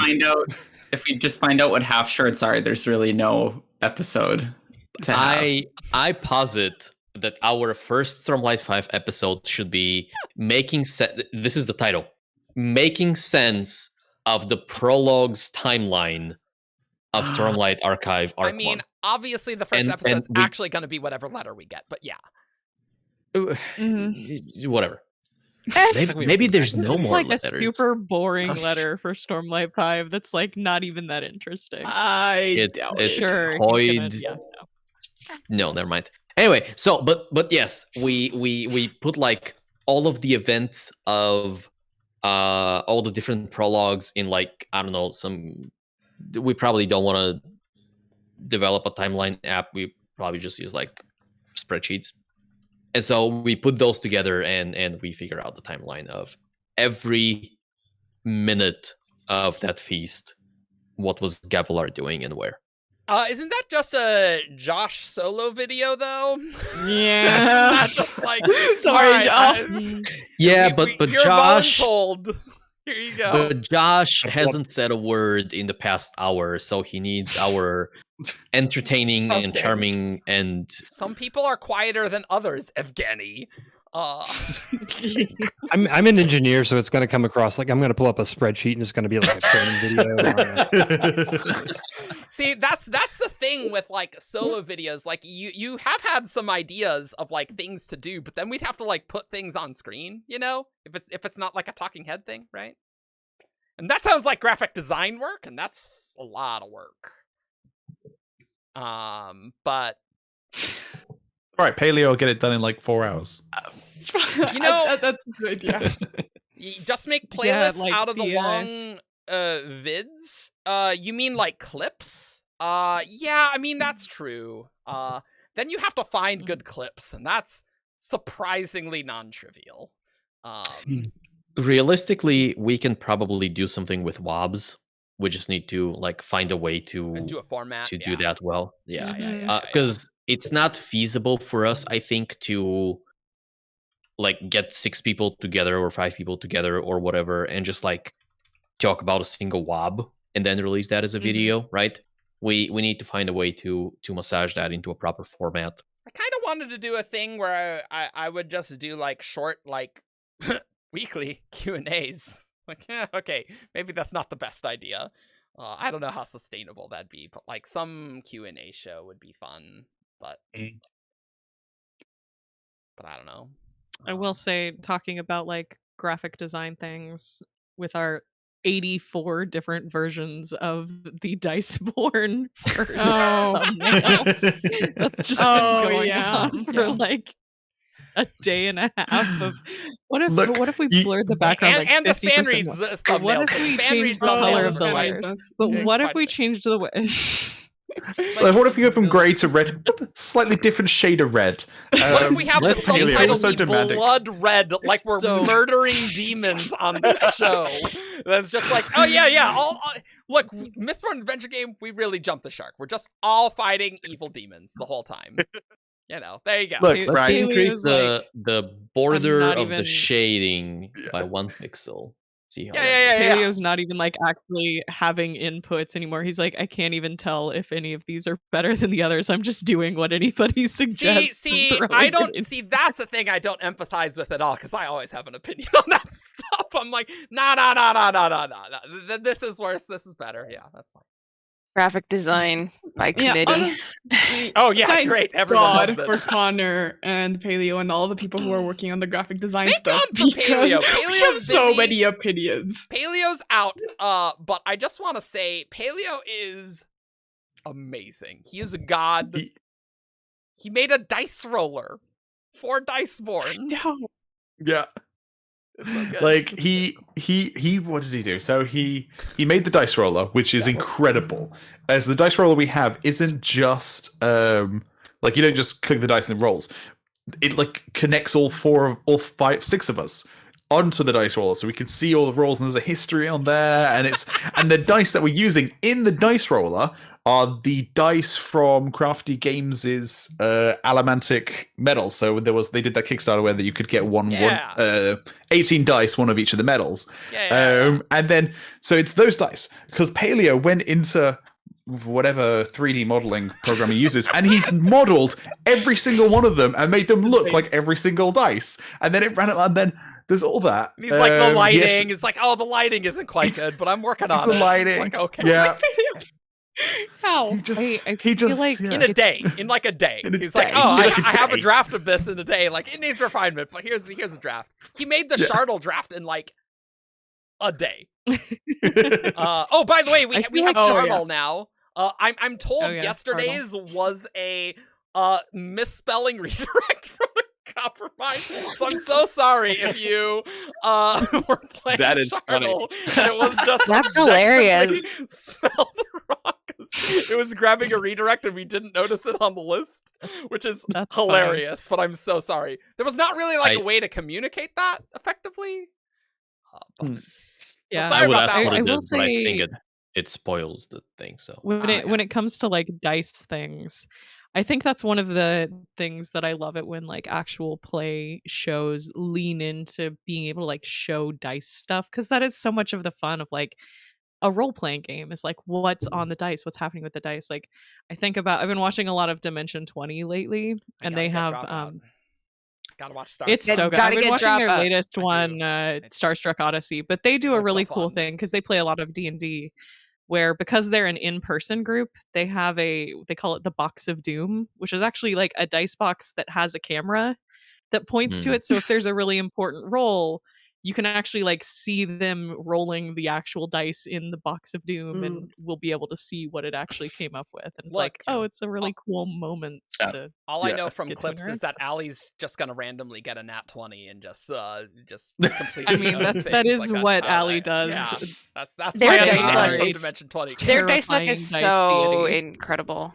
If we just find out what Half Shards are, there's really no episode to have. I posit that our first Stormlight 5 episode should be making sense. This is the title. Making sense of the Prologue's timeline of Stormlight Archive Arc 1. I mean, obviously the first episode's actually going to be whatever letter we get, but yeah. Whatever. Maybe there's no more letters. It's like a super boring letter for Stormlight 5 that's like not even that interesting. It's sure. No, never mind. Anyway, so but yes, we put like all of the events of all the different prologues in like, I don't know, we probably don't want to develop a timeline app. We probably just use like spreadsheets. And so we put those together and we figure out the timeline of every minute of that feast. What was Gavilar doing and where? Isn't that just a Josh solo video though? Yeah. Not just like, sorry, Josh. Yeah, but Josh. Here you go. But Josh hasn't said a word in the past hour, so he needs our entertaining and charming and. Some people are quieter than others, Evgeny. I'm an engineer, so it's going to come across like I'm going to pull up a spreadsheet and it's going to be like a training video. See, that's the thing with like solo videos. Like you have had some ideas of like things to do, but then we'd have to like put things on screen, you know, if it's not like a talking head thing, right? And that sounds like graphic design work, and that's a lot of work. But all right, Paleo will get it done in like 4 hours. You know, that's good. Yeah. You just make playlists out of the long vids. You mean like clips? Yeah, I mean that's true. Then you have to find good clips, and that's surprisingly non-trivial. Realistically, we can probably do something with WOBs. We just need to like find a way to do a format to do that well. Yeah. Because it's not feasible for us, I think, to like get 6 people together or 5 people together or whatever and just like talk about a single WOB and then release that as a video, right? We need to find a way to massage that into a proper format. I kind of wanted to do a thing where I would just do like short like weekly Q&As. Like, okay, maybe that's not the best idea. I don't know how sustainable that'd be, but like some Q&A show would be fun. But I don't know. I will say, talking about like graphic design things with our 84 different versions of the Diceborn first thumbnail. That's just been going on for like a day and a half of what if we blurred the background and the span reads thumbnails. What if we changed the color of the letters? But what if we changed the way? Like, what if you go from grey to red? Slightly different shade of red. What if we have the subtitle be blood red, like we're murdering demons on this show? That's just like, oh yeah. Look, Mistborn Adventure Game, we really jumped the shark. We're just all fighting evil demons the whole time. You know, there you go. Look, right. Increase the border of the shading by 1 pixel. Paleo's not even like actually having inputs anymore. He's like, I can't even tell if any of these are better than the others. I'm just doing what anybody suggests. See, I don't see. That's a thing I don't empathize with at all because I always have an opinion on that stuff. I'm like, no. This is worse. This is better. Yeah, that's fine. Graphic design by committee. Oh yeah, thank great. Everyone God for Connor and Paleo and all the people who are working on the graphic design Thank stuff. God for Paleo. We have so many opinions. Paleo's out, but I just want to say Paleo is amazing. He is a god. He made a dice roller for Diceborn. No. Yeah. It's so good. Like he what did he do? So he made the dice roller, which is incredible. As the dice roller we have isn't just like you don't just click the dice and it rolls. It like connects all 6 of us onto the dice roller, so we can see all the rolls, and there's a history on there, and the dice that we're using in the dice roller are the dice from Crafty Games' Alamantic medals. So they did that Kickstarter where you could get 18 dice, one of each of the medals. And then so it's those dice, because Paleo went into whatever 3D modeling program he uses, and he modeled every single one of them and made them look like every single dice, and then it ran it, and then there's all that. And he's like, the lighting. It's like, oh, the lighting isn't quite good, but I'm working on it. The lighting. It's like, okay. Yeah. How? I feel like in a day. He's like, oh, I have a draft of this in a day. Like, it needs refinement, but here's a draft. He made the Shardle draft in like a day. Oh, by the way, we have Shardle now. I'm told yesterday's was a misspelling redirect from a copper mine. So I'm so sorry if you were playing Shardle and it was just that's hilarious. Spelled wrong. It was grabbing a redirect and we didn't notice it on the list, which is hilarious. But I'm so sorry. There was not really like a way to communicate that effectively. Yeah, I would ask what it is, but I think it spoils the thing. So when it comes to like dice things, I think that's one of the things that I love it when like actual play shows lean into being able to like show dice stuff, because that is so much of the fun of like a role-playing game is like what's on the dice, what's happening with the dice. Like I've been watching a lot of Dimension 20 lately, and they have gotta watch Star. It's so good. I've been watching their latest one, Starstruck Odyssey, but they do a really cool thing because they play a lot of D&D, where because they're an in-person group, they have they call it the Box of Doom, which is actually like a dice box that has a camera that points to it. So if there's a really important roll, you can actually like see them rolling the actual dice in the Box of Doom, and we'll be able to see what it actually came up with. And it's like, oh, it's a really cool moment. All I know from clips is that Allie's just gonna randomly get a nat 20 and just completely. I mean, that is like, what Allie does. Yeah, that's their my dice luck is Dimension 20. Their dice luck is so incredible.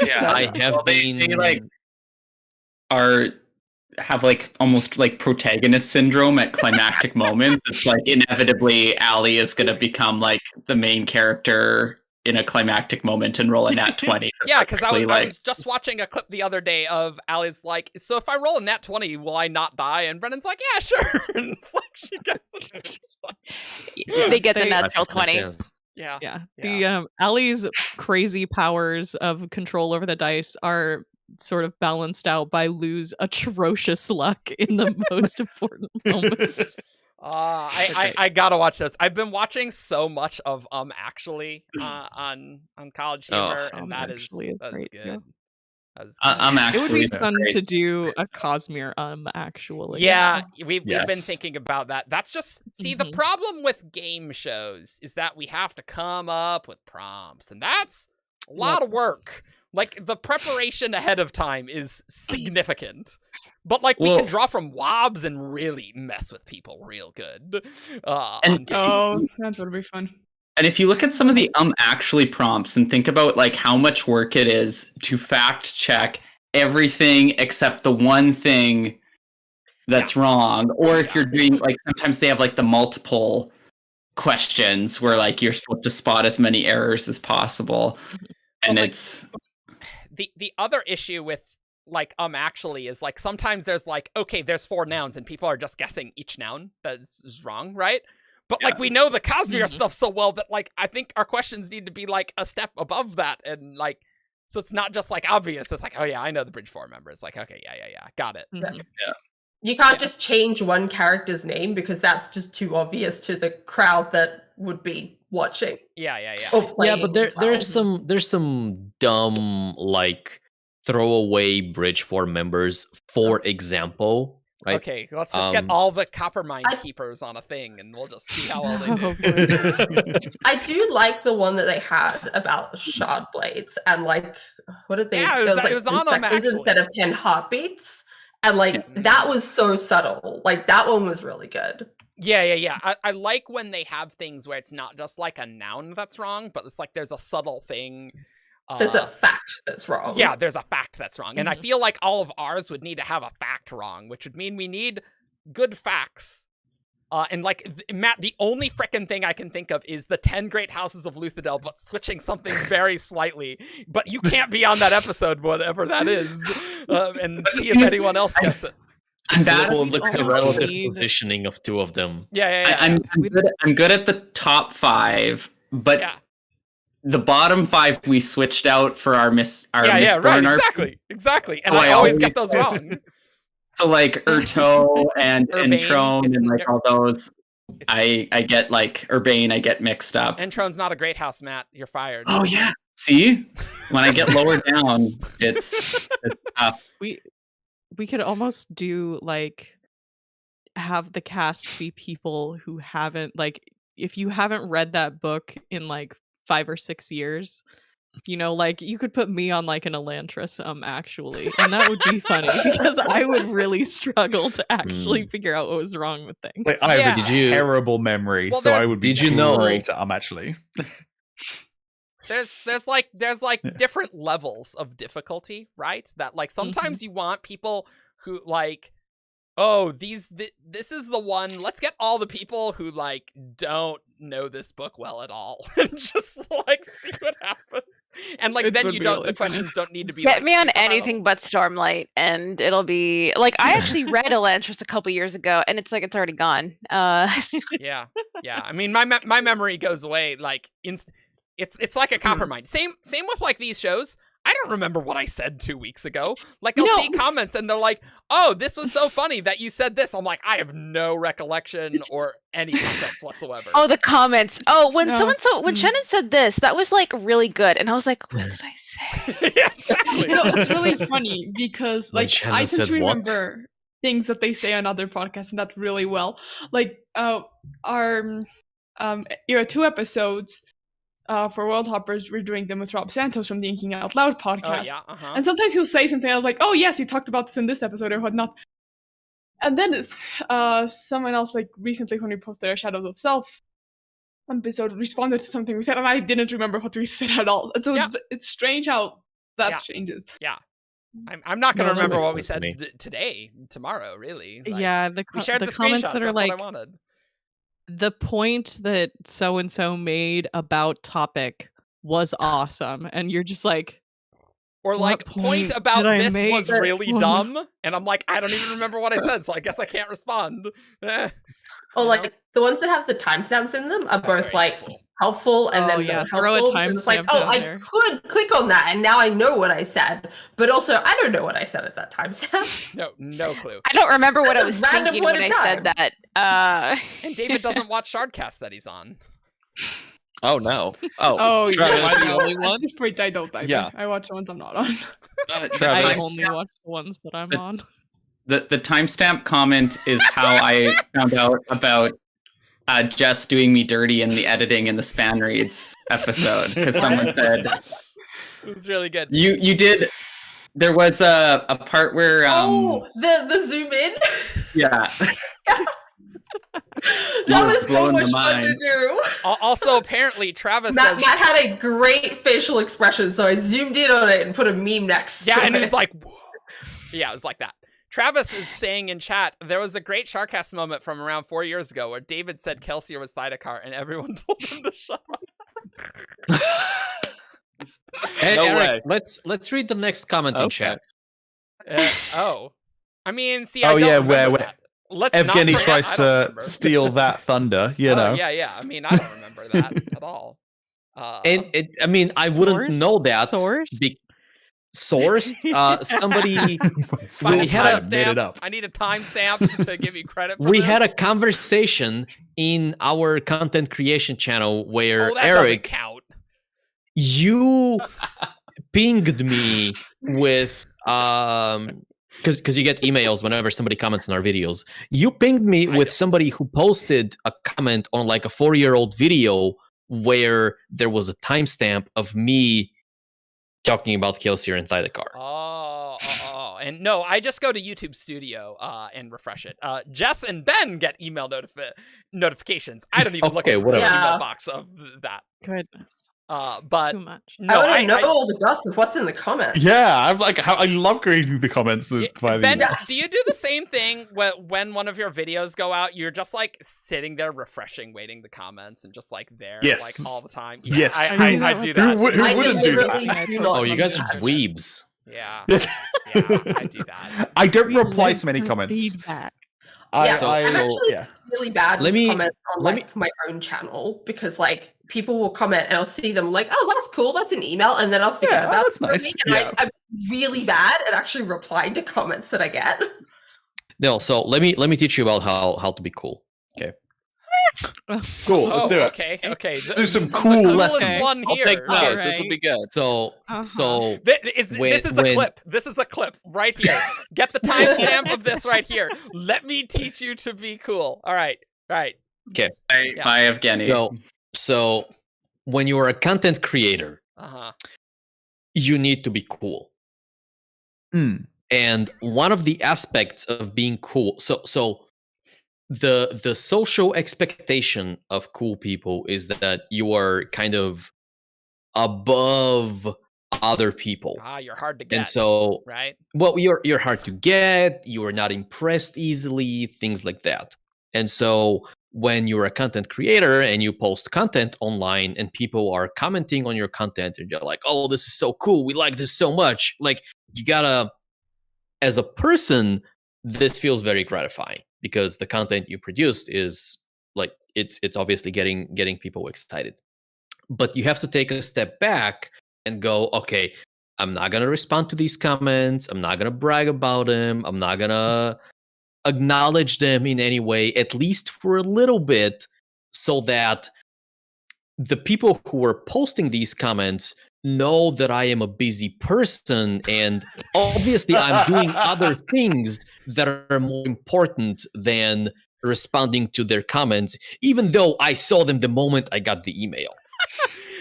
Yeah, I have been. They like have like almost like protagonist syndrome at climactic moments. It's like inevitably Allie is going to become like the main character in a climactic moment and roll a nat 20. Yeah, because I was just watching a clip the other day of Allie's like, so if I roll a nat 20, will I not die? And Brennan's like, yeah, sure. And it's like she gets it. They get the natural 20. Yeah. The Allie's crazy powers of control over the dice are sort of balanced out by Lou's atrocious luck in the most important moments. I gotta watch this. I've been watching so much of Actually on College Humor, and that is good. Actually, it would be fun to do a Cosmere Actually. Yeah, we've been thinking about that. That's just the problem with game shows is that we have to come up with prompts, and that's a lot of work. Like, the preparation ahead of time is significant. But, like, we can draw from WOBs and really mess with people real good. That would be fun. And if you look at some of the actually prompts and think about, like, how much work it is to fact check everything except the one thing that's wrong. Or if you're doing, like, sometimes they have, like, the multiple questions where, like, you're supposed to spot as many errors as possible. And it's... The other issue with like Actually is like sometimes there's like, okay, there's 4 nouns and people are just guessing each noun that is wrong, right? But like we know the Cosmere stuff so well that like I think our questions need to be like a step above that, and like so it's not just like obvious. It's like, oh yeah, I know the Bridge 4 member. It's like, okay, yeah, got it. Yeah. You can't just change one character's name because that's just too obvious to the crowd that would be watching. Yeah. But there's some dumb like throwaway Bridge 4 members, for example. Right? Okay, let's just get all the copper mine keepers on a thing, and we'll just see how well they do. I do like the one that they had about shard blades, and like, what did they? Yeah, it was on them actually. Instead of 10 heartbeats. And that was so subtle. Like that one was really good. Yeah. I like when they have things where it's not just like a noun that's wrong, but it's like there's a subtle thing. There's a fact that's wrong. Yeah, there's a fact that's wrong. And I feel like all of ours would need to have a fact wrong, which would mean we need good facts. And Matt, the only frickin' thing I can think of is the 10 Great Houses of Luthadel, but switching something very slightly. But you can't be on that episode, whatever that is, and see if anyone else gets it. I'm bad at the relative positioning of two of them. Yeah. I'm good at the top 5, but the bottom 5 we switched out for our Miss right, exactly. And I always get those wrong. So Urto and Trone and all those, I get Urbane, I get mixed up. Entrone's not a great house, Matt. You're fired. Oh yeah. See? When I get lower down, it's tough. We could almost do have the cast be people who haven't if you haven't read that book in 5 or 6 years, you could put me on an Elantris actually, and that would be funny because I would really struggle to actually figure out what was wrong with things. I have a terrible memory, so I would be great actually. There's different levels of difficulty, right? That sometimes you want people who this is the one. Let's get all the people who don't know this book well at all and just see what happens. And then you don't. The questions don't need to be. Get me on anything but Stormlight, and it'll be I actually read Elantris a couple years ago, and it's it's already gone. Yeah. I mean, my memory goes away It's like a copper mine. Same with these shows. I don't remember what I said 2 weeks ago. I'll see comments and they're like, "Oh, this was so funny that you said this." I'm like, I have no recollection or any context whatsoever. Oh, the comments. Oh, when when Shannon said this, that was really good, and I was like, "What did I say?" Yeah, exactly. No, it's really funny because I tend to remember things that they say on other podcasts, and that really well. Our Era 2 episodes. For World Hoppers, we're doing them with Rob Santos from the Inking Out Loud podcast. And sometimes he'll say something, I was like, oh yes, you talked about this in this episode or whatnot. And then it's someone else recently when we posted our Shadows of Self episode responded to something we said, and I didn't remember what we said at all. And so it's strange how that changes. Yeah. I'm not going to remember what we said tomorrow, really. We shared the comments that are what I wanted. The point that so-and-so made about topic was awesome. And you're just or point about this was really dumb. And I'm I don't even remember what I said, so I guess I can't respond. Or the ones that have the timestamps in them are both helpful and then throw a timestamp. I could click on that and now I know what I said, but also I don't know what I said at that timestamp. No clue. I don't remember what I was thinking when I said that. And David doesn't watch Shardcast that he's on. Oh no! Oh, Travis, am I the only one? At this point, I don't. I watch the ones I'm not on. I only watch the ones that I'm on. The timestamp comment is how I found out about Jess doing me dirty in the editing in the span reads episode, because someone said it was really good. You did. There was a part where the zoom in. Yeah. That was so much fun to do. Also, apparently, Travis Matt had a great facial expression, so I zoomed in on it and put a meme next to it. Yeah, and it was like, whoa. Yeah, it was like that. Travis is saying in chat, there was a great Shardcast moment from around 4 years ago where David said Kelsier was Thydakar and everyone told him to shut up. Hey, No Eric, way. let's read the next comment in chat. I mean, see, I don't remember that. Evgeny tries to steal that thunder, you know. Yeah. I mean, I don't remember that at all. I wouldn't know that. Source? Somebody we had made it up. I need a timestamp to give you credit for we this. had a conversation in our content creation channel where that Eric, doesn't count. You pinged me with because you get emails whenever somebody comments on our videos. You pinged me with somebody who posted a comment on like a 4-year-old video where there was a timestamp of me talking about Kelsier and Thydakar. and no, I just go to YouTube Studio and refresh it. Jess and Ben get email notifications. I don't even look at the email box of that. Goodness. But too much. No, I want to know all the gossip of what's in the comments. Yeah, I'm like, I love reading the comments. Ben, do you do the same thing when one of your videos go out? You're just like sitting there refreshing, waiting the comments, and just like there, like all the time. Yeah, yes, I do that. Who wouldn't do that? Oh, you guys are dweebs. Yeah, I do that. I don't reply to many comments. Feedback. I'm actually really bad with comments on my own channel, because like people will comment and I'll see them like, oh, that's cool, that's an email, and then I'll forget about that's nice. And I'm really bad at actually replying to comments that I get. No, so let me teach you about how to be cool. Okay. Cool. Let's do it. Okay. Let's do some cool lessons. One here. I'll take notes. This will be good. So this is a clip. This is a clip right here. Get the timestamp of this right here. Let me teach you to be cool. All right. Okay. Bye, Evgeny. So when you are a content creator, you need to be cool. And one of the aspects of being cool, so the social expectation of cool people is that you are kind of above other people. You're hard to get. And so, right? Well, you're hard to get. You are not impressed easily. Things like that. And so, when you're a content creator and you post content online and people are commenting on your content and you're like, "Oh, this is so cool. We like this so much." Like, you gotta, as a person, this feels very gratifying, because the content you produced is like it's obviously getting people excited. But you have to take a step back and go, okay, I'm not gonna respond to these comments. I'm not gonna brag about them. I'm not gonna acknowledge them in any way, at least for a little bit, so that the people who are posting these comments know that I am a busy person, and obviously I'm doing other things that are more important than responding to their comments, even though I saw them the moment I got the email.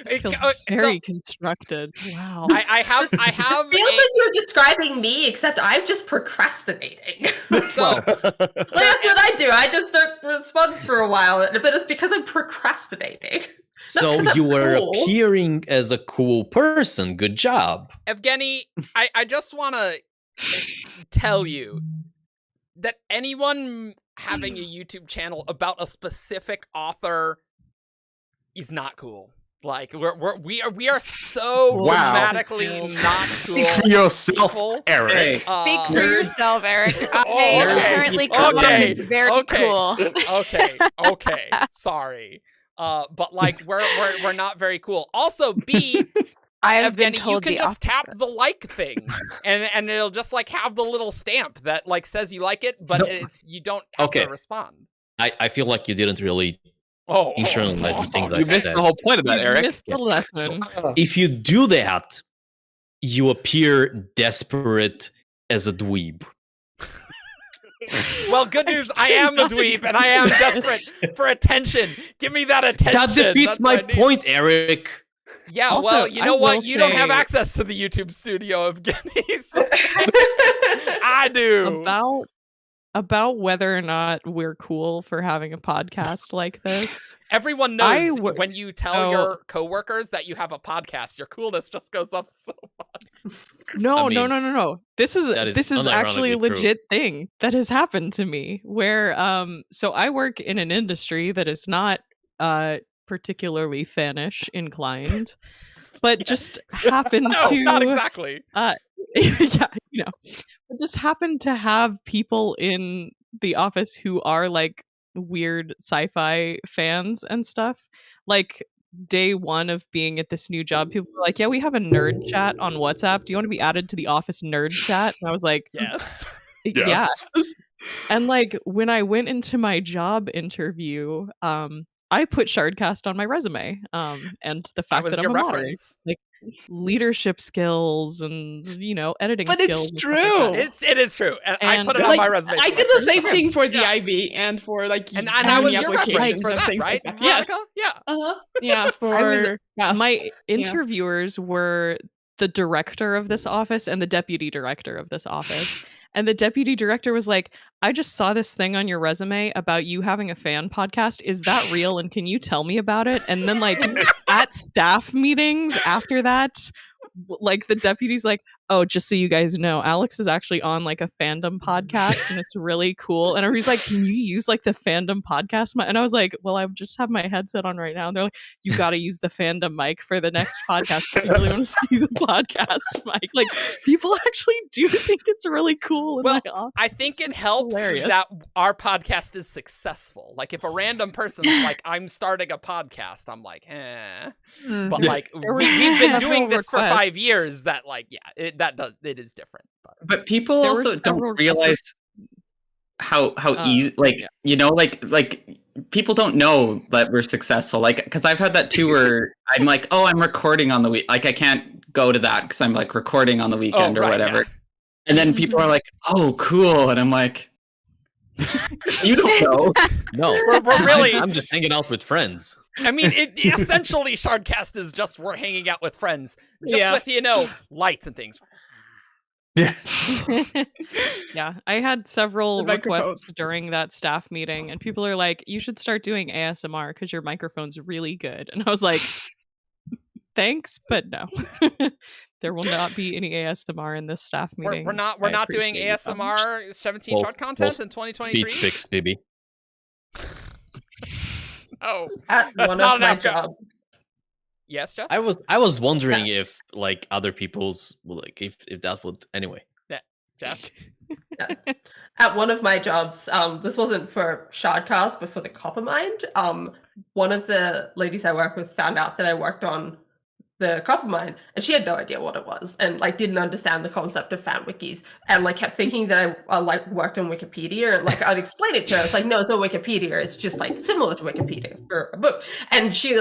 It feels very constructed. Wow. I have. It feels like you're describing me, except I'm just procrastinating. So that's what I do. I just don't respond for a while, but it's because I'm procrastinating. So you were appearing as a cool person. Good job. Evgeny, I just want to tell you that anyone having a YouTube channel about a specific author is not cool. Like we are so dramatically not cool. Speak for yourself, people. Eric. Speak for yourself, Eric. Apparently, is very cool. Okay. Sorry. But like we're not very cool. Also, B, I have been told you can just tap the like thing, and it'll just like have the little stamp that like says you like it, but you don't have to respond. I feel like you didn't really internalize the things I said. You missed the whole point of that, Eric. You missed the lesson. So, if you do that, you appear desperate as a dweeb. Well, good news, I am a dweeb, and I am desperate for attention. Give me that attention. That defeats my point, Eric. Yeah, Also, well, you know what? You don't have say- access to the YouTube studio of Evgeny. So I do. About whether or not we're cool for having a podcast like this. Everyone knows when you tell your coworkers that you have a podcast, your coolness just goes up so much. No. This is actually a legit thing that has happened to me, where so I work in an industry that is not particularly fanish inclined, but just happened to not exactly. Yeah, just happened to have people in the office who are like weird sci-fi fans and stuff. Like day one of being at this new job, people were like, yeah, we have a nerd chat on WhatsApp. Do you want to be added to the office nerd chat? And I was like, yes. Yeah. And like when I went into my job interview, I put Shardcast on my resume. And the fact that I'm a moderator, like leadership skills and editing skills. But it's true. It is true, and I put it on my resume. I did the same thing for the IB and for like and I was your reference for that, right? Like that. Yes. Yeah. Yeah. For my interviewers were the director of this office and the deputy director of this office. And the deputy director was like, I just saw this thing on your resume about you having a fan podcast. Is that real? And can you tell me about it? And then like at staff meetings after that, like the deputy's like, oh, just so you guys know, Alex is actually on like a fandom podcast and it's really cool. And everybody's like, can you use like the fandom podcast mic? And I was like, well, I just have my headset on right now. And they're like, you got to use the fandom mic for the next podcast if you really want to see the podcast mic. Like people actually do think it's really cool. And well, I think it helps that our podcast is successful. Like if a random person's like, I'm starting a podcast, I'm like, But like we've been doing this for 5 years that like, yeah, it is different. But people also don't realize how easy, like, you know, like people don't know that we're successful. Like, because I've had that too where I'm like, oh, I'm recording on the week. Like I can't go to that because I'm like recording on the weekend or whatever. Yeah. And then people are like, oh, cool. And I'm like, you don't know. No, we're really. I'm just hanging out with friends. I mean, essentially, Shardcast is just we're hanging out with friends, just with, you know, lights and things. Yeah. Yeah, I had several requests during that staff meeting, and people are like, you should start doing ASMR because your microphone's really good. And I was like, thanks, but no. There will not be any ASMR in this staff meeting. We're not doing ASMR 17 shard content in 2023. Speed fix, baby. Oh, At that's one not of my enough. jobs. Yes, Jeff? I was wondering if like other people's like if that would anyway. Yeah, Jeff. Yeah. At one of my jobs, this wasn't for Shardcast, but for the Coppermind. One of the ladies I work with found out that I worked on the Coppermind, and she had no idea what it was, and like didn't understand the concept of fan wikis, and like kept thinking that I like worked on Wikipedia, and like I'd explain it to her. It's like, no, it's not Wikipedia. It's just like similar to Wikipedia for a book. And she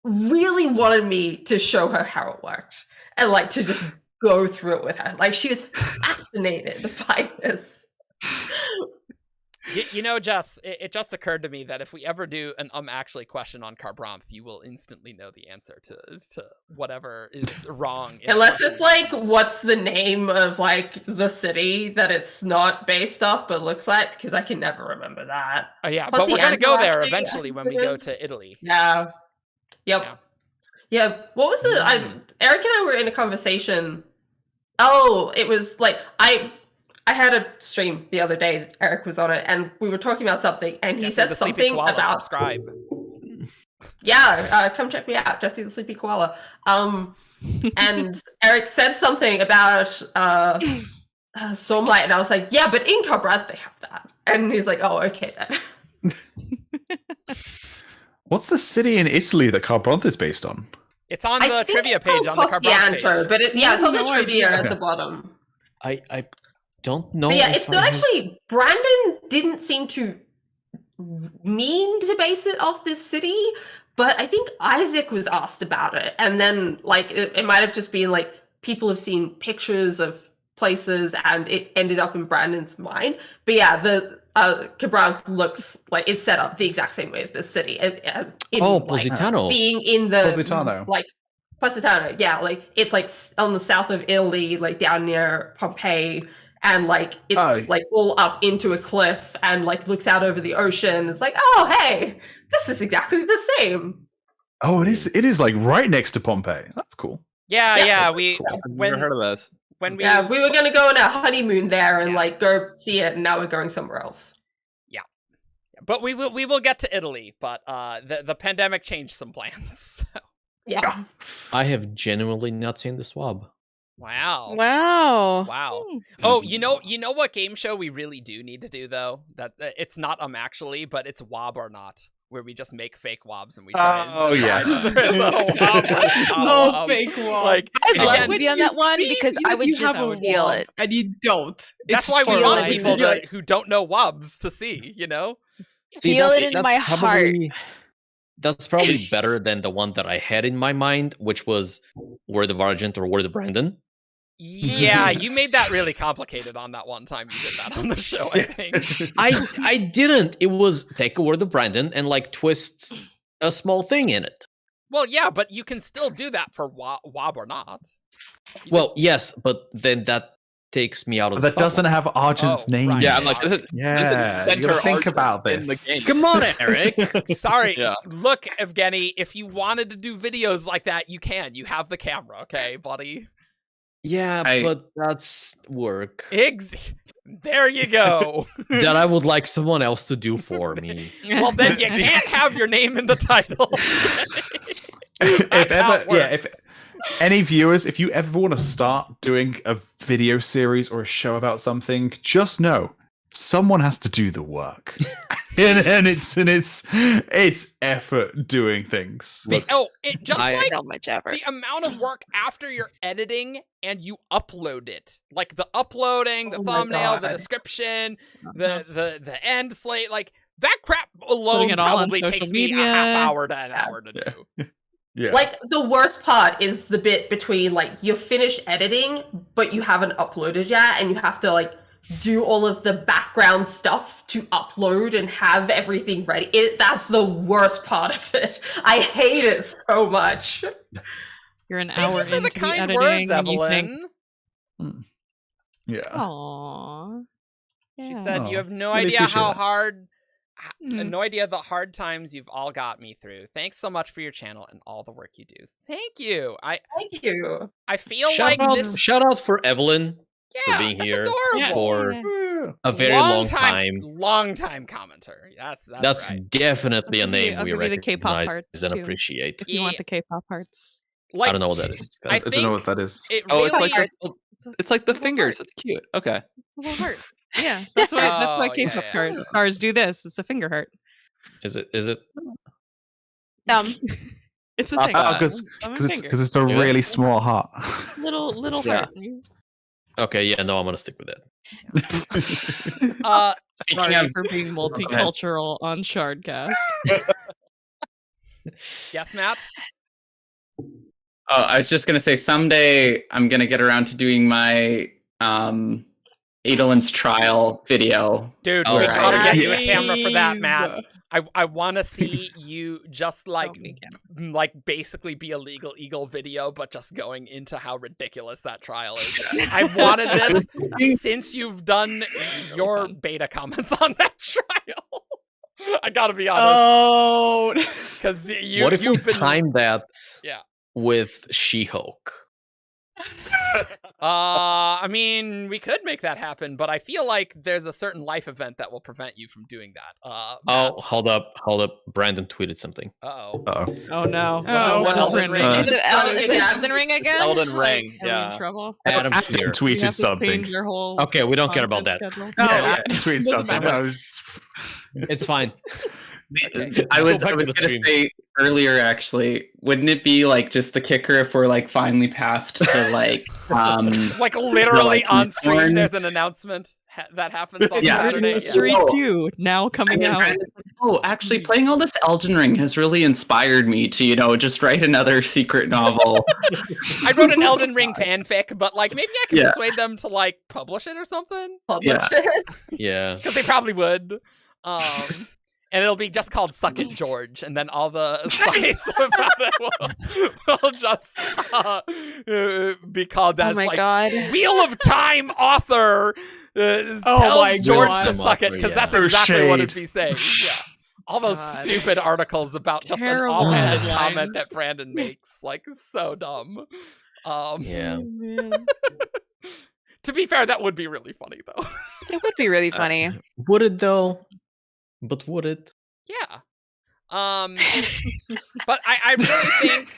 really wanted me to show her how it worked, and like to just go through it with her. Like she was fascinated by this. You know, Jess, it just occurred to me that if we ever do an actually question on Carbromph, you will instantly know the answer to whatever is wrong. Unless it's like, what's the name of like the city that it's not based off but looks like? Because I can never remember that. Oh yeah, What's but we're the gonna go answer, there actually? eventually when we go to Italy. Yeah. Yep. Yeah. What was it? Eric and I were in a conversation. Oh, it was like I had a stream the other day. Eric was on it, and we were talking about something, and he said something about subscribe. Yeah, come check me out, Jesse the Sleepy Koala. And Eric said something about Stormlight, and I was like, yeah, but in Carbromph they have that. And he's like, oh, okay then. What's the city in Italy that Carbromph is based on? It's on the trivia page on the Carbromph page. But it's on the trivia at the bottom. I don't know. But yeah, it's not actually. Brandon didn't seem to mean to base it off this city, but I think Isaac was asked about it, and then like it might have just been like people have seen pictures of places, and it ended up in Brandon's mind. But yeah, the Carbromph looks like it's set up the exact same way as this city. Positano. Being in the Positano. Positano, yeah, like it's like on the south of Italy, like down near Pompeii. And like it's like all up into a cliff and like looks out over the ocean. It's like, oh hey, this is exactly the same. Oh, it is. It is like right next to Pompeii. That's cool. Yeah. I've never heard of this. We were gonna go on a honeymoon there and like go see it, and now we're going somewhere else. Yeah, but we will get to Italy. But the pandemic changed some plans. So. Yeah, I have genuinely not seen the swab. Wow. Oh, you know what game show we really do need to do though? That it's not actually, but it's WoB or not, where we just make fake WoBs and we try. Fake WoB. Like I'd love to be on that one because I would just feel it. And you don't. That's why we want people who don't know WoBs to see. You know, feel it in my heart. That's probably better than the one that I had in my mind, which was Word of Argent or Word of Brandon. Yeah, you made that really complicated on that one time you did that on the show, I think. I didn't. It was take a Word of Brandon and like twist a small thing in it. Well, yeah, but you can still do that for WoB or not. Well, yes, but then that takes me out of the That doesn't have Argent's name. right. Yeah, I'm like, Yeah, you gotta think about in this. the game. Come on, Eric. Sorry. Yeah. Look, Evgeny, if you wanted to do videos like that, you can. You have the camera, okay, buddy? Yeah, but that's work There you go. that I would like someone else to do for me. Well, then you can't have your name in the title. If any viewers, if you ever want to start doing a video series or a show about something, just know someone has to do the work, and it's effort doing things. Like so much effort. The amount of work after you're editing and you upload it, like the uploading, the thumbnail, the description, the end slate, like that crap alone probably takes me a half hour to an hour to do. Yeah. Like the worst part is the bit between like you finish editing but you haven't uploaded yet and you have to like do all of the background stuff to upload and have everything ready. That's the worst part of it. I hate it so much. You're an hour Thank you for into the kind editing words, and you Evelyn. think, Yeah. "Aww." She Yeah. said, "You have no Really idea appreciate how that. hard, no idea the hard times you've all got me through. Thanks so much for your channel and all the work you do." Thank you. Thank you. I feel Shout like out, this. shout out for Evelyn Yeah, for being that's here adorable. for a very long time. Long time commenter. That's right. Definitely a I'll give you- name I'll we give you the K-pop recognize parts, and too. appreciate. If you want the K-pop parts. Like, I don't know what that is. I I don't know what that is. It Oh, really, it's like the fingers. It's cute. Okay. Little heart. Yeah, that's why Oh, yeah, K-pop yeah. stars do this. It's a finger heart. Is it? It's a Not thing. bad. Because it's a Yeah. really small heart. Little Yeah. heart. Okay, yeah, no, I'm gonna stick with that. Sorry of- for being multicultural on Shardcast. yes, Matt. Oh, I was just gonna say someday I'm gonna get around to doing my Adolin's trial video. Dude, Oh, we gotta right. get you a camera for that, Matt. Please. I want to see you just like many basically be a legal eagle video, but just going into how ridiculous that trial is. I wanted this since you've done your beta comments on that trial. I gotta be honest, Oh, because What if we you've been time that Yeah. with She-Hulk? I mean, we could make that happen, but I feel like there's a certain life event that will prevent you from doing that. Oh, hold up. Brandon tweeted something. Uh-oh. Uh-oh. Oh no. Oh, what Elden Ring? Is it Elden Ring again? Elden Ring. Are we in Yeah. trouble? Adam Adam here. We tweeted have to something. change our whole Okay, we don't care about that. content schedule? Yeah, Oh, tweeted doesn't something. matter. I was... It's fine. I was back to the gonna stream. say earlier, actually, wouldn't it be like just the kicker if we're like finally past the like Like literally like, on stream, Thorn. there's an announcement that happens on Yeah. Saturday. Written Street Yeah. 2 now coming And out. Brandon's like, oh, actually, playing all this Elden Ring has really inspired me to, just write another secret novel. I wrote an Elden Ring fanfic, but like maybe I can Yeah. persuade them to like publish it or something, Yeah. Yeah. because they probably would. And it'll be just called "Suck It, George," and then all the sites about it will just be called Oh as my like god. Wheel of Time author tells my George God. to suck it, because that's Yeah. exactly what Shade. it'd be saying. Yeah. All those God. stupid articles about just an Terrible offhanded headlines. comment that Brandon makes, like so dumb. Yeah. Oh, man. To be fair, that would be really funny though. It would be really funny. Would it though? But would it? Yeah. But I really think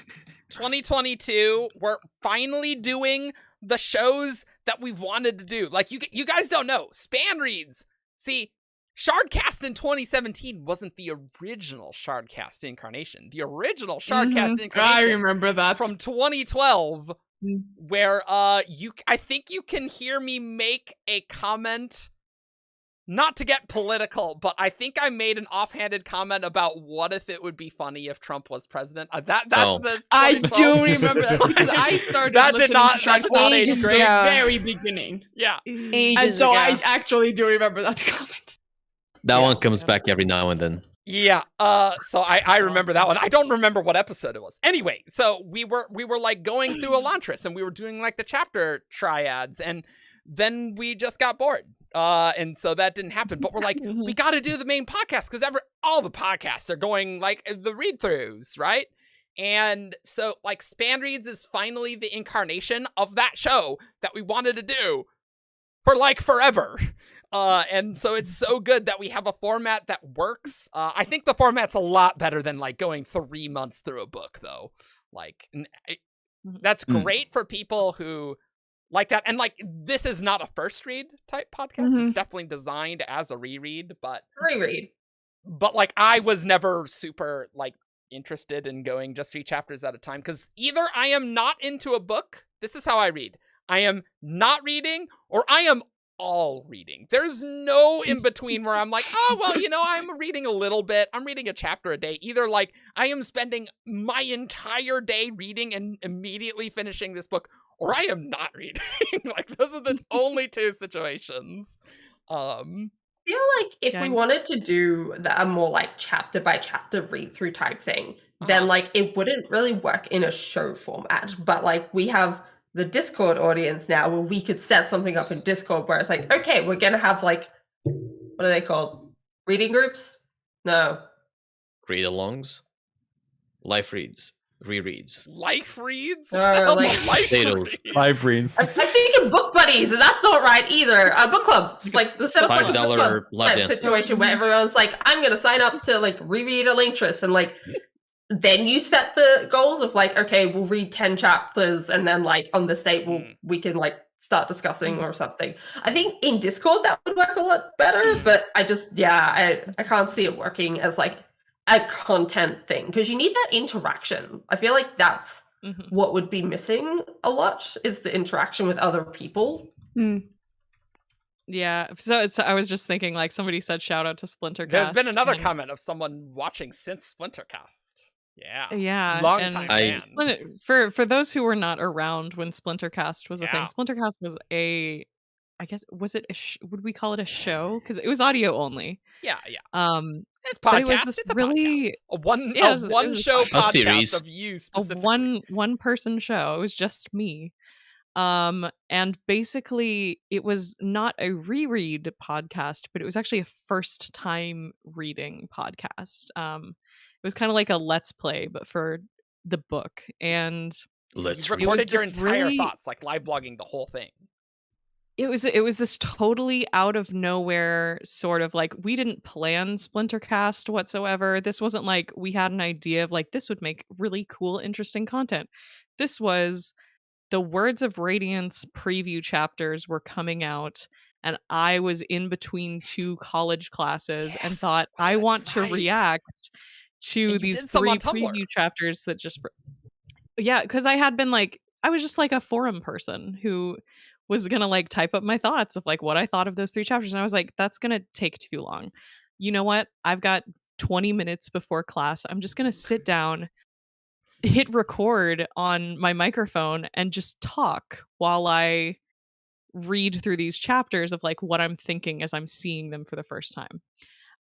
2022 we're finally doing the shows that we've wanted to do. Like you guys don't know. Span reads. See, Shardcast in 2017 wasn't the original Shardcast incarnation. The original Shardcast I incarnation remember that. from 2012 Mm. where I think you can hear me make a comment, not to get political, but I think I made an offhanded comment about what if it would be funny if Trump was president. That's Oh. the I 2012 do remember that because I started That did listening not- to that did not Shardcast age in the great. very beginning. Yeah. And Ages so ago. I actually do remember that comment. That Yeah. one comes back every now and then. Yeah. So I remember that one. I don't remember what episode it was. Anyway, so we were like going through Elantris and we were doing like the chapter triads, and then we just got bored. And so that didn't happen. But we're like, we got to do the main podcast because all the podcasts are going like the read-throughs, right? And so like Span Reads is finally the incarnation of that show that we wanted to do for like forever. And so it's so good that we have a format that works. I think the format's a lot better than like going 3 months through a book, though. Like that's great for people who like that. And like this is not a first read type podcast. It's definitely designed as a reread, but like I was never super like interested in going just 3 chapters at a time, because either I am not into a book. This is how I read. I am not reading, or I am all reading. There's no in between where I'm like, oh, well, I'm reading a little bit. I'm reading a chapter a day. Either like I am spending my entire day reading and immediately finishing this book, or I am not reading. Like those are the only 2 situations. I feel like if we wanted to do a more like chapter by chapter read through type thing, then like it wouldn't really work in a show format. But like we have the Discord audience now where we could set something up in Discord where it's like, okay, we're going to have like, what are they called? Reading groups? No. Read-alongs? Life reads. Rereads. Life reads? Life reads. I'm thinking book buddies, and that's not right either. Book club. Like the setup like a book club type situation where everyone's like, I'm going to sign up to like reread Elantris, and like then you set the goals of like, okay, we'll read 10 chapters, and then like on this date we can like start discussing or something. I think in Discord that would work a lot better, but I just I can't see it working as like a content thing, because you need that interaction. I feel like that's what would be missing a lot, is the interaction with other people. Yeah, so I was just thinking, like, somebody said shout out to Splintercast. There's been another comment of someone watching since Splintercast. Yeah, long time fan. For those who were not around when Splintercast was a thing, Splintercast was I guess, was it would we call it a show? Because it was audio only. Yeah. It's podcast. It's a really podcast. One show podcast series of you specifically. A one person show. It was just me. And basically it was not a reread podcast, but it was actually a first time reading podcast. It was kind of like a let's play, but for the book. And you recorded your entire thoughts, like live blogging the whole thing. It was this totally out of nowhere sort of like, we didn't plan Splintercast whatsoever. This wasn't like we had an idea of like, this would make really cool, interesting content. This was the Words of Radiance preview chapters were coming out, and I was in between 2 college classes and thought, I want to react to these 3 preview chapters that just... Yeah, because I had been like, I was just like a forum person who was going to like type up my thoughts of like what I thought of those 3 chapters. And I was like, that's going to take too long. You know what? I've got 20 minutes before class. I'm just going to sit down, hit record on my microphone, and just talk while I read through these chapters of like what I'm thinking as I'm seeing them for the first time.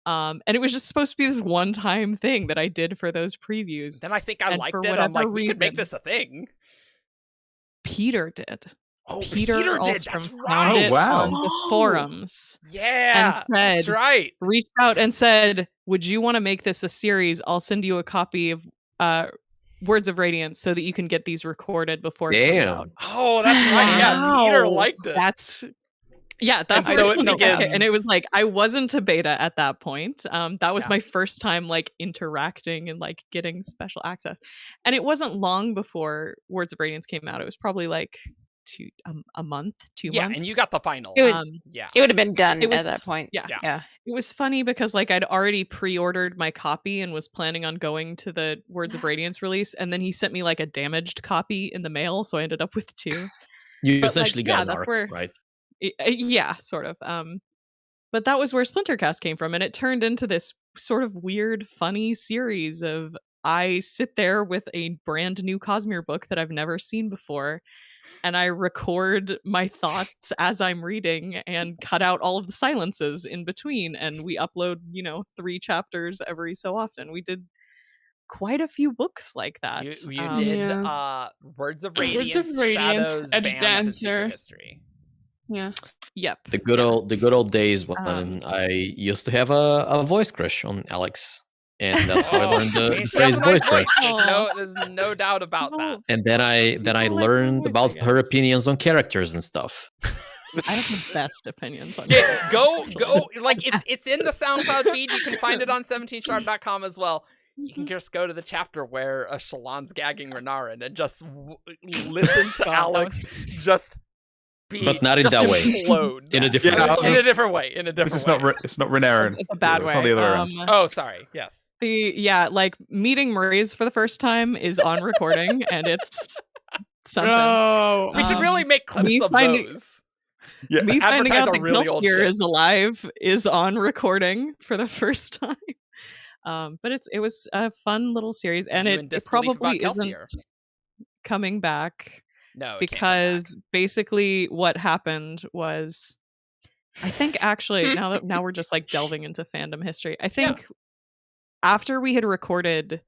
And it was just supposed to be this one-time thing that I did for those previews. Then I think I liked it. I'm like, we could make this a thing. Peter did. Oh, Peter did. That's right. On the forums. Yeah, and said, that's right. Reached out and said, would you want to make this a series? I'll send you a copy of Words of Radiance so that you can get these recorded before it comes out. Oh, that's right. Yeah, Peter liked it. That's so it begins. And it was like, I wasn't a beta at that point. That was my first time like interacting and like getting special access. And it wasn't long before Words of Radiance came out. It was probably like a month, 2 months. Yeah, and you got the final. It would have been done at that point. Yeah. It was funny because like I'd already pre-ordered my copy and was planning on going to the Words of Radiance release, and then he sent me like a damaged copy in the mail, so I ended up with 2. You essentially got an arc, right? Yeah, sort of. But that was where Splintercast came from, and it turned into this sort of weird, funny series of I sit there with a brand new Cosmere book that I've never seen before, and I record my thoughts as I'm reading and cut out all of the silences in between, and we upload, 3 chapters every so often. We did quite a few books like that. You did Words of Radiance, Shadows, Edge Bands, and Dancer. Secret History. Yeah. Yep. The good old days when I used to have a voice crush on Alex. And that's how I learned the phrase voice crush. There's no doubt about that. And then I learned about her opinions on characters and stuff. I have the best opinions on Yeah, go like it's in the SoundCloud feed. You can find it on 17sharp.com as well. You can just go to the chapter where Shallan's gagging Renarin and just listen to Alex just but not in that way. In a different way. In a different way. It's not Renarin. It's a bad way. It's not the other way around. Oh, sorry. Yes. Like meeting Maurice for the first time is on recording, and it's something. Oh, we should really make clips of those. Yeah. Me finding out that really Kelsier is alive is on recording for the first time. But it was a fun little series, and it probably isn't coming back. No, because basically what happened was, I think actually now we're just like delving into fandom history. I think after we had recorded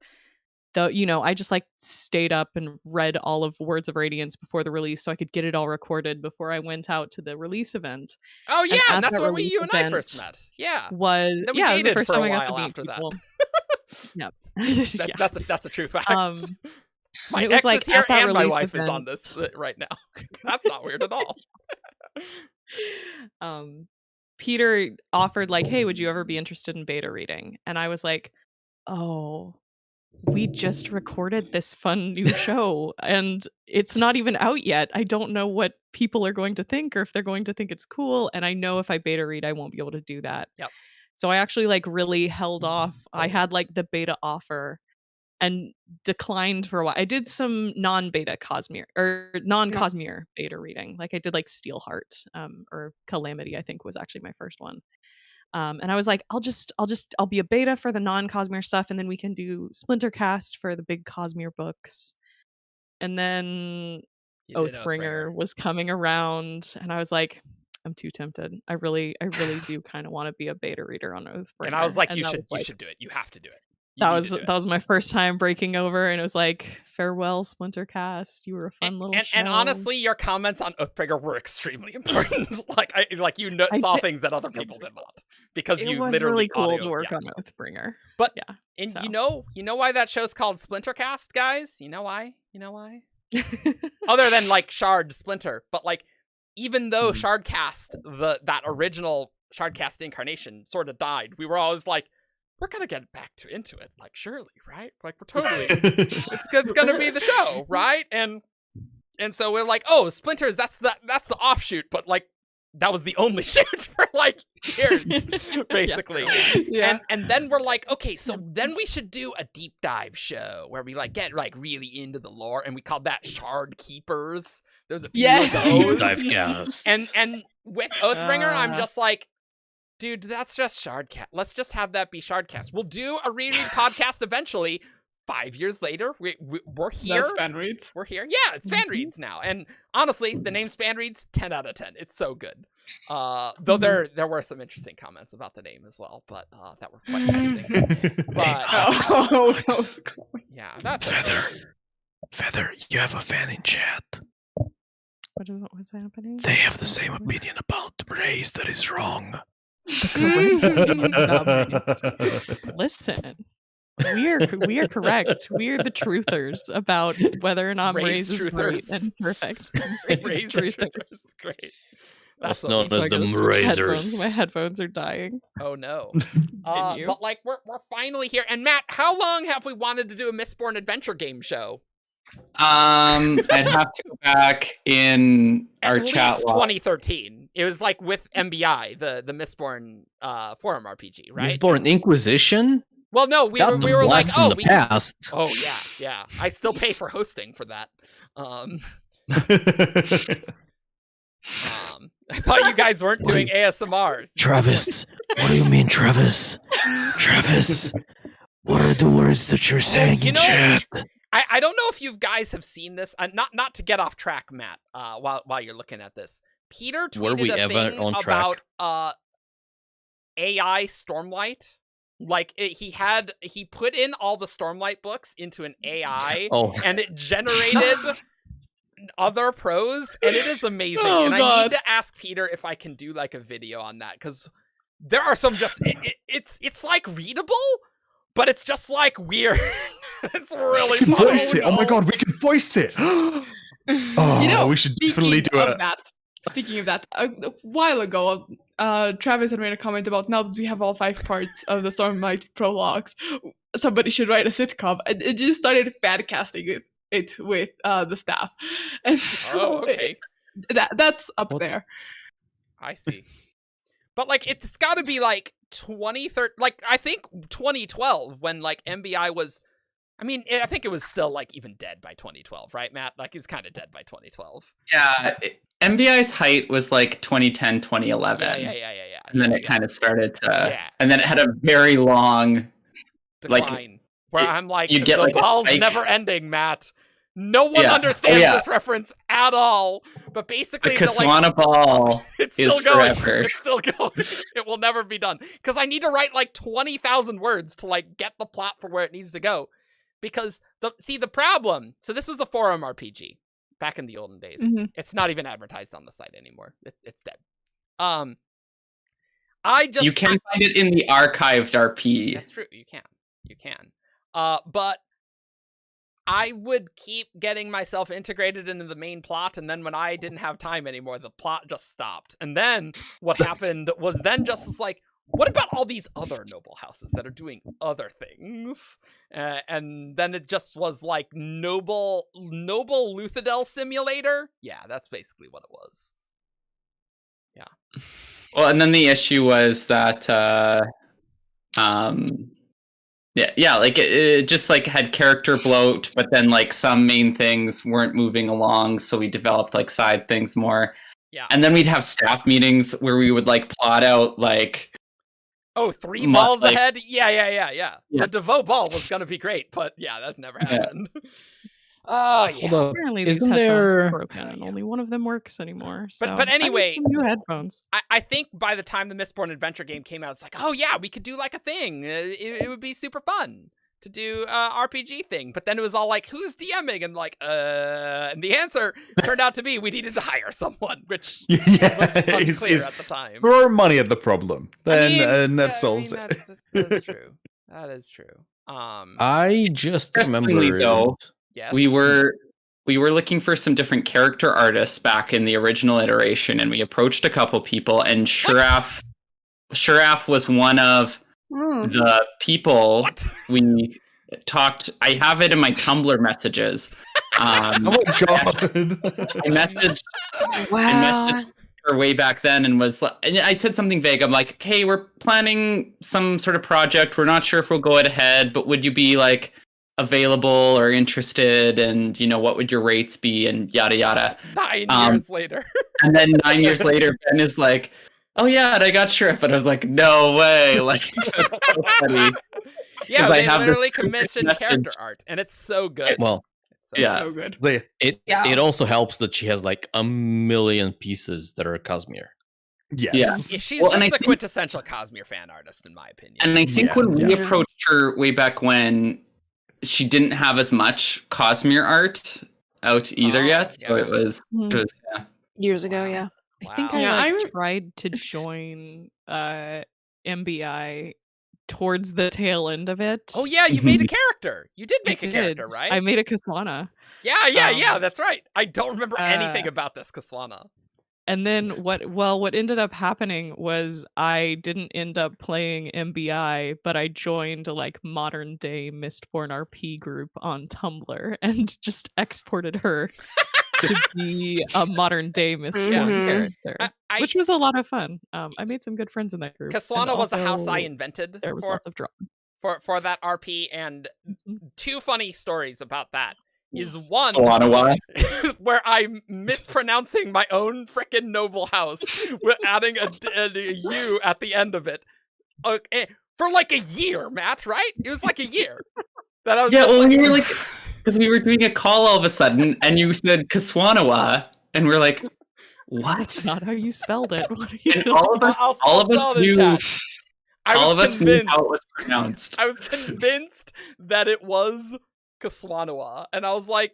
I just like stayed up and read all of Words of Radiance before the release so I could get it all recorded before I went out to the release event. Oh yeah, and that's where you and I first met. Yeah. It was the first time I got to meet people. Yep. That's a true fact. My it was ex like is here at that and my release wife event. is on this right now. That's not weird at all. Peter offered like, hey, would you ever be interested in beta reading? And I was like, oh, we just recorded this fun new show and it's not even out yet. I don't know what people are going to think or if they're going to think it's cool. And I know if I beta read, I won't be able to do that. Yep. So I actually like really held off. I had like the beta offer and declined for a while. I did some non-beta Cosmere or non-Cosmere beta reading. Like I did like Steelheart or Calamity, I think was actually my first one. And I was like, I'll be a beta for the non-Cosmere stuff, and then we can do Splintercast for the big Cosmere books. And then Oathbringer was coming around, and I was like, I'm too tempted. I really do kind of want to be a beta reader on Oathbringer. And I was like, you should do it. You have to do it. That was my first time breaking over, and it was like, farewell, Splintercast. You were a fun little show. And honestly, your comments on Oathbringer were extremely important. Saw things that other people did not, because you literally it was really cool to work on Oathbringer. But you know why that show's called Splintercast, guys? You know why? Other than like Shard Splinter, but like even though Shardcast, that original Shardcast incarnation, sort of died, we were always like, we're gonna get back into it, like surely, right? Like we're totally, it's gonna be the show, right? And so we're like, oh, Splinters, that's the offshoot, but like that was the only shoot for like years, basically. Yeah. And then we're like, okay, so then we should do a deep dive show where we like get like really into the lore, and we called that Shard Keepers. There's a few of those. Dive cast. And with Oathbringer, I'm just like, dude, that's just Shardcast. Let's just have that be Shardcast. We'll do a reread podcast eventually. 5 years later, we're here. That's fan reads. We're here. Yeah, it's fan reads now. And honestly, the name Fan Reads, 10 out of 10. It's so good. Though there were some interesting comments about the name as well, but that were quite amusing. But that was cool. Yeah, that's Feather, you have a fan in chat. What's happening? They have the same opinion about the race that is wrong. Listen, we are correct. We are the truthers about whether or not Raise is right and perfect. Raise truthers. Great. That's known as the Razors. My headphones are dying. Oh no. But like we're finally here. And Matt, how long have we wanted to do a Mistborn adventure game show? I'd have to go back in our chat. 2013. It was like with MBI, the Mistborn forum RPG, right? Mistborn Inquisition? Well, no, we were like, oh, we past. Oh yeah. I still pay for hosting for that. I thought you guys weren't doing ASMR. Travis, what do you mean, Travis? Travis, What are the words that you're saying in chat? I don't know if you guys have seen this. Not to get off track, Matt. While you're looking at this, Peter tweeted a thing about AI Stormlight. Like he put in all the Stormlight books into an AI, and it generated other prose, and it is amazing. I need to ask Peter if I can do like a video on that, because there are some just it's like readable, but it's just like weird. It's really fun. Voice it. Oh my god, we can voice it. We should definitely do it. Speaking of that, a while ago, Travis had made a comment about, now that we have all 5 parts of the Stormlight prologues, somebody should write a sitcom. And it just started fan casting it with the staff. And so that's up there. I see. But like, it's got to be like 2013, like I think 2012 when like MBI was. I mean, I think it was still like even dead by 2012, right, Matt? Like it's kind of dead by 2012. Yeah, MBI's height was like 2010, 2011. Yeah. And then it kind of started to, and then it had a very long decline. Where I'm like, you get the like ball's never ending, Matt. No one understands this reference at all. But basically, the Kaswana ball it's still is going. forever. It's still going. It will never be done because I need to write like 20,000 words to like get the plot for where it needs to go. Because the problem. So this was a forum RPG back in the olden days. Mm-hmm. It's not even advertised on the site anymore. It's dead. You can find it in the archived RP. That's true. You can. But I would keep getting myself integrated into the main plot, and then when I didn't have time anymore, the plot just stopped. And then what happened was then just like, what about all these other noble houses that are doing other things? And then it just was like noble Luthadel simulator. Yeah, that's basically what it was. Yeah. Well, and then the issue was that, like it just like had character bloat, but then like some main things weren't moving along, so we developed like side things more. Yeah. And then we'd have staff meetings where we would like plot out like. 3 balls ahead? Yeah. The DeVoe ball was going to be great, but yeah, that never happened. Apparently these headphones are broken and only one of them works anymore. So but anyway, new headphones. I think by the time the Mistborn Adventure game came out, it's like, oh yeah, we could do like a thing. It would be super fun to do RPG thing. But then it was all like, who's DMing? And like, and the answer turned out to be we needed to hire someone, which was unclear at the time. Throw money at the problem, then that solves it. That's true. That is true. I just remember though. Yes. We were looking for some different character artists back in the original iteration, and we approached a couple people, and Sharaf was one of the people we talked. I have it in my Tumblr messages. Oh my god! I messaged her way back then, and I said something vague. I'm like, "Okay, we're planning some sort of project. We're not sure if we'll go ahead, but would you be like available or interested, and what would your rates be, and yada yada." 9 years later. And then 9 years later, Ben is like, "Oh yeah, and I got Sheriff," and I was like, "No way!" Like, that's so funny. Yeah, they literally commissioned character art, and it's so good. Well, it's so good. It also helps that she has like a million pieces that are Cosmere. Yes. Yeah, she's just the quintessential Cosmere fan artist, in my opinion. And I think when we approached her way back when, she didn't have as much Cosmere art out either yet, so it was years ago. Yeah, wow. I think I tried to join MBI towards the tail end of it. Oh yeah, you made a character. You did make a character, right? I made a Kaswana. Yeah, that's right. I don't remember anything about this Kaswana. And then what ended up happening was I didn't end up playing MBI, but I joined like modern day Mistborn RP group on Tumblr and just exported her to be a modern day Mistborn character, which was a lot of fun. I made some good friends in that group. Kaswana was a house I invented. There was lots of drama for that RP, and 2 funny stories about that. Is one where I'm mispronouncing my own frickin' noble house with adding a U at the end of it. Okay, for like a year, Matt, right? It was like a year. That I was Yeah, just well, like, we were like, because we were doing a call all of a sudden, and you said Kaswanawa, and we're like, what? That's not how you spelled it. What are you And doing? all of us, I'll spell it in knew, chat. all of us knew how it was pronounced. I was convinced that it was Kaswanawa, and I was like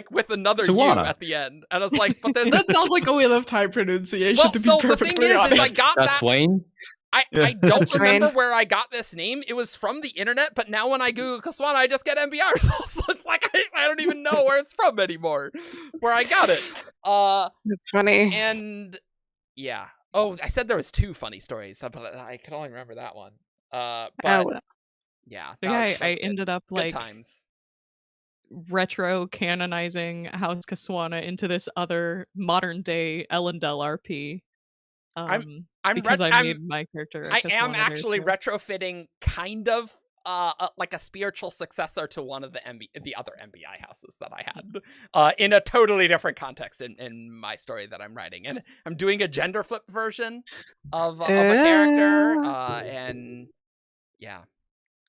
with another Tawana. U at the end, and I was like, but there's That sounds like a Wheel of Time pronunciation, well, to be so the perfectly thing honest. is I got That's that. Wayne. I don't That's remember right. where I got this name. It was from the internet, but now when I Google Kaswana, I just get NBR results. So it's like I don't even know where it's from anymore, where I got it. That's funny. And yeah. Oh, I said there was 2 funny stories, but I can only remember that one. But yeah, So that I was good. ended up Good like times. retro canonizing House Kaswana into this other modern day Ellendale RP. Because I made my character. I am Kaswana actually there, retrofitting kind of like a spiritual successor to one of the other MBI houses that I had in a totally different context in my story that I'm writing, and I'm doing a gender flip version of a character, and yeah,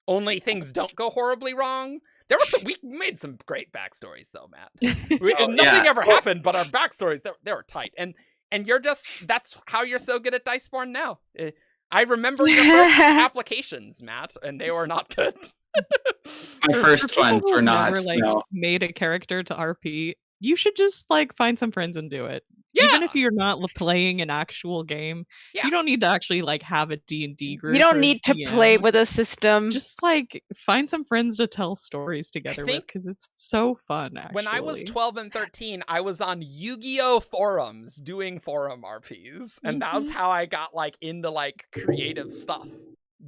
only things don't go horribly wrong. There was we made some great backstories though, Matt. Nothing ever happened, but our backstories they were tight, and you're just that's how you're so good at Diceborn now. I remember your first applications, Matt, and they were not good. My first ones were not. Never, like, made a character to RP. You should just like find some friends and do it. Yeah. Even if you're not playing an actual game, you don't need to actually like have a D&D group. You don't need to play with a system. Just like find some friends to tell stories together with, because it's so fun. Actually, when I was 12 and 13, I was on Yu-Gi-Oh forums doing forum RPs, and that was how I got like into like creative stuff.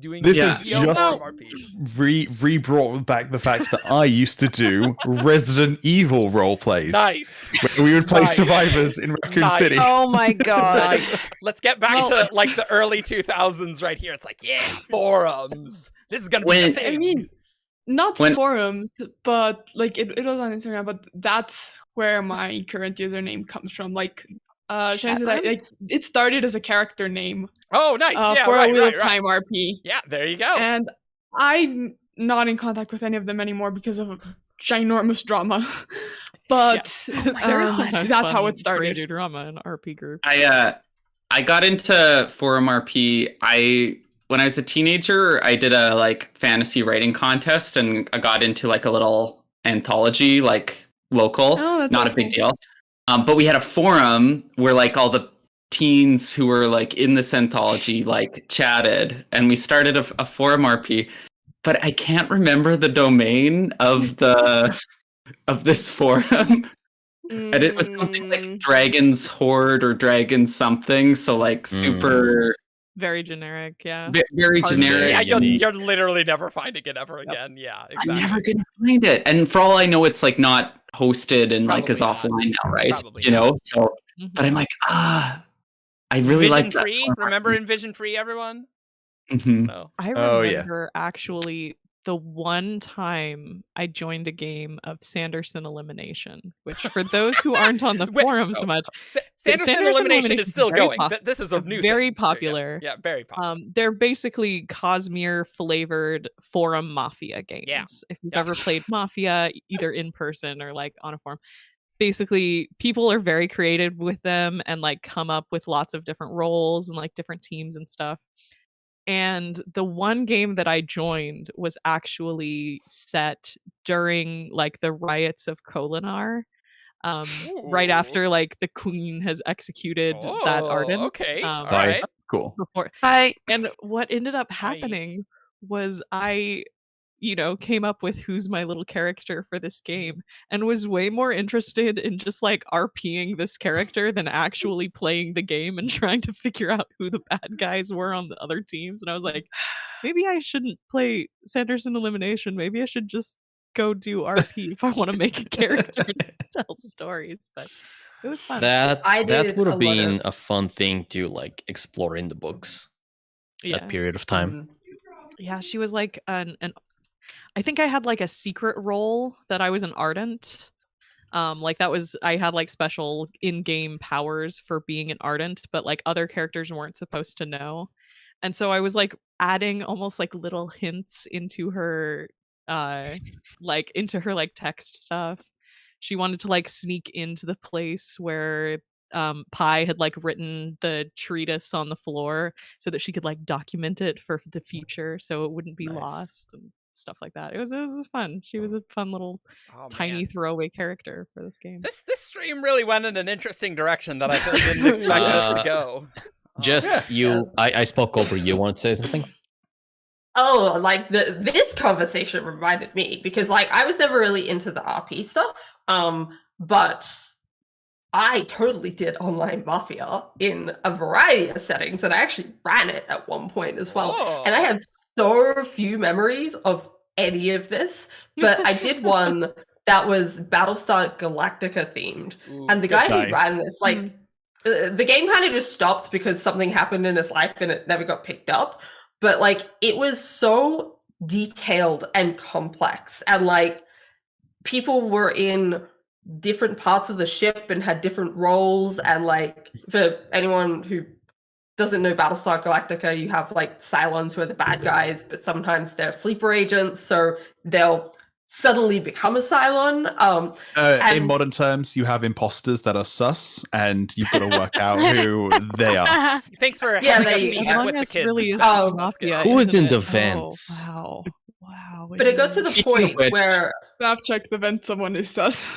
Doing this is Yu-Gi-Oh just forum RPs. re-brought back the fact that I used to do Resident Evil role plays. Nice. Where we would play survivors in Raccoon City. Oh my god. Nice. Let's get back to like the early 2000s right here. It's like, yeah, forums. This is gonna be the thing. I mean, not forums, but like it was on Instagram, but that's where my current username comes from. Like it started as a character name. Oh, nice. Yeah, for right, a Wheel right, of Time RP. Yeah, there you go. And I'm not in contact with any of them anymore because of ginormous drama. But there is sometimes that's how fun it started. crazy drama in RP groups. I got into forum RP. When I was a teenager, I did a like fantasy writing contest, and I got into like a little anthology, like local. Not a big deal. But we had a forum where like all the teens who were like in this anthology like chatted, and we started a forum RP, but I can't remember the domain of this forum. And it was something like Dragon's Horde or Dragon something, so like super very generic, yeah. Very generic. Yeah, you're literally never finding it ever again. Yeah, exactly. I'm never gonna find it. And for all I know, it's like not hosted and like is offline now, right? Probably you know, so but I'm like, I really like that. Free. Remember Envision Free, everyone? No. I remember actually the one time I joined a game of Sanderson Elimination, which for those who aren't on the forum so much, Sanderson Elimination is still going. This is a new very thing. popular. Yeah, very popular. They're basically Cosmere flavored forum Mafia games. Yeah. If you've ever played Mafia, either in person or like on a forum, basically people are very creative with them and like come up with lots of different roles and like different teams and stuff. And the one game that I joined was actually set during like the riots of Kholinar, right after like the queen has executed that Arden. Okay, all right, cool. And what ended up happening was I came up with who's my little character for this game and was way more interested in just like RPing this character than actually playing the game and trying to figure out who the bad guys were on the other teams. And I was like, maybe I shouldn't play Sanderson Elimination. Maybe I should just go do RP if I want to make a character and tell stories. But it was fun. That would have been a fun thing to like explore in the books. That period of time. Yeah, she was like I think I had like a secret role that I was an Ardent. Like that was, I had like special in-game powers for being an Ardent, but like other characters weren't supposed to know. And so I was like adding almost like little hints into her like text stuff. She wanted to like sneak into the place where Pi had like written the treatise on the floor so that she could like document it for the future so it wouldn't be lost and stuff like that. It was fun. She was a fun little tiny throwaway character for this game. This stream really went in an interesting direction that I didn't expect us to go. I spoke over you. Want to say something? Oh, like this conversation reminded me because like I was never really into the RP stuff, but I totally did online Mafia in a variety of settings, and I actually ran it at one point as well. Whoa. And I have so few memories of any of this, but I did one that was Battlestar Galactica themed, and the guy who ran this, like, the game kind of just stopped because something happened in his life and it never got picked up. But like, it was so detailed and complex, and like, people were in different parts of the ship and had different roles. And like, for anyone who doesn't know Battlestar Galactica, you have like Cylons who are the bad guys, but sometimes they're sleeper agents, so they'll suddenly become a Cylon. In modern terms, you have imposters that are sus, and you've got to work out who they are. Thanks for having us meet with the kids. Really is Mafia, who is in it? the vents? Oh, wow. But it got to the point where Staff check the vent. Someone is sus.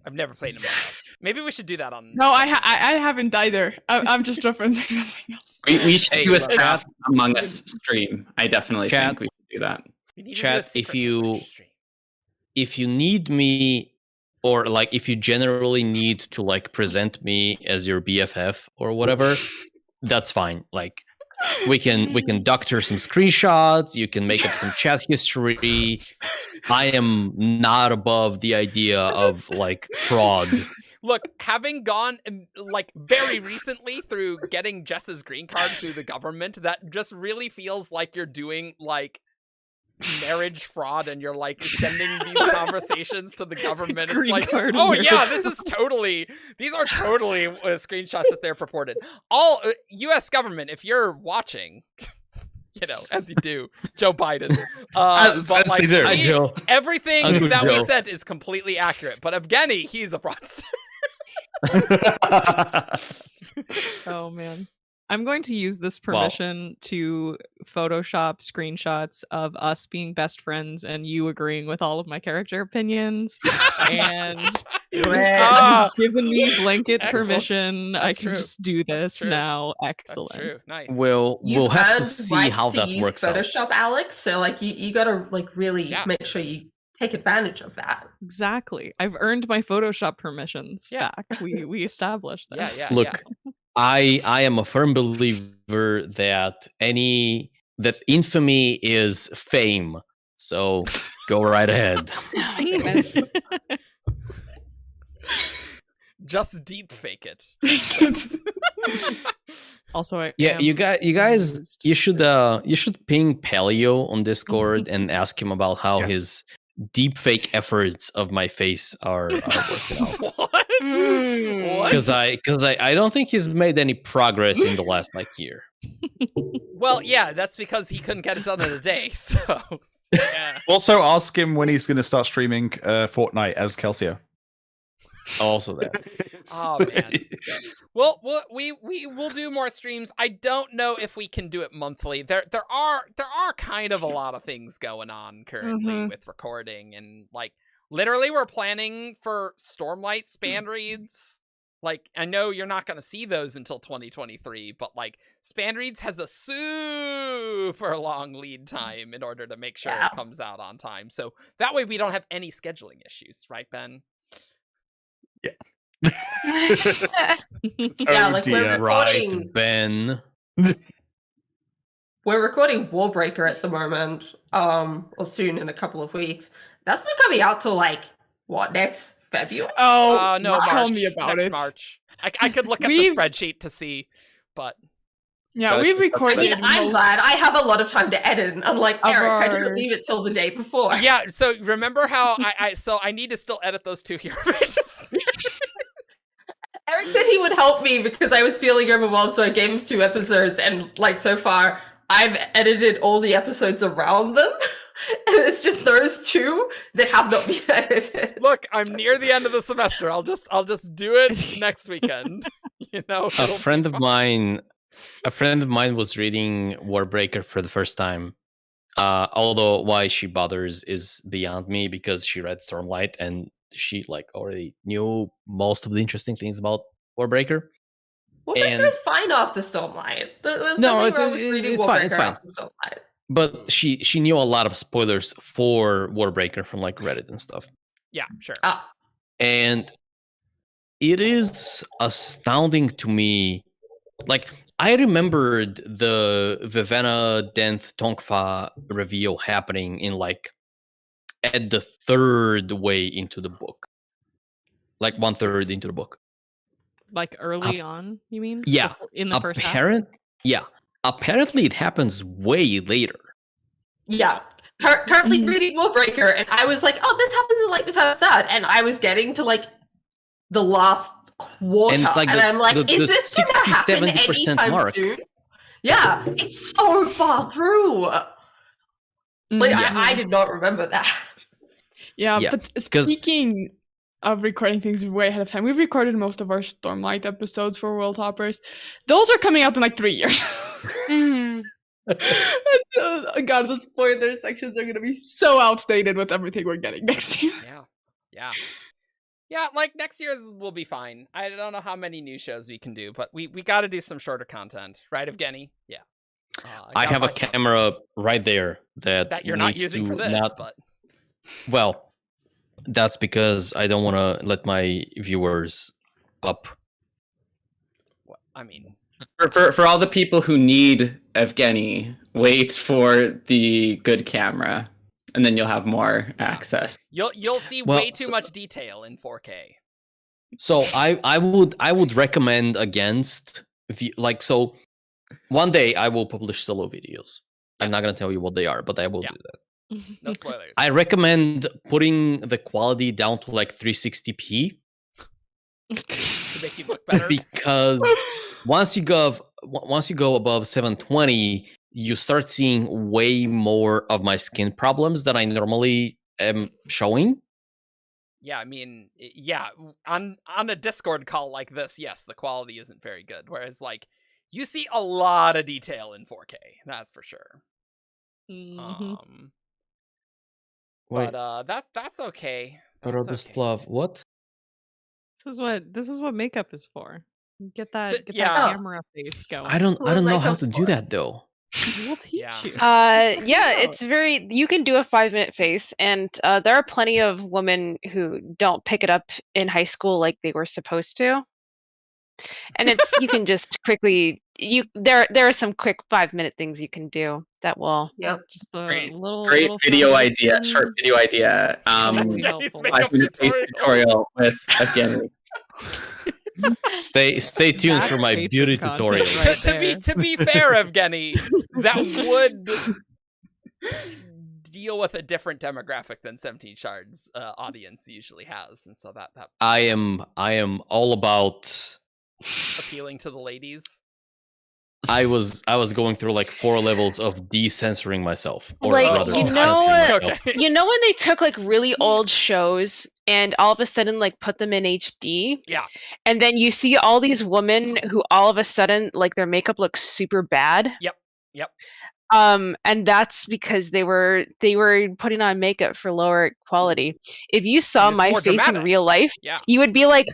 I've never played Among Us. Maybe we should do that on. No, I haven't either. I'm just referencing something else. We should do a staff Among Us stream. I definitely think we should do that. Chat, if you need me, or like if you generally need to like present me as your BFF or whatever, that's fine. Like we can doctor some screenshots, you can make up some chat history. I am not above the idea of like fraud. Look, having gone like very recently through getting Jess's green card through the government, that just really feels like you're doing like marriage fraud, and you're like sending these conversations to the government. It's like, oh yeah, these are totally screenshots that they're purported. All U.S. government, if you're watching, you know, as you do, Joe Biden. As like, they do. Joe. Everything that we sent is completely accurate. But Evgeny, he's a fraudster. Oh man. I'm going to use this permission to Photoshop screenshots of us being best friends and you agreeing with all of my character opinions. And given me blanket permission, I can just do this now. Excellent. Nice. We'll have to see how that works Photoshop, out. Alex. So like you gotta like really make sure you take advantage of that. Exactly. I've earned my Photoshop permissions back. We established this. Yeah. Look, I am a firm believer that infamy is fame. So go right ahead. Oh my goodness. Just deep fake it. Also, you guys, you should ping Paleo on Discord and ask him about how his deepfake efforts of my face are working out. What? Because I don't think he's made any progress in the last like year. Well, yeah, that's because he couldn't get it done in a day. So yeah. Also, ask him when he's going to start streaming Fortnite as Kelsio. Also that. Oh man. Well, we will do more streams. I don't know if we can do it monthly. There are kind of a lot of things going on currently with recording, and like literally we're planning for Stormlight span reads. Like, I know you're not going to see those until 2023, but like span reads has a super long lead time in order to make sure it comes out on time. So that way we don't have any scheduling issues, right, Ben? Yeah. Like we're recording, right, Ben. We're recording Warbreaker at the moment, or soon in a couple of weeks. That's not coming out till like what, next February? Oh no, tell March, me about next it. March. I could look at the spreadsheet to see, but yeah, we've recorded. I mean, I'm glad I have a lot of time to edit, and unlike Eric, I didn't leave it till the day before. Yeah, so remember how I need to still edit those two here. Eric said he would help me because I was feeling overwhelmed, so I gave him 2 episodes, and like so far, I've edited all the episodes around them, and it's just those 2 that have not been edited. Look, I'm near the end of the semester. I'll just do it next weekend. You know, a friend of mine was reading Warbreaker for the first time. Although why she bothers is beyond me, because she read Stormlight and she like already knew most of the interesting things about Warbreaker. Warbreaker is fine off the Stormlight. No, it's fine. It's fine. But she knew a lot of spoilers for Warbreaker from like Reddit and stuff. Yeah, sure. And it is astounding to me. Like, I remembered the Vivenna Denth Tongfa reveal happening in like at the 3rd way into the book. Like 1/3 into the book. Like early on, you mean? Yeah. In the first half? Yeah. Apparently it happens way later. Yeah. Currently reading Warbreaker, and I was like, oh, this happens in like the first third, and I was getting to like the last quarter, and, I'm like, is this going to happen anytime soon? Yeah, it's so far through. Like, I did not remember that. Yeah, but speaking of recording things way ahead of time, we've recorded most of our Stormlight episodes for World Toppers. Those are coming out in like 3 years. God, the spoiler sections are going to be so outdated with everything we're getting next year. Yeah, like next year's will be fine. I don't know how many new shows we can do, but we got to do some shorter content, right, Evgeny? Yeah. I have a camera right there that you're not using for this, but well, that's because I don't want to let my viewers up. I mean, for all the people who need Evgeny, wait for the good camera, and then you'll have more access. You'll see way too much detail in 4K. So I would recommend against so one day I will publish solo videos. I'm not gonna tell you what they are, but I will do that. No spoilers. I recommend putting the quality down to like 360p to make you look better. Because once you go above 720, you start seeing way more of my skin problems that I normally am showing. Yeah, I mean, on a Discord call like this, yes, the quality isn't very good. Whereas, like, you see a lot of detail in 4K. That's for sure. But that's okay. Robislav, what? This is what makeup is for. Get that camera face going. I don't know how to do that though. We'll teach you. It's very. You can do a 5-minute face, and there are plenty of women who don't pick it up in high school like they were supposed to. And it's you can just quickly there are some quick 5-minute things you can do that will just a great little video idea, short video idea. 5-minute face tutorial with Evgeny. Stay tuned for my beauty tutorial. Right to be fair, Evgeny, that would deal with a different demographic than 17 Shards audience usually has, and so that I am all about appealing to the ladies. I was going through like 4 levels of decensoring myself. Or like you know when they took like really old shows and all of a sudden like put them in HD. Yeah. And then you see all these women who all of a sudden like their makeup looks super bad. Yep. And that's because they were putting on makeup for lower quality. If you saw my face dramatic. In real life, you would be like,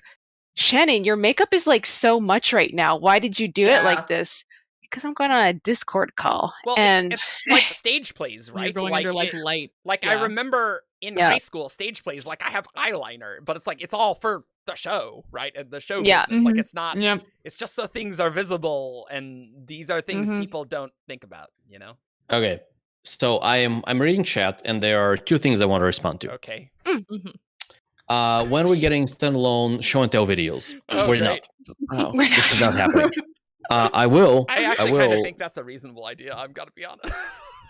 Shannon, your makeup is like so much right now. Why did you do it like this? Because I'm going on a Discord call. Well, and it's like stage plays, right? You're going under like light. Like I remember in high school stage plays, like I have eyeliner, but it's like it's all for the show, right? And the show business. Like it's not. Yeah. It's just so things are visible, and these are things people don't think about. You know. Okay, so I'm reading chat, and there are 2 things I want to respond to. Okay. When we're getting standalone show and tell videos, we're not. Oh, this is not happening. I will. I actually kind of think that's a reasonable idea. I've got to be honest.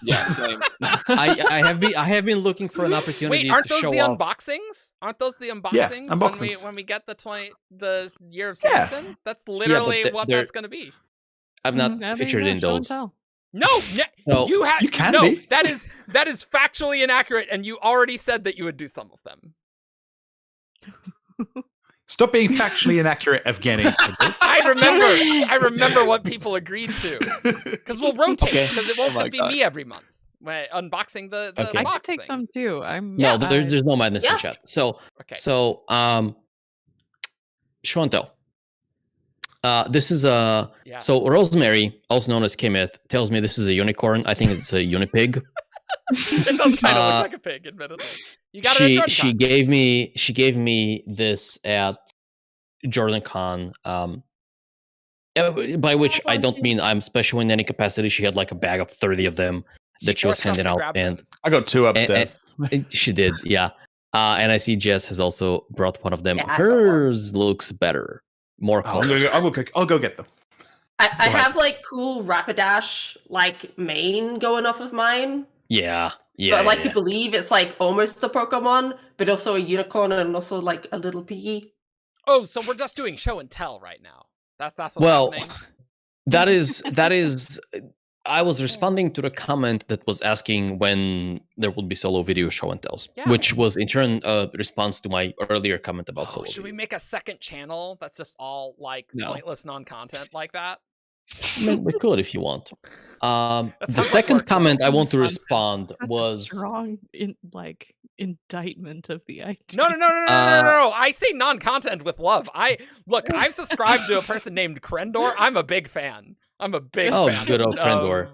Yeah, same. I have been looking for an opportunity. Wait, aren't to those show the off. unboxings? Aren't those the unboxings? Yeah, unboxings. When we get the Year of Samson? That's literally what that's going to be. I'm not featured in those. No, you can be. That is factually inaccurate, and you already said that you would do some of them. Stop being factually inaccurate, Evgeny. I remember what people agreed to. Because we'll rotate, because it won't just be me every month. Unboxing the I box can take some too. There's no madness in chat. So show and tell. This is so Rosemary, also known as Kimith, tells me this is a unicorn. I think it's a unipig. It does kind of look like a pig, admittedly. You got it at she gave me this at JordanCon. By which I don't mean I'm special in any capacity. She had like a bag of 30 of them that she was handing out, and I got 2 upstairs. And she did, yeah. And I see Jess has also brought one of them. Hers looks better, more colors. I'll go get them. I have like cool Rapidash like mane going off of mine. Yeah. So I like to believe it's like almost a Pokemon, but also a unicorn and also like a little piggy. Oh, so we're just doing show and tell right now. That's what's happening. that is. I was responding to the comment that was asking when there would be solo video show and tells, which was in turn a response to my earlier comment about solo. Should we make a second channel that's just all like pointless non-content like that? We could if you want. The second comment I want to respond was strong indictment of the idea. No. I say non-content with love. I've subscribed to a person named Krendor. I'm a big fan. I'm a big fan. Oh, good old Krendor.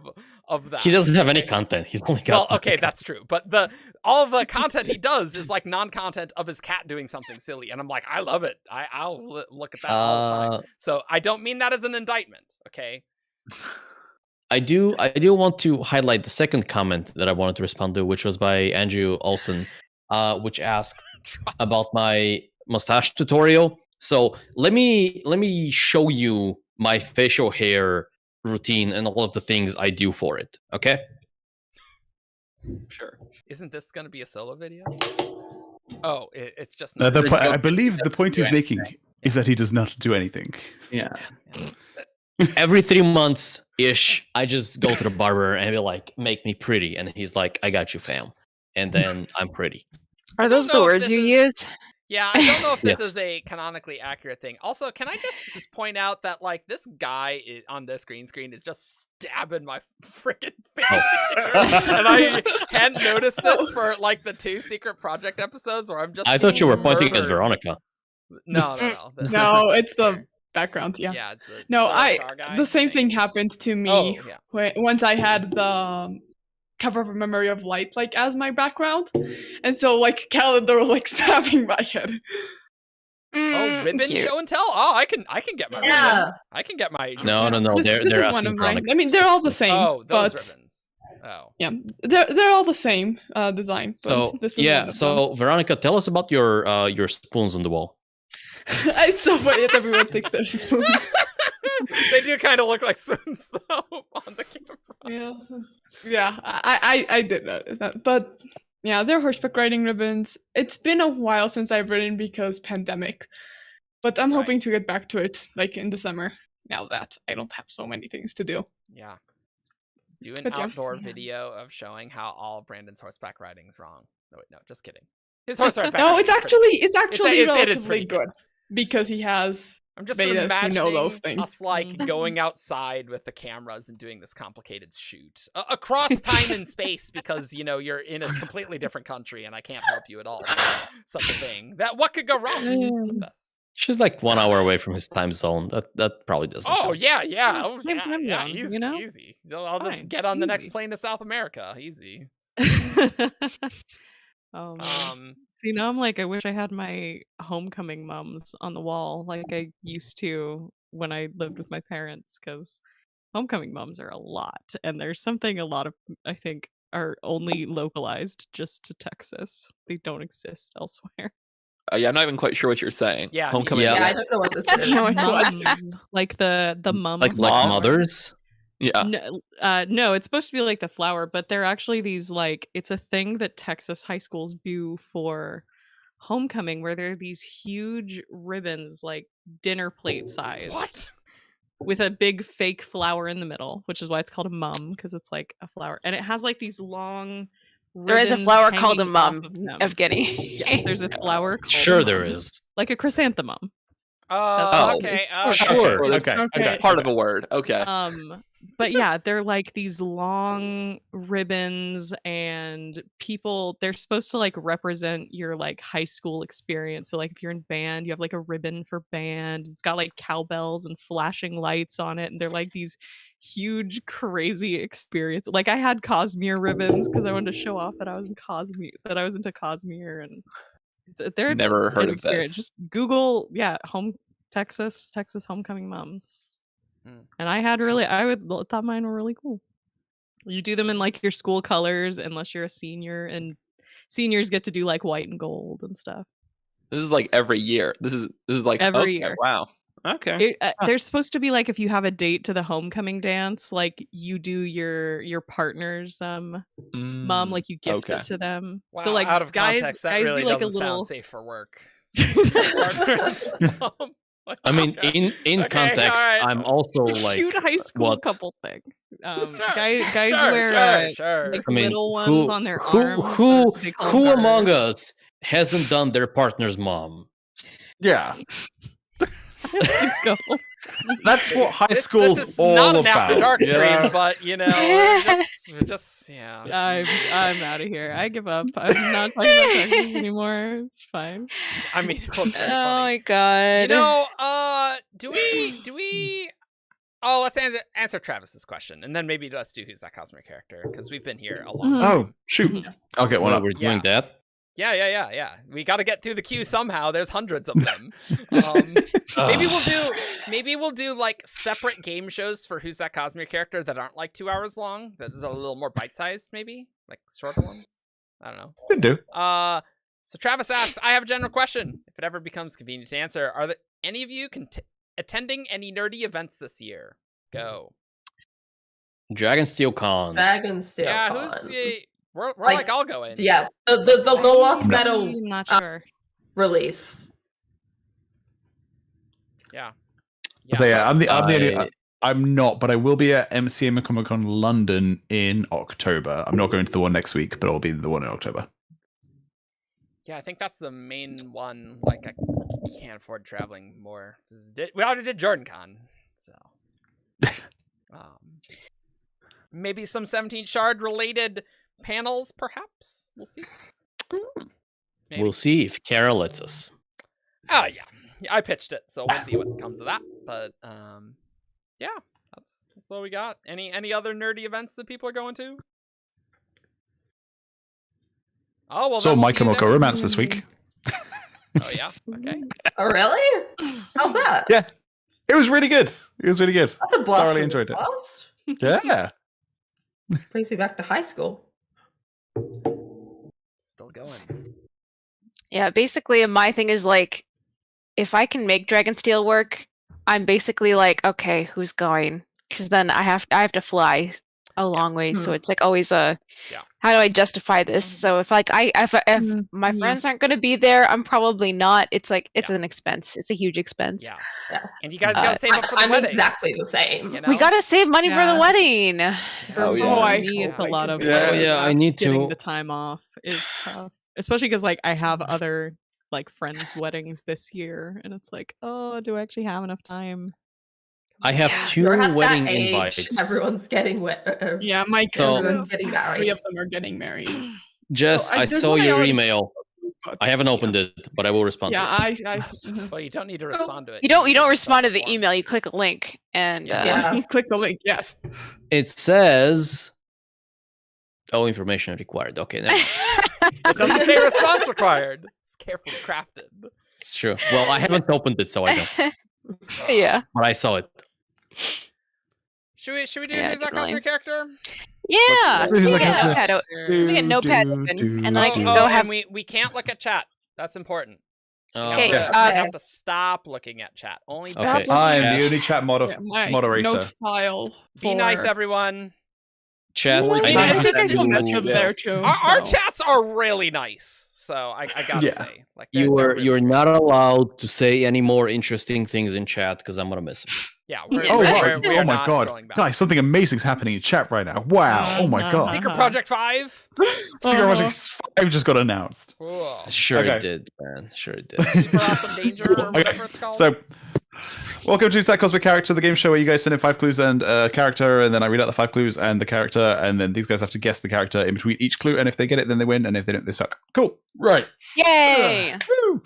Of that. He doesn't have any content. He's only got. Well, okay, that's true. But all the content he does is like non-content of his cat doing something silly, and I'm like, I love it. I'll look at that all the time. So I don't mean that as an indictment. Okay. I do want to highlight the second comment that I wanted to respond to, which was by Andrew Olson, which asked about my mustache tutorial. So let me show you my facial hair routine and all of the things I do for it. Okay? Sure. Isn't this going to be a solo video? Oh, it's just. I believe the point he's making is that he does not do anything. Yeah. Every 3 months ish, I just go to the barber and be like, "Make me pretty," and he's like, "I got you, fam," and then I'm pretty. Are those the words you use? Yeah, I don't know if this is a canonically accurate thing. Also, can I just point out that like this guy on this green screen is just stabbing my freaking face, and I hadn't noticed this for like the 2 secret project episodes where I'm just. I thought you were pointing at Veronica. No. No, it's the background. Yeah. Yeah. The same thing happened to me once I had the cover of A Memory of Light like as my background, and so like Calendar was like stabbing my head. Ribbon cute. Show and tell. Oh, I can get my ribbon. I can get my. No. They're asking Veronica. I mean, they're all the same. Oh, those ribbons. Oh. Yeah, they're all the same design. So so Veronica, tell us about your spoons on the wall. It's so funny that everyone thinks they're spoons. They do kind of look like spoons though on the camera. Yeah, I did notice that, but yeah, they're horseback riding ribbons. It's been a while since I've ridden because pandemic, but I'm hoping to get back to it like in the summer now that I don't have so many things to do. Yeah, do an outdoor video of showing how all Brandon's horseback riding is wrong. No, wait, no, just kidding. His horseback. No, it's actually relatively good because he has. I'm just imagining know those things. Us like going outside with the cameras and doing this complicated shoot across time and space because you're in a completely different country and I can't help you at all. Such a thing. What could go wrong with this? She's like 1 hour away from his time zone. That probably doesn't. Oh count. yeah. Easy, easy. I'll just get on the next plane to South America. Easy. See, now I'm like, I wish I had my homecoming mums on the wall like I used to when I lived with my parents, because homecoming mums are a lot, and there's something a lot of, I think, are only localized just to Texas. They don't exist elsewhere. Yeah, I'm not even quite sure what you're saying. Yeah, Homecoming. Yeah, I don't know what this is. Mums, like the mum Like Mom? mothers. Yeah. No, it's supposed to be like the flower, but they're actually these like it's a thing that Texas high schools do for homecoming, where there are these huge ribbons, like dinner plate size. What? With a big fake flower in the middle, which is why it's called a mum, because it's like a flower, and it has like these long. There is a ribbons flower called a hanging mum, off of them. Evgeny. Yes, there's a flower. Called Sure, a there mum. is. Like a chrysanthemum. Oh, Oh. okay. Sure. So they're- Okay. It's part of a word. Okay. But yeah, they're like these long ribbons, and people, they're supposed to like represent your like high school experience. So like if you're in band, you have like a ribbon for band. It's got like cowbells and flashing lights on it, and they're like these huge crazy experience. Like I had Cosmere ribbons because I wanted to show off that I was in Cosmere, that I was into Cosmere, and they're Never it's heard an of experience. this. Just Google Texas homecoming mums. And I thought mine were really cool. You do them in like your school colors, unless you're a senior, and seniors get to do like white and gold and stuff. This is like every year. This is like Every okay, year. Wow. Okay. They're supposed to be like if you have a date to the homecoming dance, like you do your partner's mom, like you gift okay. it to them. Wow, So like out of guys context, that guys really do like a doesn't little sound safe for work. I mean, in Okay, context, alright. I'm also like, cute high school what? couple thing. Sure, Guys sure, wear sure. like I mean, little ones who on their who arms. who they call who them among garters. us hasn't done their partner's mom? Yeah, To go. that's what high This school's is all not an about. After Dark you stream, know? but you know, we're just yeah. I'm out of here. I give up. I'm not talking about Texas anymore. It's fine. I mean, it was very Oh funny. my god. You know, do we? Oh, let's answer Travis's question, and then maybe let's do who's that Cosmere character, because we've been here a long. Oh shoot! I'll get one Well, up. we're doing that. Yeah. We got to get through the queue somehow. There's hundreds of them. Maybe we'll do like separate game shows for who's that Cosmere character that aren't like 2 hours long. That is a little more bite-sized, maybe like shorter ones. I don't know. Could do. So Travis asks, I have a general question. If it ever becomes convenient to answer, are there any of you attending any nerdy events this year? Go. Dragonsteel Con. Dragonsteel. Yeah, Con. we're Like, like all going. Yeah, the Lost Meadow I'm not sure. release. Yeah. So yeah, I'm the I- only. I'm not, but I will be at MCM Comic Con London in October. I'm not going to the one next week, but I'll be the one in October. Yeah, I think that's the main one. Like, I can't afford traveling more. We already did Jordan Con, so maybe some 17 Shard related panels, perhaps. We'll see. Maybe. We'll see if Carol lets us. Oh yeah, I pitched it, so we'll see what comes of that. But yeah, that's what we got. Any other nerdy events that people are going to? Oh well. So then we'll My see you Chemical then. Romance this week. Oh yeah. Okay. Oh really? How's that? Yeah, it was really good. It was really good. That's a blast. Thoroughly from the enjoyed it. past. Yeah. Brings me back to high school. Still going. Yeah, basically my thing is like, if I can make Dragonsteel work, I'm basically like, okay, who's going? Because then I have to fly a long way, so it's like always a how do I justify this? So if like if my friends aren't going to be there, I'm probably not. It's like it's an expense. It's a huge expense. Yeah. Yeah. And you guys gotta save up for the I'm wedding. exactly the same. You know? We gotta save money for the Yeah. wedding. Oh, yeah. For I me, it's a hope lot I of can- Yeah. like, Yeah, I need getting to- the time off is tough, especially because like I have other like friends' weddings this year, and it's like, oh, do I actually have enough time? I have Yeah. 2 You're at that wedding age, invites. Everyone's getting wet. Yeah, my So- Everyone's cousins, getting 3 married. of them are getting married. Jess, Oh, I there's saw one I your already- email. But, I haven't opened it, but I will respond Yeah, to it. I Well, you don't need to respond to it. You don't need to respond to fill the out form. email. You click a link and Yeah. click the link. Yes. It says, "Oh, information required." Okay, never mind. It doesn't say response required. It's carefully crafted. It's true. Well, I haven't opened it, so I don't. yeah. But I saw it. Should we do Yeah, who's that definitely. Cosmere character? Yeah. Who's We that get character? notepad o- we get notepad open, and then I can Oh, go and have. we can't look at chat. That's important. Okay, You have to stop looking at chat. Only Okay. I am the only chat my moderator. note file. be nice, everyone. Chat. Well, I mean, I think I you- can mess up there too. Our so. chats are really nice, so I gotta say, like they're really You're great. not allowed to say any more interesting things in chat because I'm gonna miss them. Yeah. Oh, We're oh my not god, scrolling back. guys! Something amazing's happening in chat right now. Wow! Oh my god! Secret Project 5. Secret Project 5 just got announced. Cool. Sure Okay. it did, man. Sure it did. Super Awesome Danger or whatever it's called. So, welcome to That Cosmic Character, the game show where you guys send in 5 clues and a character, and then I read out the 5 clues and the character, and then these guys have to guess the character in between each clue, and if they get it, then they win, and if they don't, they suck. Cool. Right. Yay! Woo.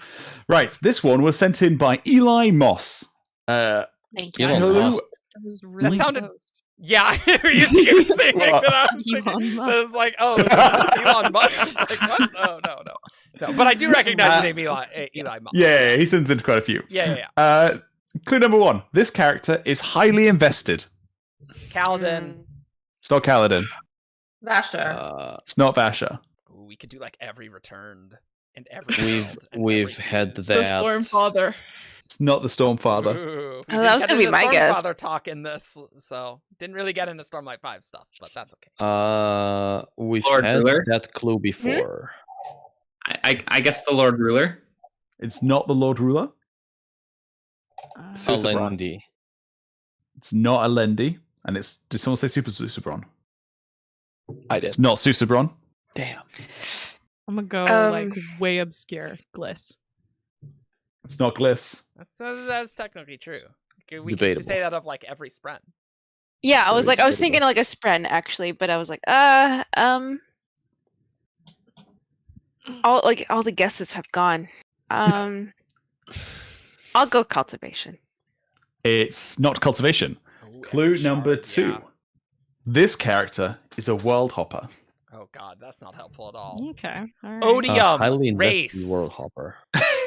Right. This one was sent in by Eli Moss. Thank you. Elon Hello. Musk. That was really sounded- close. yeah, you're saying Well, that I was thinking. Elon Musk. That was like, oh, this is Elon Musk. It's like, what? No. But I do recognize the name Eli Musk. Yeah, he sends in quite a few. Yeah. Clue number 1. This character is highly invested. Kaladin. It's not Kaladin. Vasher. It's not Vasher. Ooh, we could do like every returned and every. We've had The that. Stormfather. It's not the Stormfather. Ooh, Oh, that was gonna be my guess. Father talk in this, so didn't really get into Stormlight 5 stuff, but that's okay. We've Lord had Ruler? that clue before. I guess the Lord Ruler. It's not the Lord Ruler. Susebron. Alendi. It's not Alendi. And it's. Did someone say Susebron? I did. It's not Susebron. Damn. I'm gonna go like way obscure. Gliss. It's not Gliss. That's technically true. We can Debatable. say that of like every Spren. Yeah, I was thinking like a Spren actually, but I was like, all the guesses have gone. I'll go cultivation. It's not Cultivation. Ooh, Clue Evan number Sharp, 2. yeah. This character is a world hopper. Oh god, that's not helpful at all. Okay. All right. Odium highly invested race. World Hopper.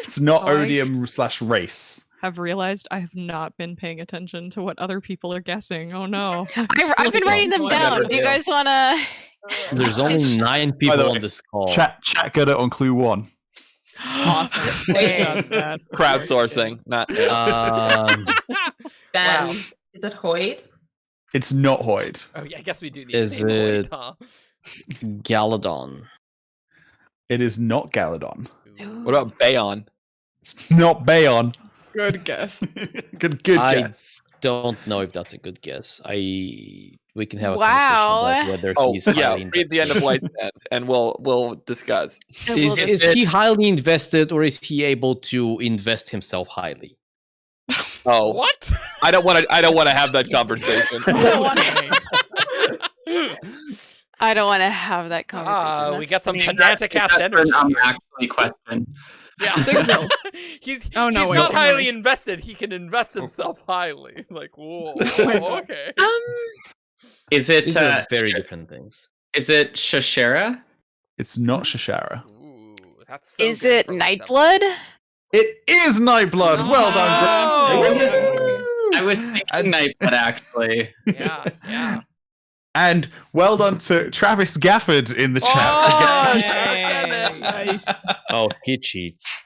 It's not Oh, I- Odium/race. I've realized I have not been paying attention to what other people are guessing. Oh no. I've been writing them down. Do you guys wanna? There's only 9 people the way, on this call. Chat got it on clue 1. Awesome. Dang. That. Crowdsourcing, not. Ben, Wow. is it Hoyt? It's not Hoyd. Oh yeah, I guess we do need Is to name Lloyd, it- huh? Galadon. It is not Galadon. What about Bayon? It's not Bayon. Good guess. good I guess. don't know if that's a good guess. We can have a Wow. conversation about whether Oh he's yeah, highly read the end of Light's End, and we'll discuss. Is he highly invested, or is he able to invest himself highly? Oh, What? I don't want to have that conversation. I don't want to have that conversation. We That's got some funny. pedantic ass energy. here. Actually, question. Yeah. Sigil. he's Oh, no, he's wait, not sorry. highly invested. He can invest himself highly. Like, whoa, okay. Is it These are very different things. Is it Shashara? It's not Shashara. Ooh, that's so Is good it for myself. Nightblood? It is Nightblood. Well done, Greg. Oh! I was thinking Nightblood actually. Yeah. And well done to Travis Gafford in the Oh, chat. Travis Nice. Oh, he cheats.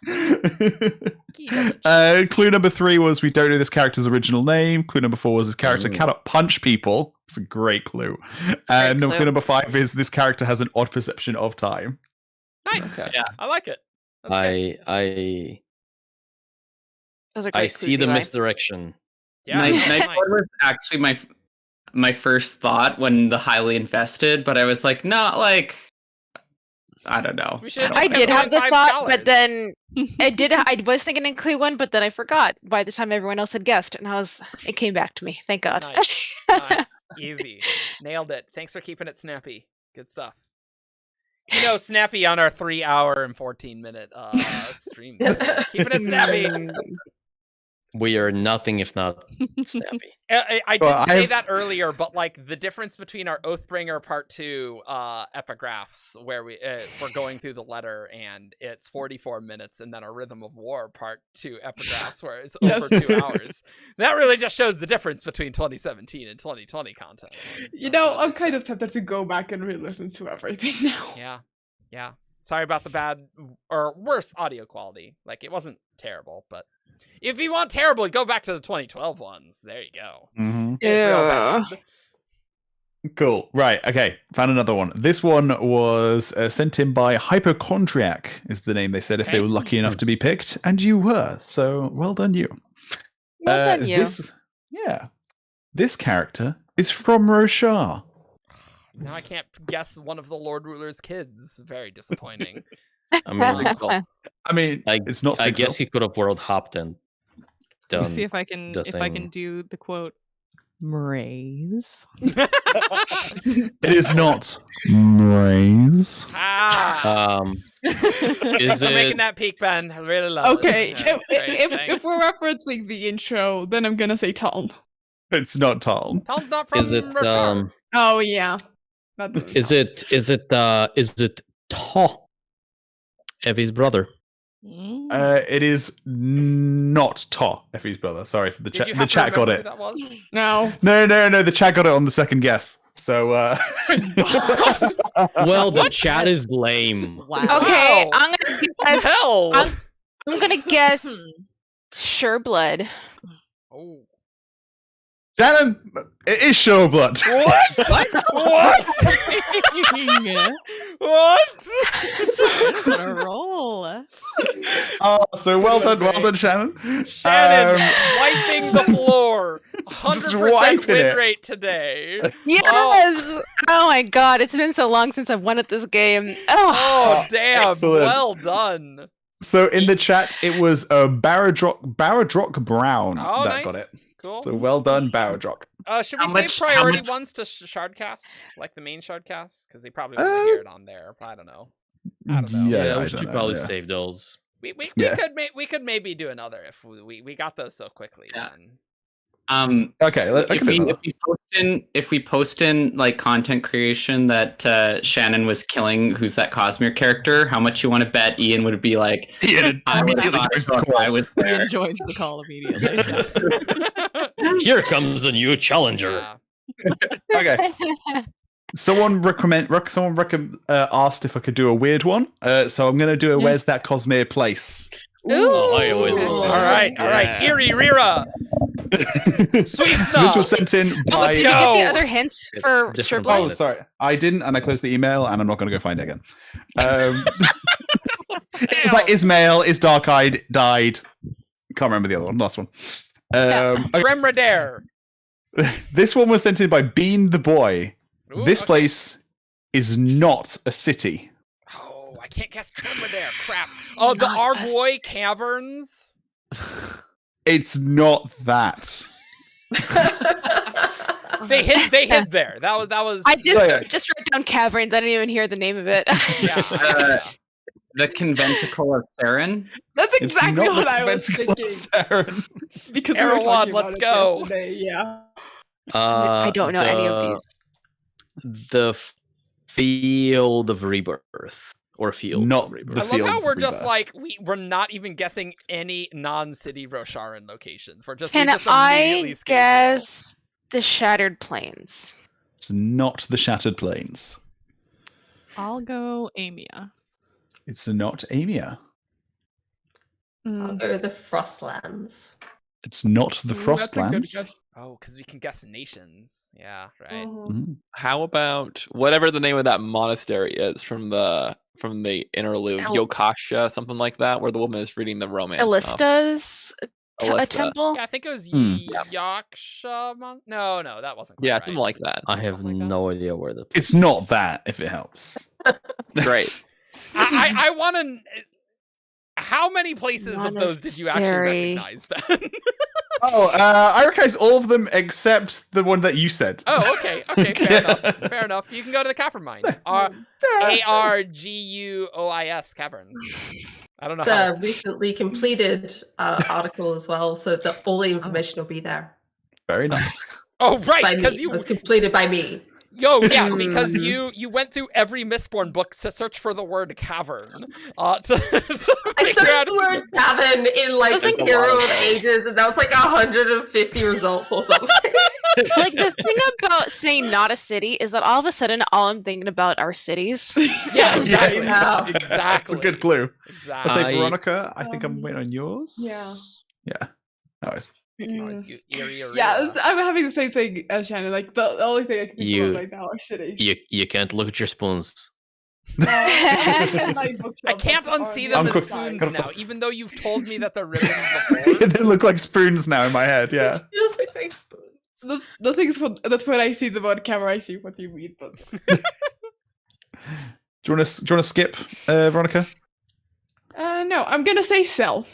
Clue number 3 was we don't know this character's original name. Clue number 4 was this character cannot punch people. It's a great clue. And clue. clue number 5 is this character has an odd perception of time. Nice. Okay. Yeah. I like it. That's good. I Those are great see clues, the Eli. misdirection. Yeah. Nightblood nice. was actually my first thought when the highly invested, but I was like, not like I don't know. We should I just did combine have the 5 thought, scholars. but then I was thinking in clue 1, but then I forgot by the time everyone else had guessed, and it came back to me. Thank God. Nice. Nice. Easy. Nailed it. Thanks for keeping it snappy. Good stuff. Snappy on our 3-hour and 14-minute stream. Keeping it snappy. We are nothing if not snappy. I didn't say that earlier, but like the difference between our Oathbringer Part 2 epigraphs, where we're going through the letter and it's 44 minutes, and then our Rhythm of War Part 2 epigraphs, where it's over 2 hours. That really just shows the difference between 2017 and 2020 content. I'm kind of tempted to go back and re-listen to everything now. Yeah. Sorry about the bad or worse audio quality. Like it wasn't terrible, but if you want terrible, go back to the 2012 ones. There you go. Mm-hmm. It's real bad. Cool. Right. Okay. Found another one. This one was sent in by Hypochondriac, is the name they said if they were lucky enough to be picked, and you were. So well done, you. Well done, you. This character is from Roshar. Now I can't guess one of the Lord Ruler's kids. Very disappointing. I mean, it's not. I guess he could have world hopped and done. See if I can do the quote. Mraise. It is not Mraise. Is it making that peak, Ben? I really love Okay, it. if we're referencing the intro, then I'm gonna say Taln. It's not Taln. Taln's not from Is it Roshar. Oh yeah. Is it Ta, Evie's brother? It is not Ta, Effie's brother. Sorry, the chat got it. That was? No. No. The chat got it on the second guess. So. Well, the chat is lame. Wow. Okay, I'm gonna guess. Hell. I'm gonna guess. Sureblood. Oh. Shannon, it is Sureblood. What? What? What? On a roll. So well done, Shannon. Shannon wiping the floor. 100% win it. rate today. Yes! Oh my god, it's been so long since I've won at this game. Oh damn! Excellent. Well done. So in the chat, it was Baradrock Brown that nice. got it. Cool. So well done, Baradrock. Should we save priority ones to Shardcast, like the main Shardcast, because they probably want to hear it on there. I don't know. Yeah, we should probably save those. We could maybe do another if we got those so quickly. Yeah. Then. Okay. If we post in like content creation that Shannon was killing, who's that Cosmere character? How much you want to bet Ian would be like? Ian immediately joins the call. Ian joins the call immediately. Here comes a new challenger. Yeah. Okay. Someone asked if I could do a weird one. So I'm going to do a Where's That Cosmere Place? Ooh. I always love All right. Eerie Rira. Sweet stuff. So this was sent in by. Did you get the other hints for Sureblood? Oh, sorry. I didn't, and I closed the email, and I'm not going to go find it again. It was like Ismail is dark-eyed, died. Can't remember the other one. Last one. Remradair. This one was sent in by Bean the Boy. Ooh, this place is not a city. Oh, I can't guess Remradair. Crap. Oh, the Argoy Caverns. It's not that. They hid there. That was. I just wrote down caverns. I didn't even hear the name of it. Yeah. The Conventicle of Theron. That's exactly what I was thinking. Because Erewhon, let's go. Yeah. I don't know any of these. The Field of Rebirth. Or Fields Not of Rebirth. the I love how Fields we're of just Rebirth. like we're not even guessing any non-city Rosharan locations. We Can just I immediately guess the Shattered Plains? It's not the Shattered Plains. I'll go Amia. It's not Amia. I'll go the Frostlands. It's not the Frostlands. Oh, because we can guess nations. Yeah, right. How about whatever the name of that monastery is from the interlude, Yokasha, something like that, where the woman is reading the romance. Alista's a temple? Yeah, I think it was Yaksha. No, that wasn't quite yeah, right. something like that. I have no idea where the. It's not that, if it helps. Great. I want to. How many places of those did you actually recognize, Ben? I recognize all of them except the one that you said. Oh, okay, fair enough. You can go to the Cavern Mine. Arguois Caverns. I don't know. It's a recently completed article as well, so that all the information will be there. Very nice. Oh, right, because it was completed by me. Yo, yeah, because you went through every Mistborn book to search for the word cavern. I searched the word cavern in like the Hero of Ages, and that was like 150 results or something. Like the thing about saying not a city is that all of a sudden all I'm thinking about are cities. Yeah, exactly. Yeah. Exactly. That's a good clue. Exactly. I'll say Veronica. I think I'm waiting on yours. Yeah. Yeah. Nice. You can always go Erie or Yeah, Rira. I'm having the same thing as Shannon. Like the only thing I can think about right now are cities. You can't look at your spoons. I can't unsee them as spoons now, even though you've told me that they're ribbons before. They look like spoons now in my head. Yeah. Feels like fake spoons. The thing is, that's when I see them on camera. I see what you mean, but Do you want to skip, Veronica? no, I'm gonna say cell.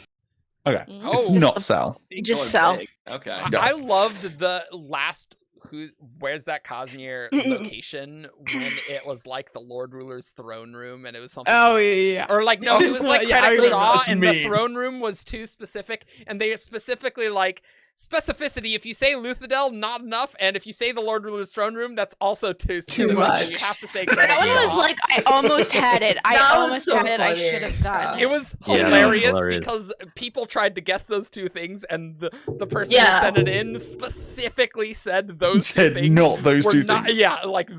Okay. Oh. It's not Sal. Just Sal. Okay. Yeah. I loved the last where's that Cosmere location when it was like the Lord Ruler's throne room and it was something. Oh yeah. Or like no, it was like Yeah, I Credit remember. Shaw That's and the mean. throne room was too specific, and they specifically like specificity. If you say Luthadel, not enough, and if you say the Lord Ruler's throne room, that's also too specific. much. You have to say Credit That one was Shaw. like I almost had it. I That was almost so had it. I funny. should have gotten It it. was Yeah, that was hilarious hilarious. because people tried to guess those two things, and the person Yeah. who sent it in specifically said those two Said things. not those were two not, things. Yeah, like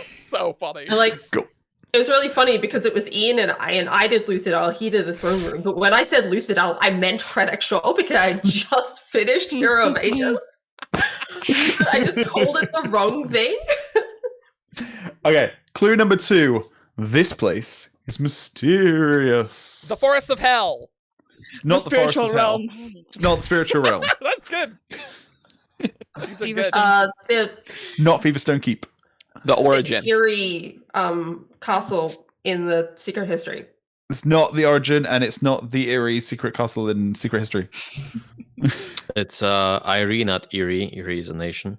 so funny. And like, Go. it was really funny because it was Ian and I did Luthadel, he did the throne room. But when I said Luthadel, I meant Credit Shaw because I just finished Hero of Ages. I just called it the wrong thing. Okay. Clue number 2. This place is mysterious. The Forest of Hell. It's not the forest spiritual of hell. realm. It's not the spiritual realm. That's good. These are good. The It's not Feverstone Keep. The origin. eerie castle in the Secret History. It's not the origin, and it's not the eerie secret castle in Secret History. It's Irie, not Erie. Erie is a nation.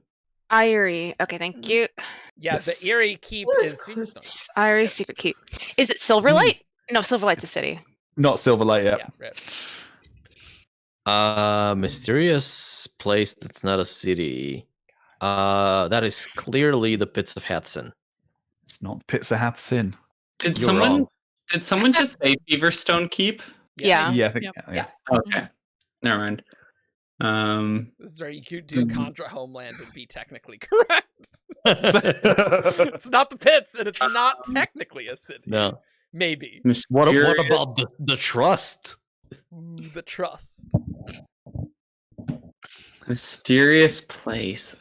Irie. Okay, thank you. Yeah, Yes. the Eerie Keep What is is Feverstone. Irie Secret Keep. Is it Silverlight? No, Silverlight's a city. Not Silverlight yet. Yeah, right. Mysterious place that's not a city. That is clearly the Pits of Hatson. It's not Pits of Hatsin. Did You're someone wrong. did someone just say Feverstone Keep? Yeah. Yeah, I think. Yep. Yeah. Okay. Never mind. This is where you could do Contra Homeland would be technically correct. It's not the pits, and it's not technically a city. No. Maybe. What Mysterious- about the trust? Ooh, the trust. Mysterious place.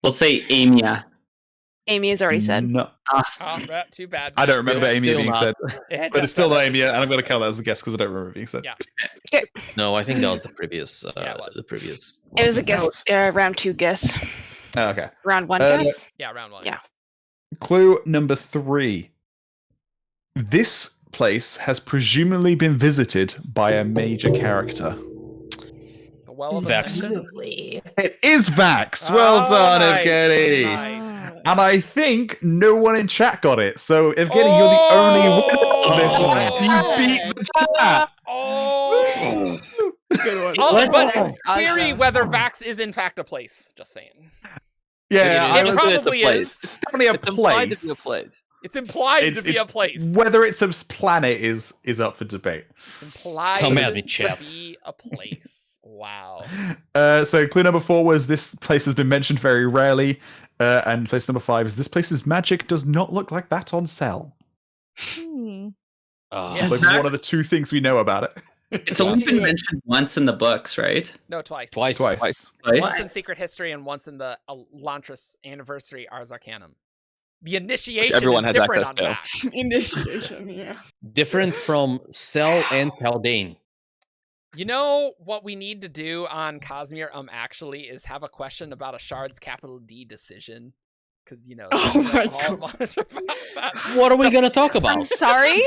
We'll say Amia. Amy has already said. No, Oh, too bad. I don't remember Amy Still being not. said, It had but just it's still said not it. Amy, and I'm going to count that as a guess because I don't remember it being said. Yeah. No, I think that was the previous. Yeah, it was. The previous. It was a That guess. was- Round 2 guess. Oh, okay. Round 1 Uh, guess. Yeah, round 1. Yeah. Clue number 3. This place has presumably been visited by a major character. The Well of Vex. Ascension. Presumably. It is Vax. Well Oh, done, nice, Evgeny. nice. And I think no one in chat got it. So, Evgeny, you're the only winner of this one. You beat the chat. Oh. Good one. Oh, but Awesome. query whether Vax is in fact a place. Just saying. Yeah, It It is. probably It's a place. is. it's definitely a It's implied place. to be a place. It's implied to be a place. Whether it's a planet is up for debate. It's implied Come at to me, chap. be a place. Wow. So clue number 4 was this place has been mentioned very rarely. And place number 5 is this place's magic does not look like that on Cell. Hmm. It's like one of the 2 things we know about it. It's only been mentioned once in the books, right? No, twice. Twice. Twice. Once in Secret History and once in the Elantris Anniversary Ars Arcanum. The initiation Everyone is has different access on to. Vax. Initiation, yeah. Different from Cell and Paldane. You know what we need to do on Cosmere actually is have a question about a Shard's capital D decision. Because, you know, Oh we don't my know God. much about that. What are we Just- gonna talk I'm about? sorry.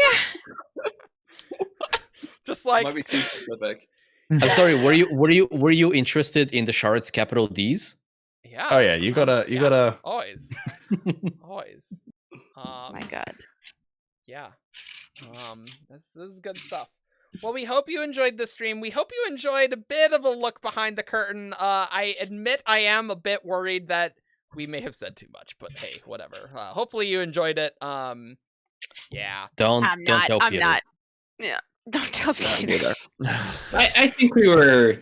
Just like Might be too specific. I'm sorry. Were you interested in the Shard's capital D's? yeah. Oh yeah, you gotta Always. Always. Oh my god. Yeah. This is good stuff. Well, we hope you enjoyed this stream. We hope you enjoyed a bit of a look behind the curtain. I admit I am a bit worried that we may have said too much, but hey, whatever. Hopefully you enjoyed it. Yeah. Don't I'm don't not. tell I'm Peter. not. Yeah. Don't tell Peter. I think we were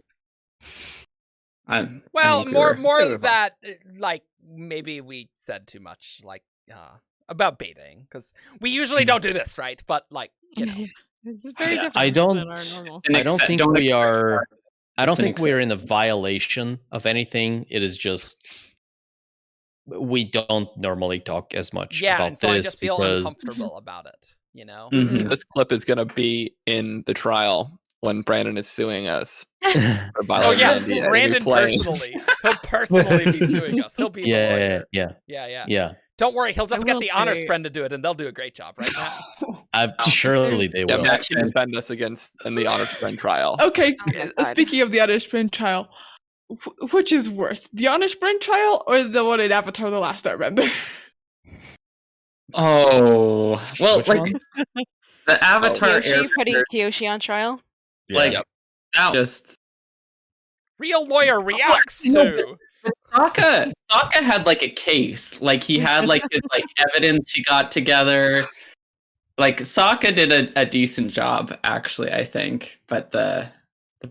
I'm more that like maybe we said too much like about baiting, because we usually don't do this, right? But like, you know, it's very different. I don't than our normal. I don't think we are. I don't think we're in a violation of anything. It is just we don't normally talk as much about and so this I just feel because uncomfortable about it, you know? This clip is going to be in the trial when Brandon is suing us. For violating Brandon personally. He'll personally be suing us. He'll be the lawyer. Yeah. Don't worry, he'll just get the honors friend to do it, and they'll do a great job, right, Matt? Surely they will. Matt can defend us against in the honors friend trial. Okay, speaking of the honors friend trial, which is worse, the honors friend trial or the one in Avatar: The Last Airbender? Oh, well, like the Avatar. Kyoshi putting Kyoshi on trial. Like that just real lawyer reacts to. Sokka had like a case. Like he had like his like evidence he got together. Like Sokka did a decent job, actually, I think, but the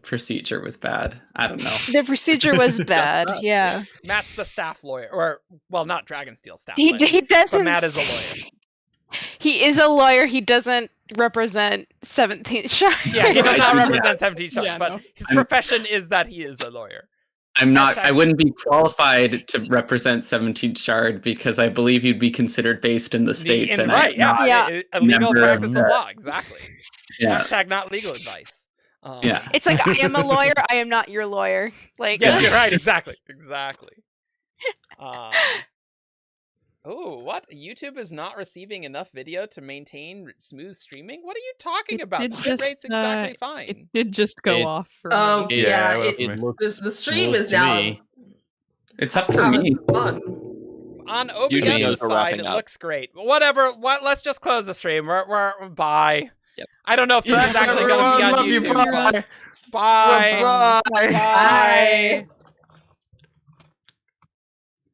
procedure was bad. I don't know. The procedure was bad. Yeah. Matt's the staff lawyer, or well, not Dragonsteel staff. He doesn't. But Matt is a lawyer. He is a lawyer. He doesn't represent 17th Shard. Yeah, he does not represent 17th Shard, but his profession is that he is a lawyer. I'm not. I wouldn't be qualified to represent 17th Shard because I believe you'd be considered based in the states. A legal practice of law, exactly. Yeah. Hashtag not legal advice. Yeah. It's like, I am a lawyer. I am not your lawyer. Like. Yeah, you're right. Exactly. Oh, what? YouTube is not receiving enough video to maintain smooth streaming? What are you talking about? The rate's exactly fine. It did just go off for me. It looks the stream is now. It's up for me. Fun. On OBS's side, it looks great. Whatever. Let's just close the stream. We're bye. Yep. I don't know if this is actually going to be on YouTube. Bye. Bye.